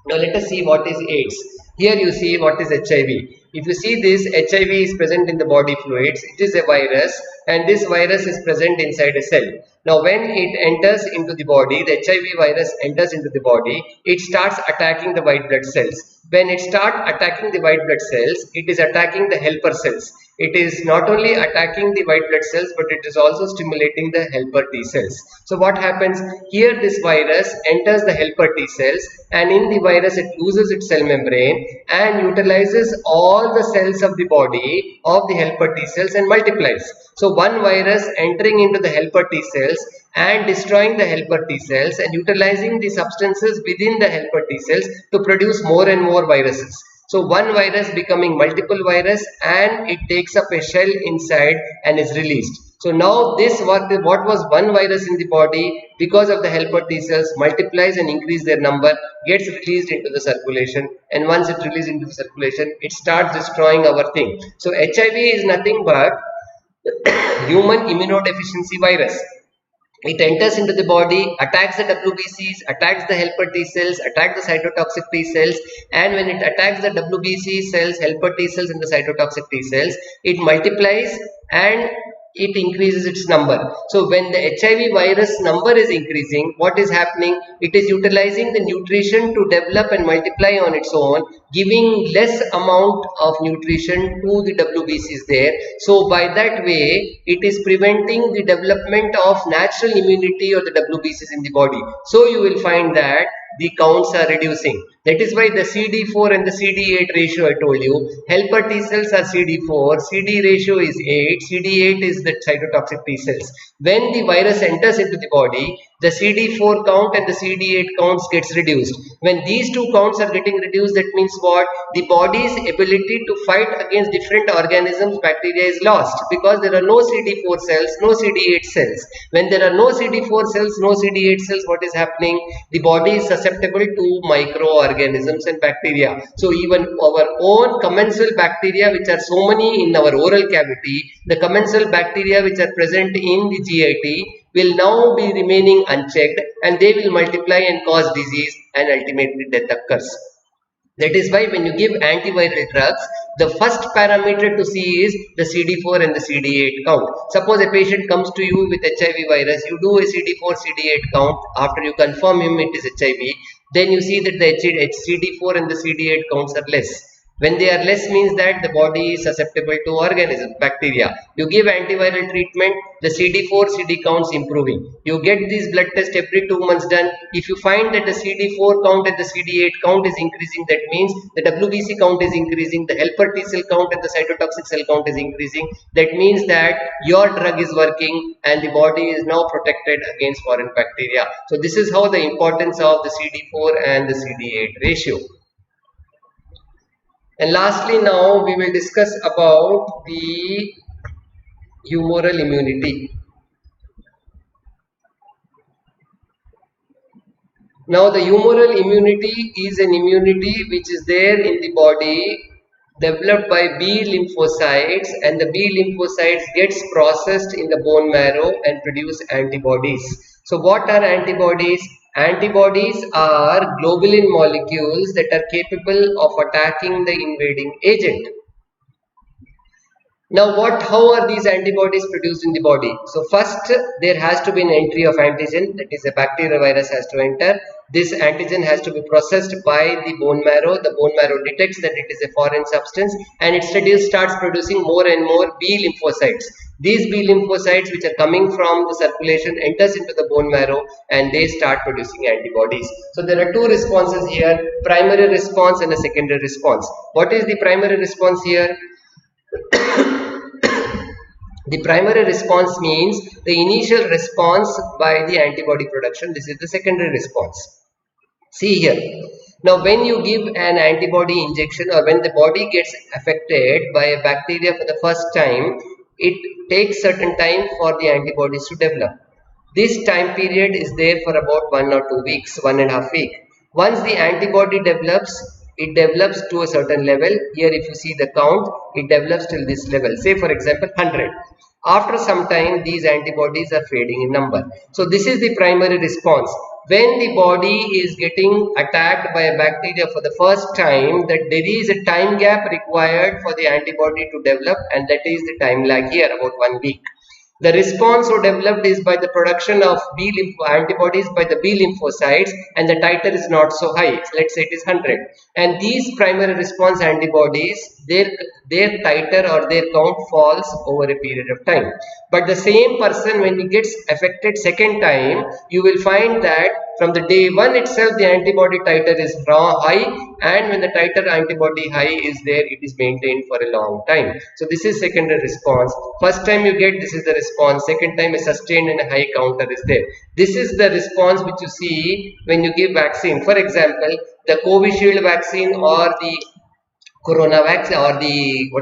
Now let us see what is AIDS. Here you see what is HIV. If you see this, HIV is present in the body fluids. It is a virus, and this virus is present inside a cell. Now when it enters into the body, the HIV virus enters into the body, it starts attacking the white blood cells. When it starts attacking the white blood cells, it is attacking the helper cells. It is not only attacking the white blood cells, but it is also stimulating the helper T cells. So what happens here? This virus enters the helper T cells, and in the virus it loses its cell membrane and utilizes all the cells of the body of the helper T cells and multiplies. So one virus entering into the helper T cells and destroying the helper T cells and utilizing the substances within the helper T cells to produce more and more viruses. So one virus becoming multiple virus, and it takes up a shell inside and is released. So now this what was one virus in the body, because of the helper T cells, multiplies and increase their number, gets released into the circulation, and once it released into the circulation, it starts destroying our thing. So HIV is nothing but human immunodeficiency virus. It enters into the body, attacks the WBCs, attacks the helper T cells, attacks the cytotoxic T cells, and when it attacks the WBC cells, helper T cells and the cytotoxic T cells, it multiplies and it increases its number. So when the HIV virus number is increasing, what is happening? It is utilizing the nutrition to develop and multiply on its own, giving less amount of nutrition to the WBCs there. So by that way, it is preventing the development of natural immunity or the WBCs in the body. So you will find that the counts are reducing. That is why the CD4 and the CD8 ratio I told you. Helper T cells are CD4, CD ratio is 8, CD8 is the cytotoxic T cells. When the virus enters into the body, the CD4 count and the CD8 counts gets reduced. When these two counts are getting reduced, that means what? The body's ability to fight against different organisms, bacteria is lost because there are no CD4 cells, no CD8 cells. When there are no CD4 cells, no CD8 cells, what is happening? The body is susceptible to microorganisms and bacteria. So even our own commensal bacteria, which are so many in our oral cavity, the commensal bacteria which are present in the GIT will now be remaining unchecked, and they will multiply and cause disease, and ultimately death occurs. That is why when you give antiviral drugs, the first parameter to see is the CD4 and the CD8 count. Suppose a patient comes to you with HIV virus, you do a CD4, CD8 count. After you confirm him it is HIV, then you see that the CD4 and the CD8 counts are less. When they are less means that the body is susceptible to organisms, bacteria. You give antiviral treatment, the CD4, CD counts improving. You get this blood test every 2 months done. If you find that the CD4 count and the CD8 count is increasing, that means the WBC count is increasing, the helper T cell count and the cytotoxic cell count is increasing. That means that your drug is working and the body is now protected against foreign bacteria. So this is how the importance of the CD4 and the CD8 ratio. And lastly, now we will discuss about the humoral immunity. Now the humoral immunity is an immunity which is there in the body, developed by B lymphocytes, and the B lymphocytes gets processed in the bone marrow and produce antibodies. So what are antibodies? Antibodies are globulin molecules that are capable of attacking the invading agent. Now how are these antibodies produced in the body? So first there has to be an entry of antigen, that is a bacterial virus has to enter. This antigen has to be processed by the bone marrow. The bone marrow detects that it is a foreign substance and it starts producing more and more B lymphocytes. These B lymphocytes which are coming from the circulation enters into the bone marrow and they start producing antibodies. So there are two responses here, primary response and a secondary response. What is the primary response here? The primary response means the initial response by the antibody production. This is the secondary response. See here. Now when you give an antibody injection or when the body gets affected by a bacteria for the first time, it takes certain time for the antibodies to develop. This time period is there for about 1 or 2 weeks, 1.5 weeks. Once the antibody develops, it develops to a certain level. Here if you see the count, it develops till this level, say for example 100. After some time these antibodies are fading in number. So this is the primary response. When the body is getting attacked by a bacteria for the first time, that there is a time gap required for the antibody to develop, and that is the time lag here, about 1 week. The response so developed is by the production of antibodies by the B lymphocytes, and the titer is not so high. Let's say it is 100. And these primary response antibodies, their titer or their count falls over a period of time. But the same person, when he gets affected second time, you will find that from the day 1 itself the antibody titer is high, and when the titer antibody high is there, it is maintained for a long time. So this is secondary response. First time you get, this is the response. Second time a sustained and a high counter is there. This is the response which you see when you give vaccine. For example, the Covishield vaccine or the Corona vaccine or the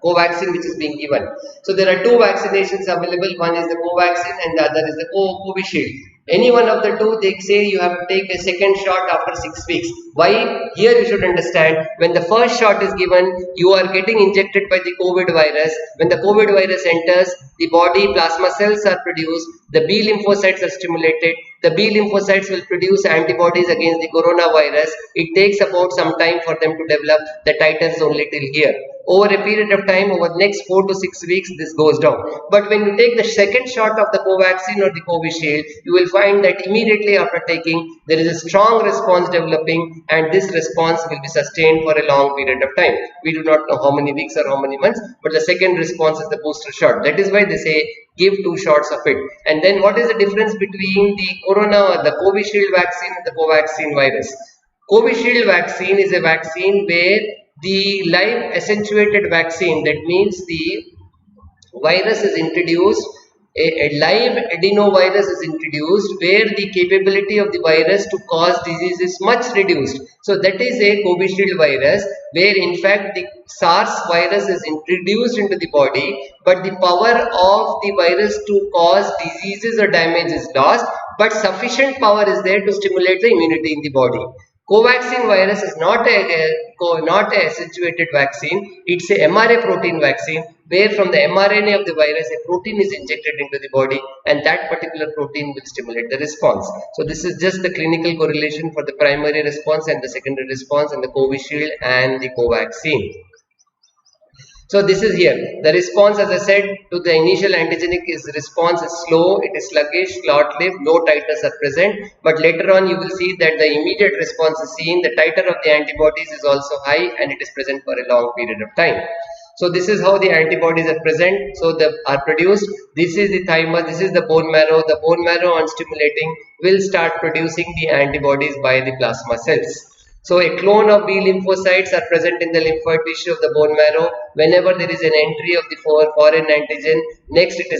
Covaxin which is being given. So there are two vaccinations available. One is the Covaxin and the other is the Covishield. Any one of the two, they say you have to take a second shot after 6 weeks. Why? Here you should understand, when the first shot is given, you are getting injected by the COVID virus. When the COVID virus enters, the body plasma cells are produced, the B lymphocytes are stimulated. The B lymphocytes will produce antibodies against the coronavirus. It takes about some time for them to develop. The titers only till here. Over a period of time, over the next 4 to 6 weeks, this goes down. But when you take the second shot of the Covaxin or the Covishield, you will find that immediately after taking, there is a strong response developing, and this response will be sustained for a long period of time. We do not know how many weeks or how many months, but the second response is the booster shot. That is why they say give 2 shots of it. And then what is the difference between the corona or the Covishield vaccine and the Covaxin virus? Covishield vaccine is a vaccine where the live accentuated vaccine, that means the virus is introduced, a live adenovirus is introduced where the capability of the virus to cause disease is much reduced. So that is a Covishield virus where in fact the SARS virus is introduced into the body, but the power of the virus to cause diseases or damage is lost, but sufficient power is there to stimulate the immunity in the body. Covaxin virus is not a accentuated vaccine. It's a mRNA protein vaccine where from the mRNA of the virus a protein is injected into the body, and that particular protein will stimulate the response. So this is just the clinical correlation for the primary response and the secondary response in the Covishield and the Covaxin. So this is here. The response, as I said, to the initial antigenic response is slow, it is sluggish, short-lived, low titers are present. But later on you will see that the immediate response is seen. The titer of the antibodies is also high and it is present for a long period of time. So this is how the antibodies are present. So they are produced. This is the thymus, this is the bone marrow. The bone marrow on stimulating will start producing the antibodies by the plasma cells. So a clone of B lymphocytes are present in the lymphoid tissue of the bone marrow. Whenever there is an entry of the foreign antigen, next it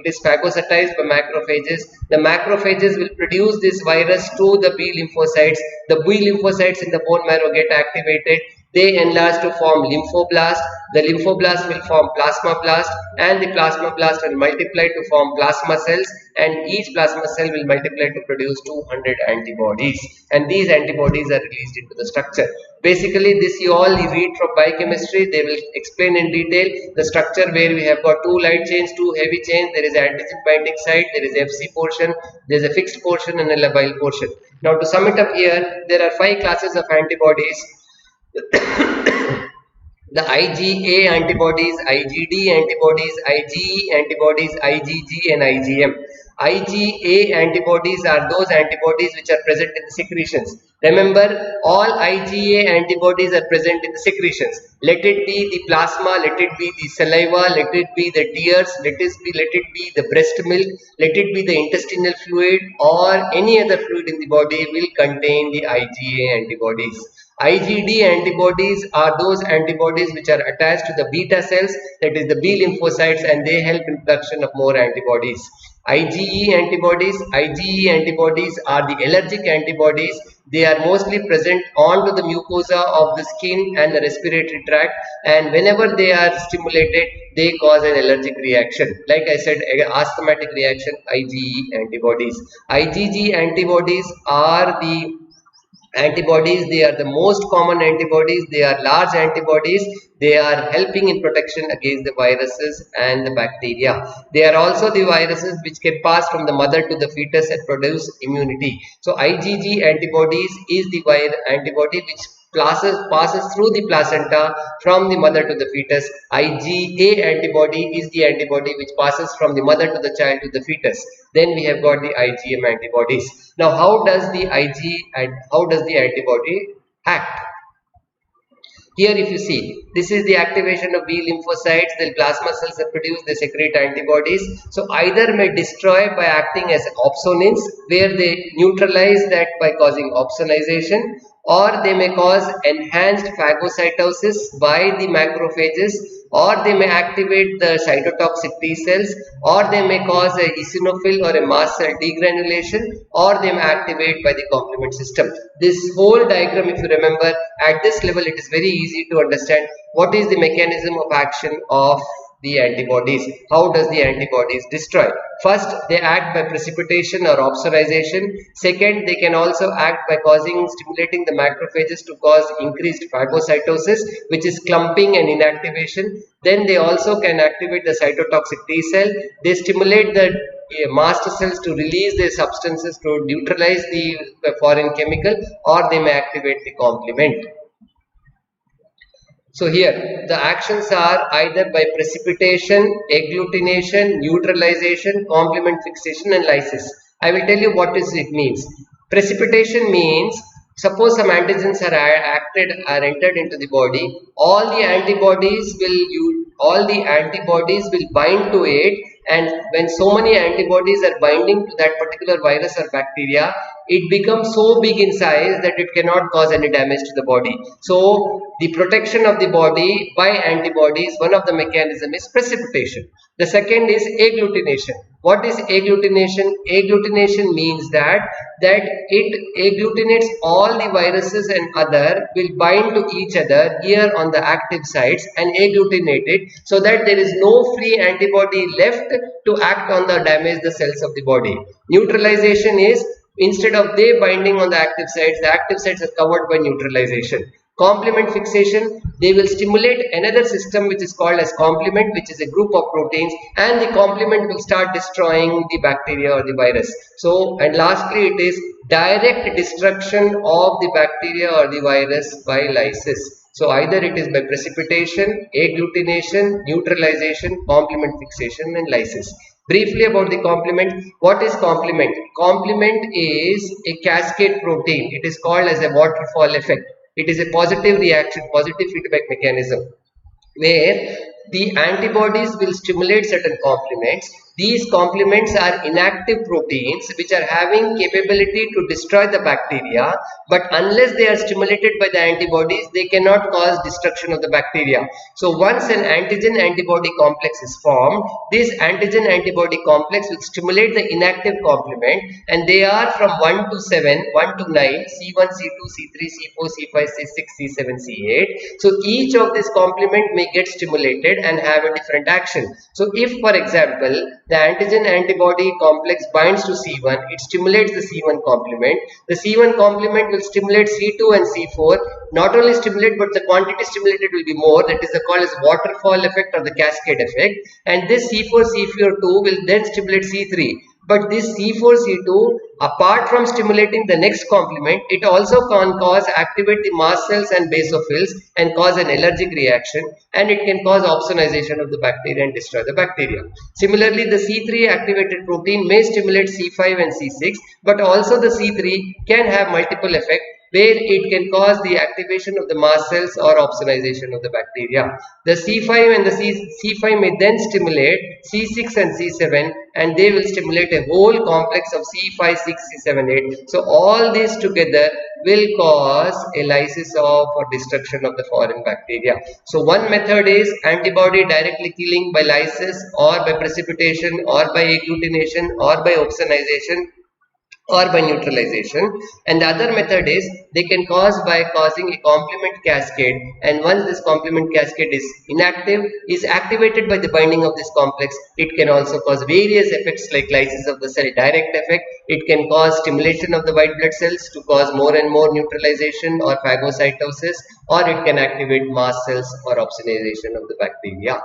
is phagocytized by macrophages. The macrophages will produce this virus to the B lymphocytes. The B lymphocytes in the bone marrow get activated. They enlarge to form lymphoblast. The lymphoblast will form plasmablast, and the plasmablast will multiply to form plasma cells, and each plasma cell will multiply to produce 200 antibodies, and these antibodies are released into the structure. Basically this you all read from biochemistry. They will explain in detail the structure where we have got 2 light chains, 2 heavy chains. There is antigen binding site, there is FC portion, there is a fixed portion and a labile portion. Now to sum it up here, there are 5 classes of antibodies. The IgA antibodies, IgD antibodies, IgE antibodies, IgG and IgM. IgA antibodies are those antibodies which are present in the secretions. Remember, all IgA antibodies are present in the secretions. Let it be the plasma, let it be the saliva, let it be the tears, let it be the breast milk, let it be the intestinal fluid, or any other fluid in the body will contain the IgA antibodies. IgD antibodies are those antibodies which are attached to the beta cells, that is the B lymphocytes, and they help in production of more antibodies. IgE antibodies are the allergic antibodies. They are mostly present onto the mucosa of the skin and the respiratory tract, and whenever they are stimulated, they cause an allergic reaction. Like I said, asthmatic reaction, IgE antibodies. IgG antibodies are the antibodies. They are the most common antibodies. They are large antibodies. They are helping in protection against the viruses and the bacteria. They are also the viruses which can pass from the mother to the fetus and produce immunity. So IgG antibodies is the antibody which passes through the placenta from the mother to the fetus. IgA antibody is the antibody which passes from the mother to the child to the fetus. Then we have got the IgM antibodies. Now how does the antibody act? Here if you see, this is the activation of B lymphocytes. The plasma cells are produced, they secrete antibodies. So either may destroy by acting as opsonins, where they neutralize that by causing opsonization, or they may cause enhanced phagocytosis by the macrophages, or they may activate the cytotoxic T cells, or they may cause a eosinophil or a mast cell degranulation, or they may activate by the complement system. This whole diagram, if you remember, at this level it is very easy to understand what is the mechanism of action of the antibodies. How does the antibodies destroy? First, they act by precipitation or opsonization. Second, they can also act by stimulating the macrophages to cause increased phagocytosis, which is clumping and inactivation. Then they also can activate the cytotoxic T cell. They stimulate the mast cells to release their substances to neutralize the foreign chemical, or they may activate the complement. So here the actions are either by precipitation, agglutination, neutralization, complement fixation and lysis. I will tell you what it means. Precipitation means, suppose some antigens are entered into the body, all the antibodies will bind to it and when so many antibodies are binding to that particular virus or bacteria, it becomes so big in size that it cannot cause any damage to the body. So the protection of the body by antibodies, one of the mechanism is precipitation. The second is agglutination. What is agglutination? Agglutination means that it agglutinates all the viruses and other will bind to each other here on the active sites and agglutinate it, so that there is no free antibody left to act on the damage the cells of the body. Neutralization is, instead of they binding on the active sites are covered by neutralization. Complement fixation, they will stimulate another system which is called as complement, which is a group of proteins, and the complement will start destroying the bacteria or the virus. So, and lastly, it is direct destruction of the bacteria or the virus by lysis. So either it is by precipitation, agglutination, neutralization, complement fixation, and lysis. Briefly about the complement. What is complement? Complement is a cascade protein. It is called as a waterfall effect. It is a positive reaction, positive feedback mechanism, where the antibodies will stimulate certain complements. These complements are inactive proteins which are having capability to destroy the bacteria, but unless they are stimulated by the antibodies, they cannot cause destruction of the bacteria. So once an antigen-antibody complex is formed, this antigen-antibody complex will stimulate the inactive complement, and they are from 1 to 7, 1 to 9, C1, C2, C3, C4, C5, C6, C7, C8. So each of this complement may get stimulated and have a different action. So if, for example, the antigen-antibody complex binds to C1, it stimulates the C1 complement. The C1 complement will stimulate C2 and C4. Not only stimulate, but the quantity stimulated will be more. That is called as waterfall effect or the cascade effect. And this C4, C4, 2 will then stimulate C3. But this C4, C2, apart from stimulating the next complement, it also can activate the mast cells and basophils and cause an allergic reaction, and it can cause opsonization of the bacteria and destroy the bacteria. Similarly, the C3 activated protein may stimulate C5 and C6, but also the C3 can have multiple effects, where it can cause the activation of the mast cells or opsonization of the bacteria. The C5 and the C5 may then stimulate C6 and C7, and they will stimulate a whole complex of C5, 6, C7, 8. So all these together will cause a lysis of or destruction of the foreign bacteria. So one method is antibody directly killing by lysis or by precipitation or by agglutination or by opsonization or by neutralization, and the other method is they can cause by causing a complement cascade, and once this complement cascade is inactive, is activated by the binding of this complex, it can also cause various effects like lysis of the cell direct effect. It can cause stimulation of the white blood cells to cause more and more neutralization or phagocytosis, or it can activate mast cells or opsonization of the bacteria.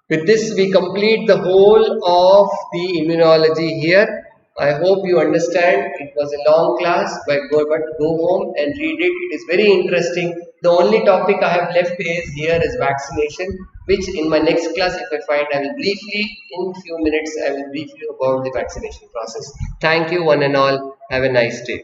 With this, we complete the whole of the immunology here. I hope you understand. It was a long class, but go home and read it. It is very interesting. The only topic I have left here is vaccination, which in my next class, if I find, I will briefly, in few minutes, I will brief you about the vaccination process. Thank you one and all. Have a nice day.